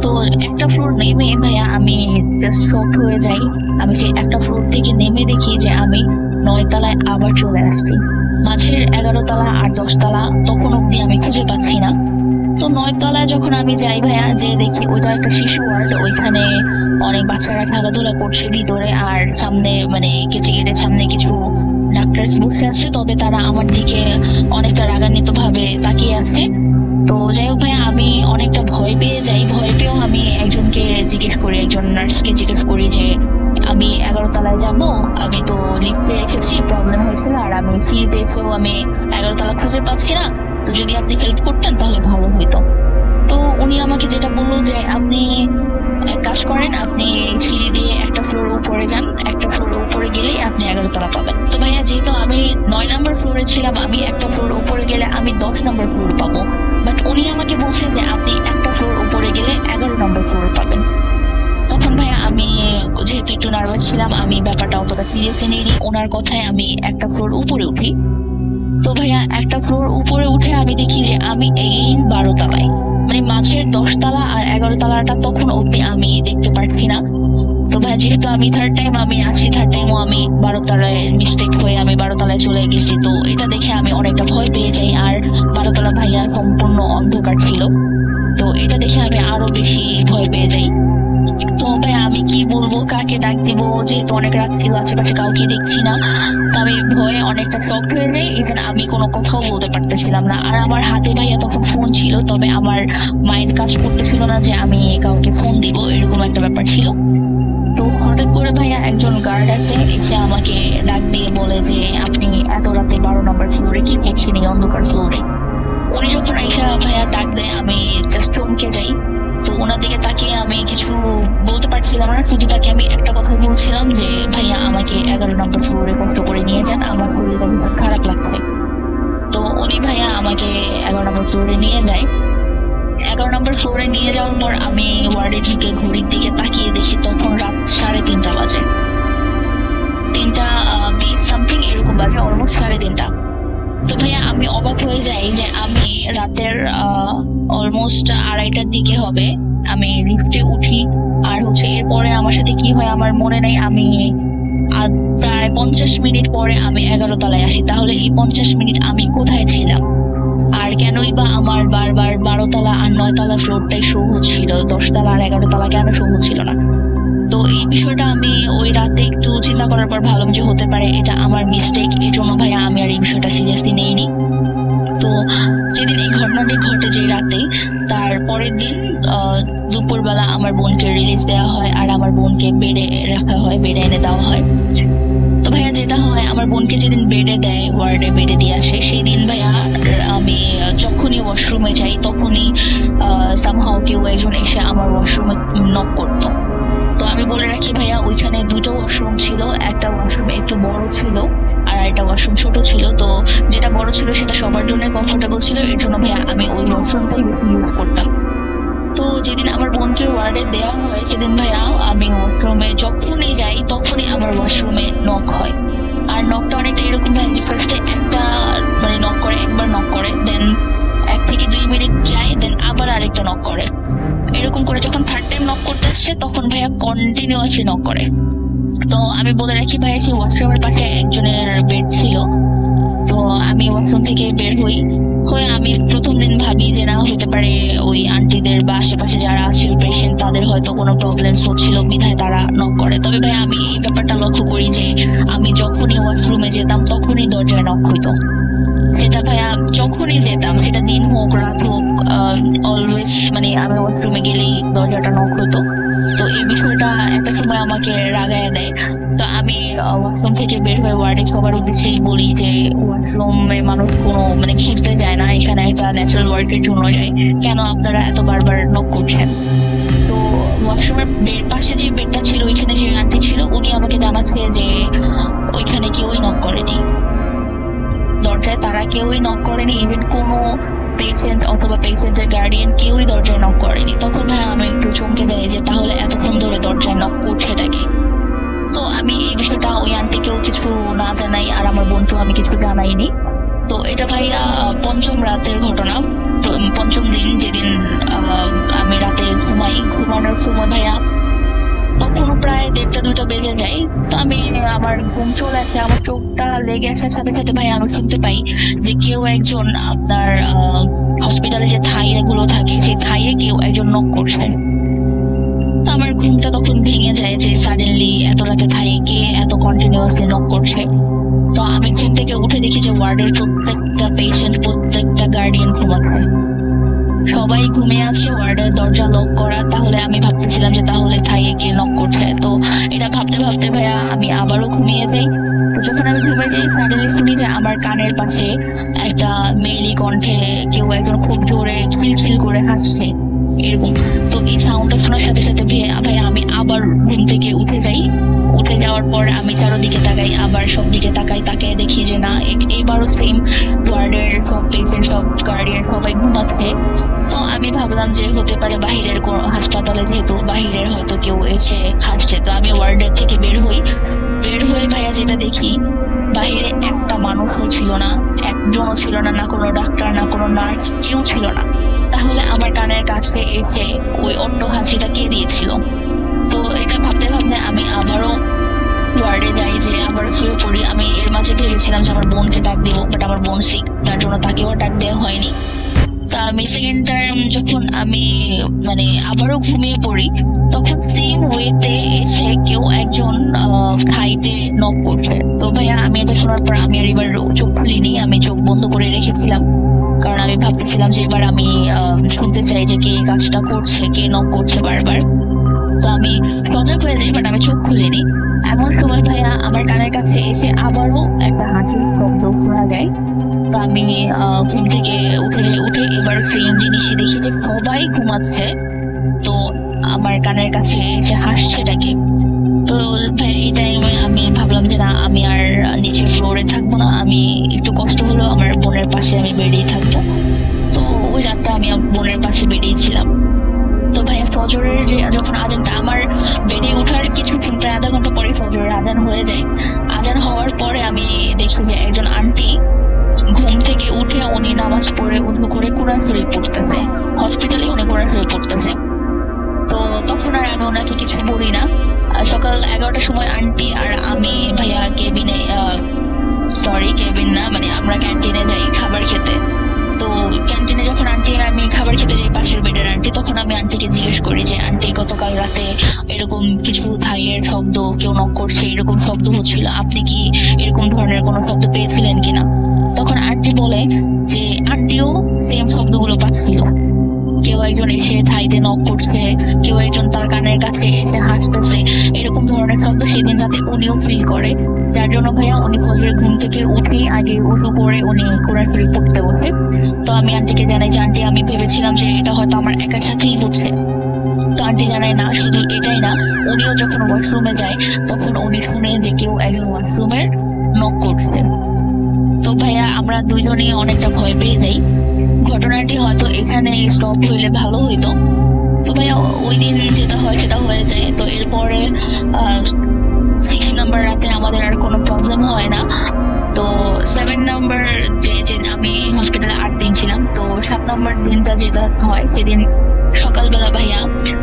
তো একটা ফ্লোর নেমে ভাইয়া আমি জাস্ট শকড হয়ে যাই। আমি সেই একটা ফ্লোর থেকে নেমে দেখি যে আমি 9 তলায় আবার চলে আসছি। মাঝের 11 তলা আর 10 তলা তখন অব্দি আমি খুঁজে পাচ্ছি না। তো 9 তলায় যখন আমি যাই ভাইয়া, যে দেখি ওইটা একটা শিশু ওয়ার্ড, ওইখানে অনেক বাচ্চারা খেলাধুলা করছে ভিতরে। আর সামনে মানে কেচি গেটের সামনে কিছু ডাক্তার বসে আছে, তবে তারা আমার দিকে অনেকটা রাগান্বিত ভাবে তাকিয়ে আছে। তো যাই হোক ভাইয়া আমি অনেকটা ভয় পেয়ে যাই। ভয় পেয়েও আমি একজনকে জিজ্ঞেস করি, একজন নার্সকে জিজ্ঞেস করি যে আমি 11 তলায় যাব, আমি তো লিফটে এসেছি, প্রবলেম হয়েছিল, আর আমি সিঁড়িতে এসেও আমি 11 তলা খুঁজে পাচ্ছি না। তো যদি আপনি হেল্প করতেন তাহলে ভালো হইতো। তো উনি আমাকে যেটা বললো যে আপনি এক কাজ করেন, আপনি সিঁড়ি দিয়ে একটা ফ্লোর উপরে যান, একটা ফ্লোর উপরে গেলেই আপনি 11 তলা পাবেন। তো ভাইয়া যেহেতু আমি 9 নম্বর ফ্লোরে ছিলাম, আমি একটা ফ্লোর উপরে গেলে আমি 10 নম্বর ফ্লোর পাবো। বাট উনি আমাকে বলছেন যে আপনি একটা ফ্লোর উপরে গেলে 11 নম্বর ফ্লোর পাবেন। তখন ভাইয়া আমি যেহেতু একটু নার্ভাস ছিলাম, আমি ব্যাপারটা অতটা সিরিয়াসলি নিইনি। ওনার কথায় আমি একটা ফ্লোর উপরে উঠি। তো ভাইয়া একটা ফ্লোর উপরে উঠে আমি দেখি যে আমি এগেইন 12 তলায়, মানে মাঝের 10 তলা আর 11 তলাটা তখন অব্দি আমি দেখতে পাচ্ছি না। তো ভাই যেহেতু আমি থার্ড টাইমও আমি 12 তলায় মিস্টেক হয়ে আমি 12 তলায় চলে গেছি। তো এটা দেখে আমি অনেকটা ভয় পেয়ে যাই। আর 12 তলা ভাইয়া সম্পূর্ণ অন্ধকার ছিল, তো এটা দেখে আমি আরো বেশি ভয় পেয়ে যাই। তো ভাই আমি কি বলবো, কাকে ডাক দিব, যেহেতু অনেক রাত ছিল, আশেপাশে কাউকে দেখছি না। তো আমি ভয়ে অনেকটা শকড হয়ে যাই। ইভেন আমি কোনো কথাও বলতে পারতেছিলাম না। আর আমার হাতে ভাইয়া তখন ফোন ছিল, তবে আমার মাইন্ড কাজ করতেছিল না যে আমি কাউকে ফোন দিব, এরকম একটা ব্যাপার ছিল। তো হঠাৎ করে ভাইয়া একজন গার্ড এসে আমাকে ডাক দিয়ে বলে যে আপনি এত রাতে 12 নম্বর ফ্লোরে কি করছেন এই অন্ধকার ফ্লোরে। উনি যখন আইসা ভাইয়া ডাক দেয় আমি জাস্ট চমকে যাই। তো ওনার দিকে তাকিয়ে আমি কিছু বলতে পারছিলাম না, শুধু তাকে আমি একটা কথা বলছিলাম যে ভাইয়া আমাকে 11 নম্বর ফ্লোরে কষ্ট করে নিয়ে যান, আমার শরীরটা ভীষণ খারাপ লাগছে। তো উনি ভাইয়া আমাকে 11 নম্বর ফ্লোরে নিয়ে যায়। 11 নম্বর ফ্লোরে নিয়ে যাওয়ার পর আমি ওয়ার্ডে ঢুকে ঘড়ির দিকে তাকিয়ে দেখি তখন রাত 3:30 বাজে, 3:20 সামথিং এরকম বাজে, অলমোস্ট 3:30। তো ভাইয়া আমি অবাক হয়ে যাই যে আমি রাতের অলমোস্ট 2:30টার দিকে হবে, আমি লিফটে উঠি। আর এরপরে আমার সাথে কি হয় আমার মনে নেই। আমি প্রায় 50 মিনিট পরে আমি 11 তলায় আসি। তাহলে এই 50 মিনিট আমি কোথায় ছিলাম? আর কেনই বা আমার বারবার 12 তলা আর 9 তলা ফ্লোরটাই শো হচ্ছিল, 10 তলা আর 11 তলা কেন শো হচ্ছিল না? তো এই বিষয়টা আমি ওই রাতে একটু চিন্তা করার পর ভাবলাম যে হতে পারে এটা আমার মিস্টেক, এর জন্য ভাইয়া আমি আর এই বিষয়টা সিরিয়াসলি নেইনি। তো যেদিন এই ঘটনাটি ঘটে যে রাতে, তার পরের দিন দুপুরবেলা আমার বোনকে রিলিজ দেওয়া হয় আর আমার বোনকে বেডে রাখা হয়, বেডে এনে দেওয়া হয়। তো ভাইয়া যেটা হয়, আমার বোনকে যেদিন বেডে দেয়, ওয়ার্ডে বেডে দিয়ে আসে, সেই দিন ভাইয়া আমি যখনই ওয়াশরুমে যাই তখনই সামহাও কেউ একজন এসে আমার ওয়াশরুমে নক করতো। তো আমি বলে রাখি ভাইয়া, ওইখানে দুটো ওয়াশরুম ছিল, একটা ওয়াশরুম একটু বড় ছিল আর একটা ওয়াশরুম ছোট ছিল। তো যেটা বড় ছিল সেটা সবার জন্য কমফোর্টেবল ছিল, এর জন্য ভাইয়া আমি ওই ওয়াশরুমটাই বেশি ইউজ করতাম। তো যেদিন আমার বোনকে ওয়ার্ডে দেওয়া হয় সেদিন ভাইয়া আমি ওয়াশরুমে যখনই যাই তখনই আমার ওয়াশরুমে নক হয়। আর নকটা অনেকটা এরকম ভাই যে ফার্স্টে একটা মানে নক করে, একবার নক করে, দেন 1 থেকে 2 মিনিট যায়, দেন আবার আরেকটা নক করে। এরকম করে যখন থার্ড টাইম নক করতে আসছে তখন ভাইয়া কন্টিনিউয়াসলি নক করে। তো আমি বলে রাখি ভাইয়া, সেই ওয়াশরুমের পাশে একজনের বেড ছিল। তো আমি ওয়াশরুম থেকে বের হয়ে আমি প্রথম দিন ভাবি যে না হতে পারে ওই আন্টিদের বা আশেপাশে যারা আছে পেশেন্ট তাদের হয়তো কোনো প্রবলেমস হচ্ছিল বিধায় তারা নক করে। তবে ভাই আমি এই ব্যাপারটা লক্ষ্য করি যে আমি যখনই ওয়াশরুমে যেতাম তখনই দরজায় নক হইতো। সেটা ভাইয়া যখনই যেতাম, সেটা দিন হোক রাত হোক, অলওয়েজ মানে আমি ওয়াশরুমে গেলেই দরজাটা নক হতো। তো এই বিষয়টা একটা সময় আমাকে রাগায় দেয়। তো আমি ওয়াশরুম থেকে বের হয়ে ওয়ার্ডে সবার উদ্দেশ্যেই বলি যে ওয়াশরুমে মানুষ কোনো মানে খেলতে যায় না, এখানে একটা ন্যাচারাল ওয়ার্কের জন্য যায়, কেন আপনারা এত বারবার নক করছেন? তো ওয়াশরুমের পাশে যে বেডটা ছিল ওইখানে যে আন্টি ছিল উনি আমাকে জানাচ্ছে যে ওইখানে কেউই নক করেনি, দরজায় তারা কেউই নক করেনি, ইভেন কোনো পেশেন্ট অথবা পেশেন্টের গার্ডিয়ান কেউই দরজায় নক করেনি। তখন ভাই আমি একটু চমকে যাই যে তাহলে এতক্ষণ ধরে দরজায় নক করছেটা কি? তো আমি এই বিষয়টা ওই আন্টিকেও কিছু না জানাই আর আমার বোনকেও আমি কিছু জানাইনি। তো এটা ভাইয়া পঞ্চম রাতের ঘটনা, পঞ্চম দিন যেদিন আমি রাতে ঘুমানোর সময় ভাইয়া তখনও প্রায় 1:30-2টা বেজে যায়। তো আমি আমার ঘুম চলে আসে, আমার চোখটা লেগে আসার সাথে সাথে ভাই আমি শুনতে পাই যে কেউ একজন আপনার হসপিটালে যে থাই এগুলো থাকে সেই থাইয়ে কেউ একজন নক করছে। তো আমার ঘুমটা তখন ভেঙে যায় যে সাডেনলি এত রাতে থাইয়ে কে এত কন্টিনিউয়াসলি নক করছে। তো আমি ঘুম থেকে উঠে দেখি যে ওয়ার্ডের প্রত্যেকটা পেশেন্ট, প্রত্যেকটা গার্ডিয়ান ঘুমাচ্ছে, সবাই ঘুমিয়ে আছে, ওয়ার্ডের দরজা লক করা। তাহলে আমি ভাবতেছিলাম যে তাহলে থাইয়ে কে নক করছে। তো এটা ভাবতে ভাবতে ভাইয়া আমি আবারও ঘুমিয়ে যাই। তো যখন আমি ঘুমিয়ে যাই সাডেনলি শুনি যে আমার কানের পাশে একটা মেয়েলি কণ্ঠে কেউ একজন খুব জোরে খিলখিল করে হাসছে এরকম। তো এই সাউন্ডটা শোনার সাথে সাথে ভাইয়া আমি আবার ঘুম থেকে উঠে যাই। উঠে যাওয়ার পর আমি চারোদিকে তাকাই, আবার সব দিকে তাকাই দেখি যে না এবারও সেম, ওয়ার্ডের সব পেশেন্ট সব গার্ডিয়ান সবাই ঘুমাচ্ছে। তো আমি ভাবলাম যে হতে পারে বাহিরের কোন হাসপাতালে, যেহেতু বাহিরের হয়তো কেউ এসে হাসছে। তো আমি ওয়ার্ডের থেকে বের হয়ে ভাইয়া যেটা দেখি, বাহিরে একটা মানুষও ছিল না, একজনও ছিল না, না কোনো ডাক্তার না কোনো নার্স, কেউ ছিল না। তাহলে আমার কানের কাছে এসে ওই অট্ট হাসিটা কে দিয়েছিল? তো এটা ভাবতে ভাবতে আমি আবারও ওয়ার্ডে যাই, যে আবার শুয়ে পড়ি। আমি এর মাঝে ভেবেছিলাম যে আমার বোনকে ডাক দিব, বাট আমার বোন সিক, তার জন্য তাকেও ডাক দেওয়া হয়নি। তা আমি সেকেন্ড টাইম যখন আমি মানে আবারও ঘুমিয়ে পড়ি তখন সেম ওয়েতে এসে কেউ একজন খাইতে নক করছে। তো ভাইয়া আমি এটা শোনার পর আমি আর এবার চোখ খুলিনি, আমি চোখ বন্ধ করে রেখেছিলাম, কারণ আমি ভাবতেছিলাম যে এবার আমি শুনতে চাই যে কে কাজটা করছে, কে নক করছে বারবার। তো আমি সজাগ হয়ে যাই, বাট আমি চোখ খুলিনি। এমন সময় ভাইয়া আমার কানের কাছে এসে আবারও একটা হাসির শব্দ শোনা যায়। তো আমি ঘুম থেকে উঠে এবার সেম জিনিসই দেখি যে সবাই ঘুমাচ্ছে, তো আমার কানের কাছে এসে হাসছেটাকে। তো এই টাইমে আমি ভাবলাম যে না আমি আর নিচে ফ্লোরে থাকবো না, আমি একটু কষ্ট হলো আমার বোনের পাশে আমি বেডেই থাকবো। তো ওই রাতটা আমি বোনের পাশে বেডেই ছিলাম। তো ভাইয়া ফজরের যে যখন আজানটা, আমার বেডে ওঠার কিছুক্ষণ প্রায় আধা ঘন্টা পরে ফজরের আজান হয়ে যায়। আজান হওয়ার পরে আমি দেখি যে একজন আন্টি ঘুম থেকে উঠে উনি নামাজ পড়ে উজু করে কোরআন শরীফ পড়তেছে, হসপিটালে উনি কোরআন শরীফ পড়তেছে। তো তখন আর আমি ওনাকে কিছু বলি না, সকাল 11টার সময় আন্টি আর আমি ভাইয়া কেবিনে, কেবিন না, মানে আমরা ক্যান্টিনে যাই খাবার খেতে। তো ক্যান্টিনে যখন আন্টি আর আমি খাবার খেতে যাই, পাশের বেডের আন্টি, তখন আমি আন্টিকে জিজ্ঞেস করি যে আন্টি গতকাল রাতে এরকম কিছু থাইয়ের শব্দ, কেউ নক করছে এরকম শব্দ হচ্ছিল, আপনি কি এরকম ধরনের কোনো শব্দ পেয়েছিলেন কিনা? তখন আন্টি বলে যে আন্টিও সেম শব্দগুলো পাচ্ছিল, কেউ একজন এসে থাইতে নক করছে, কেউ একজন তার কানের কাছে এসে হাসতেছে, এরকম ধরনের শব্দ সেদিন রাতে উনিও ফিল করে। যার জন্য ভাইয়া উনি ফজরের ঘুম থেকে উঠে আগে উজু করে উনি কোরআন শরীফ পড়তে বসে। তো আমি আন্টিকে জানাই যে আন্টি আমি ভেবেছিলাম যে এটা হয়তো আমার একার সাথেই হচ্ছে। তো আন্টি জানায় না, শুধু এটাই না, উনিও যখন ওয়াশরুমে যায় তখন উনি শুনে যে কেউ একজন ওয়াশরুমের নক করছে। তো ভাইয়া আমরা দুজনেই অনেকটা ভয় পেয়ে যাই। ঘটনাটি হয়তো এখানে স্টপ হইলে ভালো হইতো। তো ভাইয়া ওই দিন যেটা হয় সেটা হয়ে যায়। তো এরপরে 6 নাম্বার রাতে আমাদের আর কোনো প্রবলেম হয় না। তো 7 নাম্বার যে আমি হসপিটালে 8 দিন ছিলাম, তো 7 নাম্বার দিনটা যেটা হয় সেদিন সকালবেলা ভাইয়া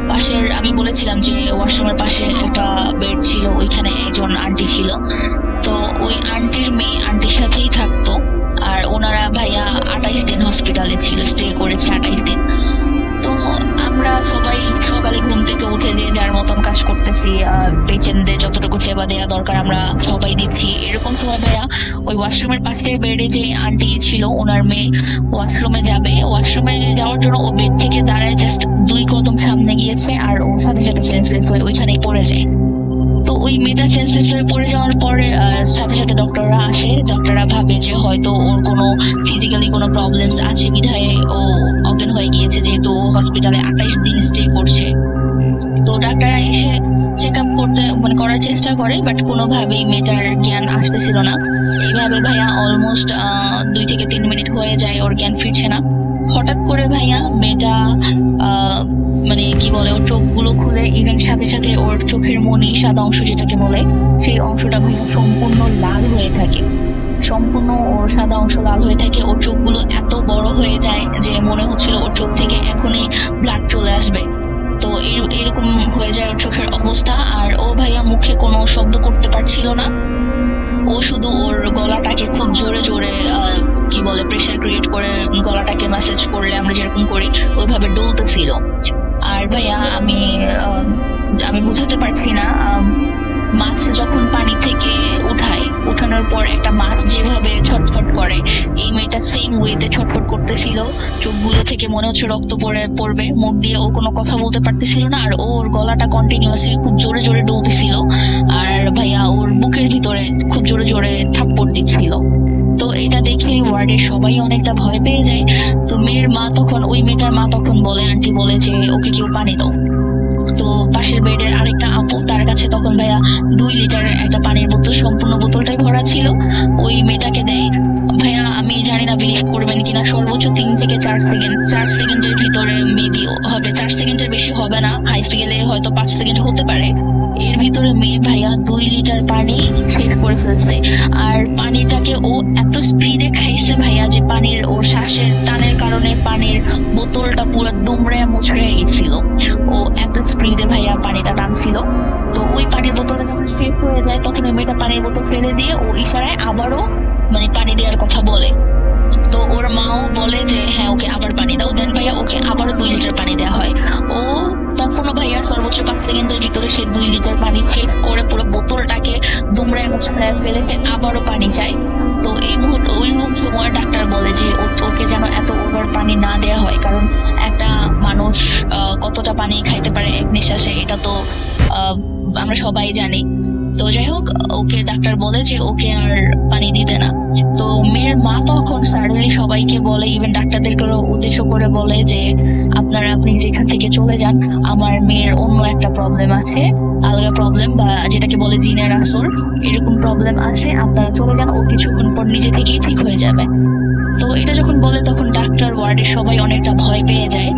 পাশের, আমি বলেছিলাম যে ওয়াশরুমের পাশে একটা বেড ছিল, ওইখানে একজন আন্টি ছিল। তো ওই আন্টির মেয়ে আন্টির সাথেই থাকতো, আর ওনারা ভাইয়া 28 দিন হসপিটালে ছিল, স্টে করেছে 28 দিন। তো আমরা সবাই সকালে ঘুম থেকে উঠে যে যার মতন কাজ করতেছি, পেশেন্টদের যতটুকু সেবা দেওয়া দরকার আমরা সবাই দিচ্ছি। এরকম সময় ভাইয়া ওই ওয়াশরুমের পাশের বেডে যে আন্টি ছিল, ওনার মেয়ে ওয়াশরুমে যাবে, ওয়াশরুমে যাওয়ার জন্য ও বেড থেকে দাঁড়ায় জাস্ট 2 কদম সামনে গিয়েছে, আর ওর সাথে সাথে সেন্সলেস হয়ে ওইখানেই পড়ে যায়। তো ওই মেয়েটা সেন্সলেস হয়ে পড়ে যাওয়ার পরে সাথে সাথে ডক্টররা আসে। ডক্টররা ভাবে যে হয়তো ওর কোনো ফিজিক্যালি কোনো প্রবলেমস আছে বিধায় ও অজ্ঞান হয়ে গিয়েছে, যেহেতু ও হসপিটালে 28 দিন স্টে করছে। তো ডাক্তাররা এসে চেক আপ করার চেষ্টা করে, বাট কোনোভাবেই মেয়েটার জ্ঞান আসতেছিল না। এইভাবে ভাইয়া অলমোস্ট 2 থেকে 3 মিনিট হয়ে যায়, ওর জ্ঞান ফিরছে না। হঠাৎ করে ভাইয়া মেয়েটা মানে কি বলে, ওর চোখগুলো খুলে, ইভেন সাথে সাথে ওর চোখের মনি সাদা অংশ যেটাকে বলে, সেই অংশটা ভাইয়া সম্পূর্ণ লাল হয়ে থাকে, সম্পূর্ণ ওর সাদা অংশ লাল হয়ে থাকে। ওর চোখগুলো এত বড় হয়ে যায় যে মনে হচ্ছিল ওর চোখ থেকে এখনই ব্লাড চলে আসবে। তো এরকম হয়ে যায় ওর চোখের অবস্থা। আর ও ভাইয়া মুখে কোনো শব্দ করতে পারছিল না, ও শুধু ওর গলাটাকে খুব জোরে জোরে কি বলে প্রেসার ক্রিয়েট করে গলাটাকে ম্যাসেজ করলে আমরা যেরকম করি ওইভাবে ডলতেছিল। আর ভাইয়া আমি বুঝাতে পারছি না, মাছ যখন পানি থেকে উঠানোর পর একটা মাছ যেভাবে ছটফট করে, এই মেয়েটা সেম ওয়েতে ছটফট করতেছিল। চোখগুলো থেকে মনে হচ্ছে রক্ত পড়বে, মুখ দিয়ে ও কোনো কথা বলতে পারতেছিল না, আর ওর গলাটা কন্টিনিউয়াসলি খুব জোরে জোরে ডলতেছিল। আর ভাইয়া ওর বুকের ভিতরে খুব জোরে জোরে থাপ্পড় দিচ্ছিল। তো এটা দেখে ওয়ার্ডের সবাই অনেকটা ভয় পেয়ে যায়। তো ওই মেয়েটার মা তখন বলে, আন্টি বলে যে ওকে কেউ পানি দাও। তো পাশের বেডের আরেকটা আপু, তার কাছে তখন ভাইয়া 2 লিটারের একটা পানির বোতল, সম্পূর্ণ বোতলটাই ভরা ছিল, ওই মেয়েটাকে দেয়। ভাইয়া আমি জানি না বিলিভ করবেন কিনা, সর্বোচ্চ 3 থেকে 4 সেকেন্ডের ভিতরে মেবি হবে, 4 সেকেন্ডের বেশি হবে না, হাইস্ট গেলে হয়তো 5 সেকেন্ড হতে পারে। এর ভিতরে মেয়ে ভাইয়া 2 লিটার পানি শেষ করে ফেলছে। আর পানিটাকে ও এত স্পিডে খাইছে ভাইয়া যে ওর শ্বাসের টানের কারণে পানির বোতলটা পুরো দুমড়ে মুচড়ে গেছিল। ও এত স্পিডে ভাইয়া পানিটা টানছিল। তো ওই পানির বোতলটা যখন শেষ হয়ে যায় তখন ওই মেয়েটা পানির বোতল ফেলে দিয়ে ও ইশারায় আবারও পানি দেওয়ার কথা বলে। তো ওর মাও বলে যে হ্যাঁ ওকে আবার পানি দাও। দেন ভাইয়া ওকে আবারও 2 লিটার পানি দেওয়া হয়। ও তখনও ভাইয়া সর্বোচ্চ 5 সেকেন্ডের ভিতরে সে 2 লিটার পানি শেষ করে পুরো বোতলটাকে দুমড়ে মুচড়ে ফেলে আবারও পানি চায়। তো এই মুহূর্তে ওই সময় ডাক্তার বলে যে ওকে যেন এত ওভার পানি না দেওয়া হয়, কারণ একটা মানুষ কতটা পানি খাইতে পারে এক নিঃশ্বাসে এটা তো আমরা সবাই জানি। তো যাই হোক, ওকে ডাক্তার বলে যে ওকে আর পানি দিতে না। তো মেয়ের মা তখন সাডেনলি সবাইকে বলে, ইভেন ডাক্তারদেরকে উদ্দেশ্য করে বলে যে আপনি যেখান থেকে চলে যান, আমার মেয়ের অন্য একটা প্রবলেম আছে, আলগা প্রবলেম বা যেটাকে বলে জিনের আসর, এরকম প্রবলেম আছে, আপনারা চলে যান, ও কিছুক্ষণ পর নিজে থেকেই ঠিক হয়ে যাবে। তো এটা যখন বলে তখন ডাক্তার ওয়ার্ডের সবাই অনেকটা ভয় পেয়ে যায়।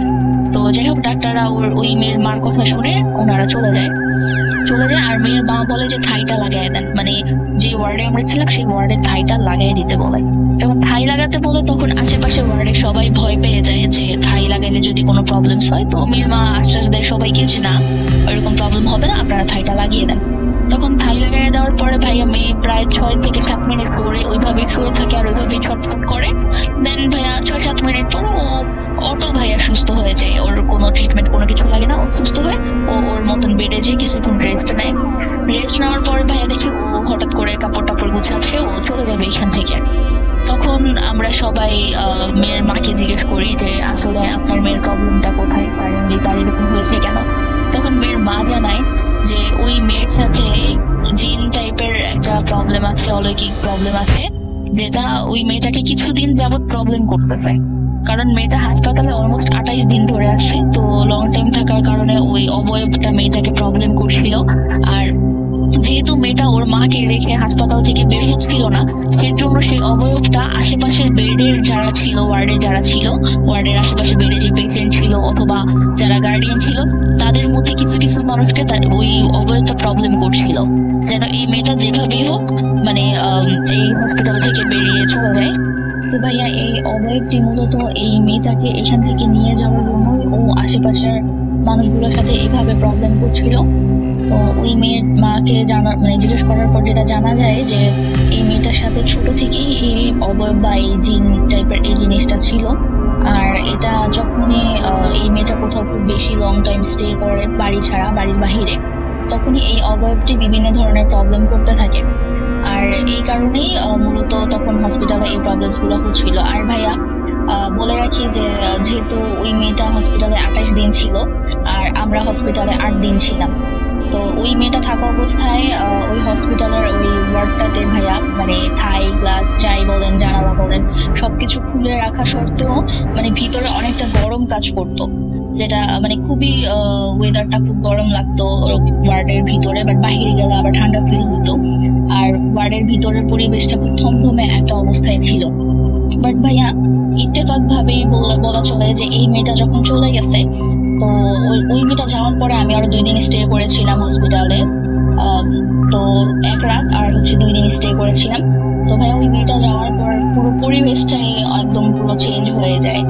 তো যাই হোক, ডাক্তাররা ওই মেয়ের মার কথা শুনে ওনারা চলে যায়। চলে যায়। আর মেয়ের মা বলে যে থাইটা লাগাই দেন, মানে যে ওয়ার্ডে আমরা ছিলাম সেই ওয়ার্ডের থাইটা লাগাই দিতে বলে। যখন থাই লাগাতে বলে তখন আশেপাশে ওয়ার্ডে সবাই ভয় পেয়ে যায় যে থাই লাগাইলে যদি কোনো প্রবলেমস হয়। তো মেয়ের মা আশ্বাস দেয় সবাইকে যে না, ওইরকম প্রবলেম হবে না, আপনারা থাইটা লাগিয়ে দেন। তখন থাই লাগাই দেওয়ার পরে ভাইয়া মেয়ে প্রায় 6 থেকে 7 মিনিট পরে ওইভাবেই শুয়ে থাকে আর ওইভাবেই ছটফট করে। দেন ভাইয়া 6-7 মিনিট পর ও অটো ভাইয়া সুস্থ হয়ে যায়, ওর কোনো ট্রিটমেন্ট কোনো কিছু লাগে না, ও সুস্থ হয়ে ও ওর মতন বেডে যেয়ে কিছুক্ষণ রেস্ট নেয়। রেস্ট নেওয়ার পরে ভাইয়া দেখি ও হঠাৎ করে কাপড় টাপড় গুছাচ্ছে, ও চলে যাবে এখান থেকে। তখন আমরা সবাই মেয়ের মাকে জিজ্ঞেস করি যে আসলে আপনার মেয়ের প্রবলেমটা কোথায়, সাডেনলি তার এরকম হয়েছে কেন। তখন মেয়ের মা জানায় যে ওই মেয়ের সাথে জিন টাইপের একটা প্রবলেম আছে, অলৌকিক প্রবলেম আছে, যেটা ওই মেয়েটাকে কিছুদিন যাবত প্রবলেম করতেছে। কারণ মেয়েটা হাসপাতালে অলমোস্ট 28 দিন ধরে আছে, তো লং টাইম থাকার কারণে ওই অবয়বটা মেয়েটাকে প্রবলেম করছিল। আর যেহেতু মেয়েটা ওর মাকে রেখে হাসপাতাল থেকে বের হচ্ছিল না, সেই জন্য সেই অবয়বটা আশেপাশের বেডের যারা ছিল, ওয়ার্ডে যারা ছিল, ওয়ার্ডের আশেপাশে বেডে যে পেশেন্ট ছিল অথবা যারা গার্ডিয়ান ছিল, তাদের মধ্যে কিছু কিছু মানুষকে ওই অবয়বটা প্রবলেম করছিল, যেন এই মেয়েটা যেভাবেই হোক মানে এই হসপিটাল থেকে বেরিয়ে চলে যায়। তো ভাইয়া এই অবয়বটি মূলত এই মেয়েটাকে এখান থেকে নিয়ে যাওয়ার জন্যই ও আশেপাশের মানুষগুলোর সাথে এইভাবে প্রবলেম করছিল। তো ওই মেয়ের মাকে মানে জিজ্ঞেস করার পর যেটা জানা যায় যে এই মেয়েটার সাথে ছোট থেকেই এই অবয়ব বা এই জিন টাইপের এই জিনিসটা ছিল। আর এটা যখনই এই মেয়েটা কোথাও খুব বেশি লং টাইম স্টে করে বাড়ি ছাড়া, বাড়ির বাহিরে, তখনই এই অবয়বটি বিভিন্ন ধরনের প্রবলেম করতে থাকে। আর এই কারণেই মূলত তখন হসপিটালে এই প্রবলেমস গুলো হচ্ছিল। আর ভাইয়া বলে রাখি যে যেহেতু ওই মেয়েটা হসপিটালে 28 দিন ছিল আর আমরা হসপিটালে 8 দিন ছিলাম, তো ওই মেয়েটা থাকা অবস্থায় ওই হসপিটালের ওই ওয়ার্ডটাতে ভাইয়া মানে থাই গ্লাস যাই বলেন, জানালা বলেন, সবকিছু খুলে রাখা সত্ত্বেও মানে ভিতরে অনেকটা গরম কাজ করতো, যেটা মানে খুবই ওয়েদারটা খুব গরম লাগতো ওয়ার্ডের ভিতরে, বাট বাইরে গেলে আবার ঠান্ডা ফিল হতো। আর ওয়ার্ডের ভিতরের পরিবেশটা খুব থমথমে একটা অবস্থায় ছিল। বাট ভাইয়া ইত্তেফাক ভাবেই বলা চলে যে এই মেয়েটা যখন চলে গেছে, তো ওই মেয়েটা যাওয়ার পরে আমি আরো 2 দিন স্টে করেছিলাম হসপিটালে। তো 1 রাত আর 2 দিন স্টে করেছিলাম। তো ভাইয়া ওই মেয়েটা যাওয়ার পর পুরো পরিবেশটাই একদম পুরো চেঞ্জ হয়ে যায়।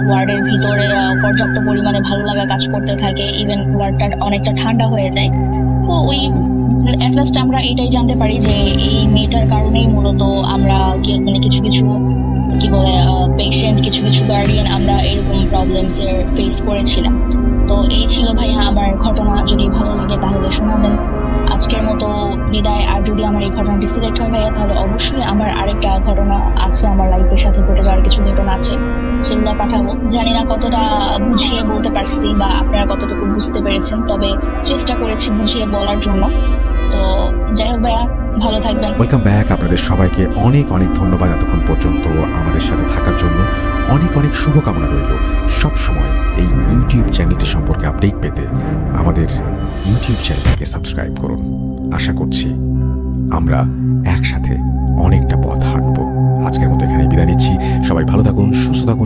ওয়ার্ডের ভিতরে পর্যাপ্ত পরিমাণে ভালো লাগা কাজ করতে থাকে, ইভেন ওয়ার্ডটা অনেকটা ঠান্ডা হয়ে যায়। তো ওই এট লাস্ট আমরা এটাই জানতে পারি যে এই মেয়েটার কারণেই মূলত আমরা মানে কিছু কিছু কি বলে পেশেন্ট, কিছু কিছু গার্ডিয়ান আমরা এরকম প্রবলেমস এর ফেস করেছিলাম। তো এই ছিল ভাইয়া আমার ঘটনা। যদি ভালো লাগে তাহলে শোনাবেন। আজকের মতো বিদায়। আর যদি আমার এই ঘটনাটি সিলেক্ট হয় ভাইয়া, তাহলে অবশ্যই আমার আরেকটা ঘটনা আছে, আমার লাইফের সাথে ঘটে যাওয়ার কিছু ঘটনা আছে, সেগুলো পাঠাবো। জানি না কতটা বুঝিয়ে বলতে পারছি বা আপনারা কতটুকু বুঝতে পেরেছেন, তবে চেষ্টা করেছি বুঝিয়ে বলার জন্য। তো যাই হোক ভাইয়া, ভালো থাকবেন। Welcome back. আপনাদের সবাইকে অনেক অনেক ধন্যবাদ এতক্ষণ পর্যন্ত আমাদের সাথে থাকার জন্য। অনেক অনেক শুভকামনা রইল। সব সময় এই ইউটিউব চ্যানেলটি সম্পর্কে আপডেট পেতে আমাদের ইউটিউব চ্যানেলকে সাবস্ক্রাইব করুন। আশা করছি আমরা একসাথে অনেকটা পথ হাঁটবো। আজকের মতো এখানে বিদায় নিচ্ছি। সবাই ভালো থাকুন, সুস্থ থাকুন।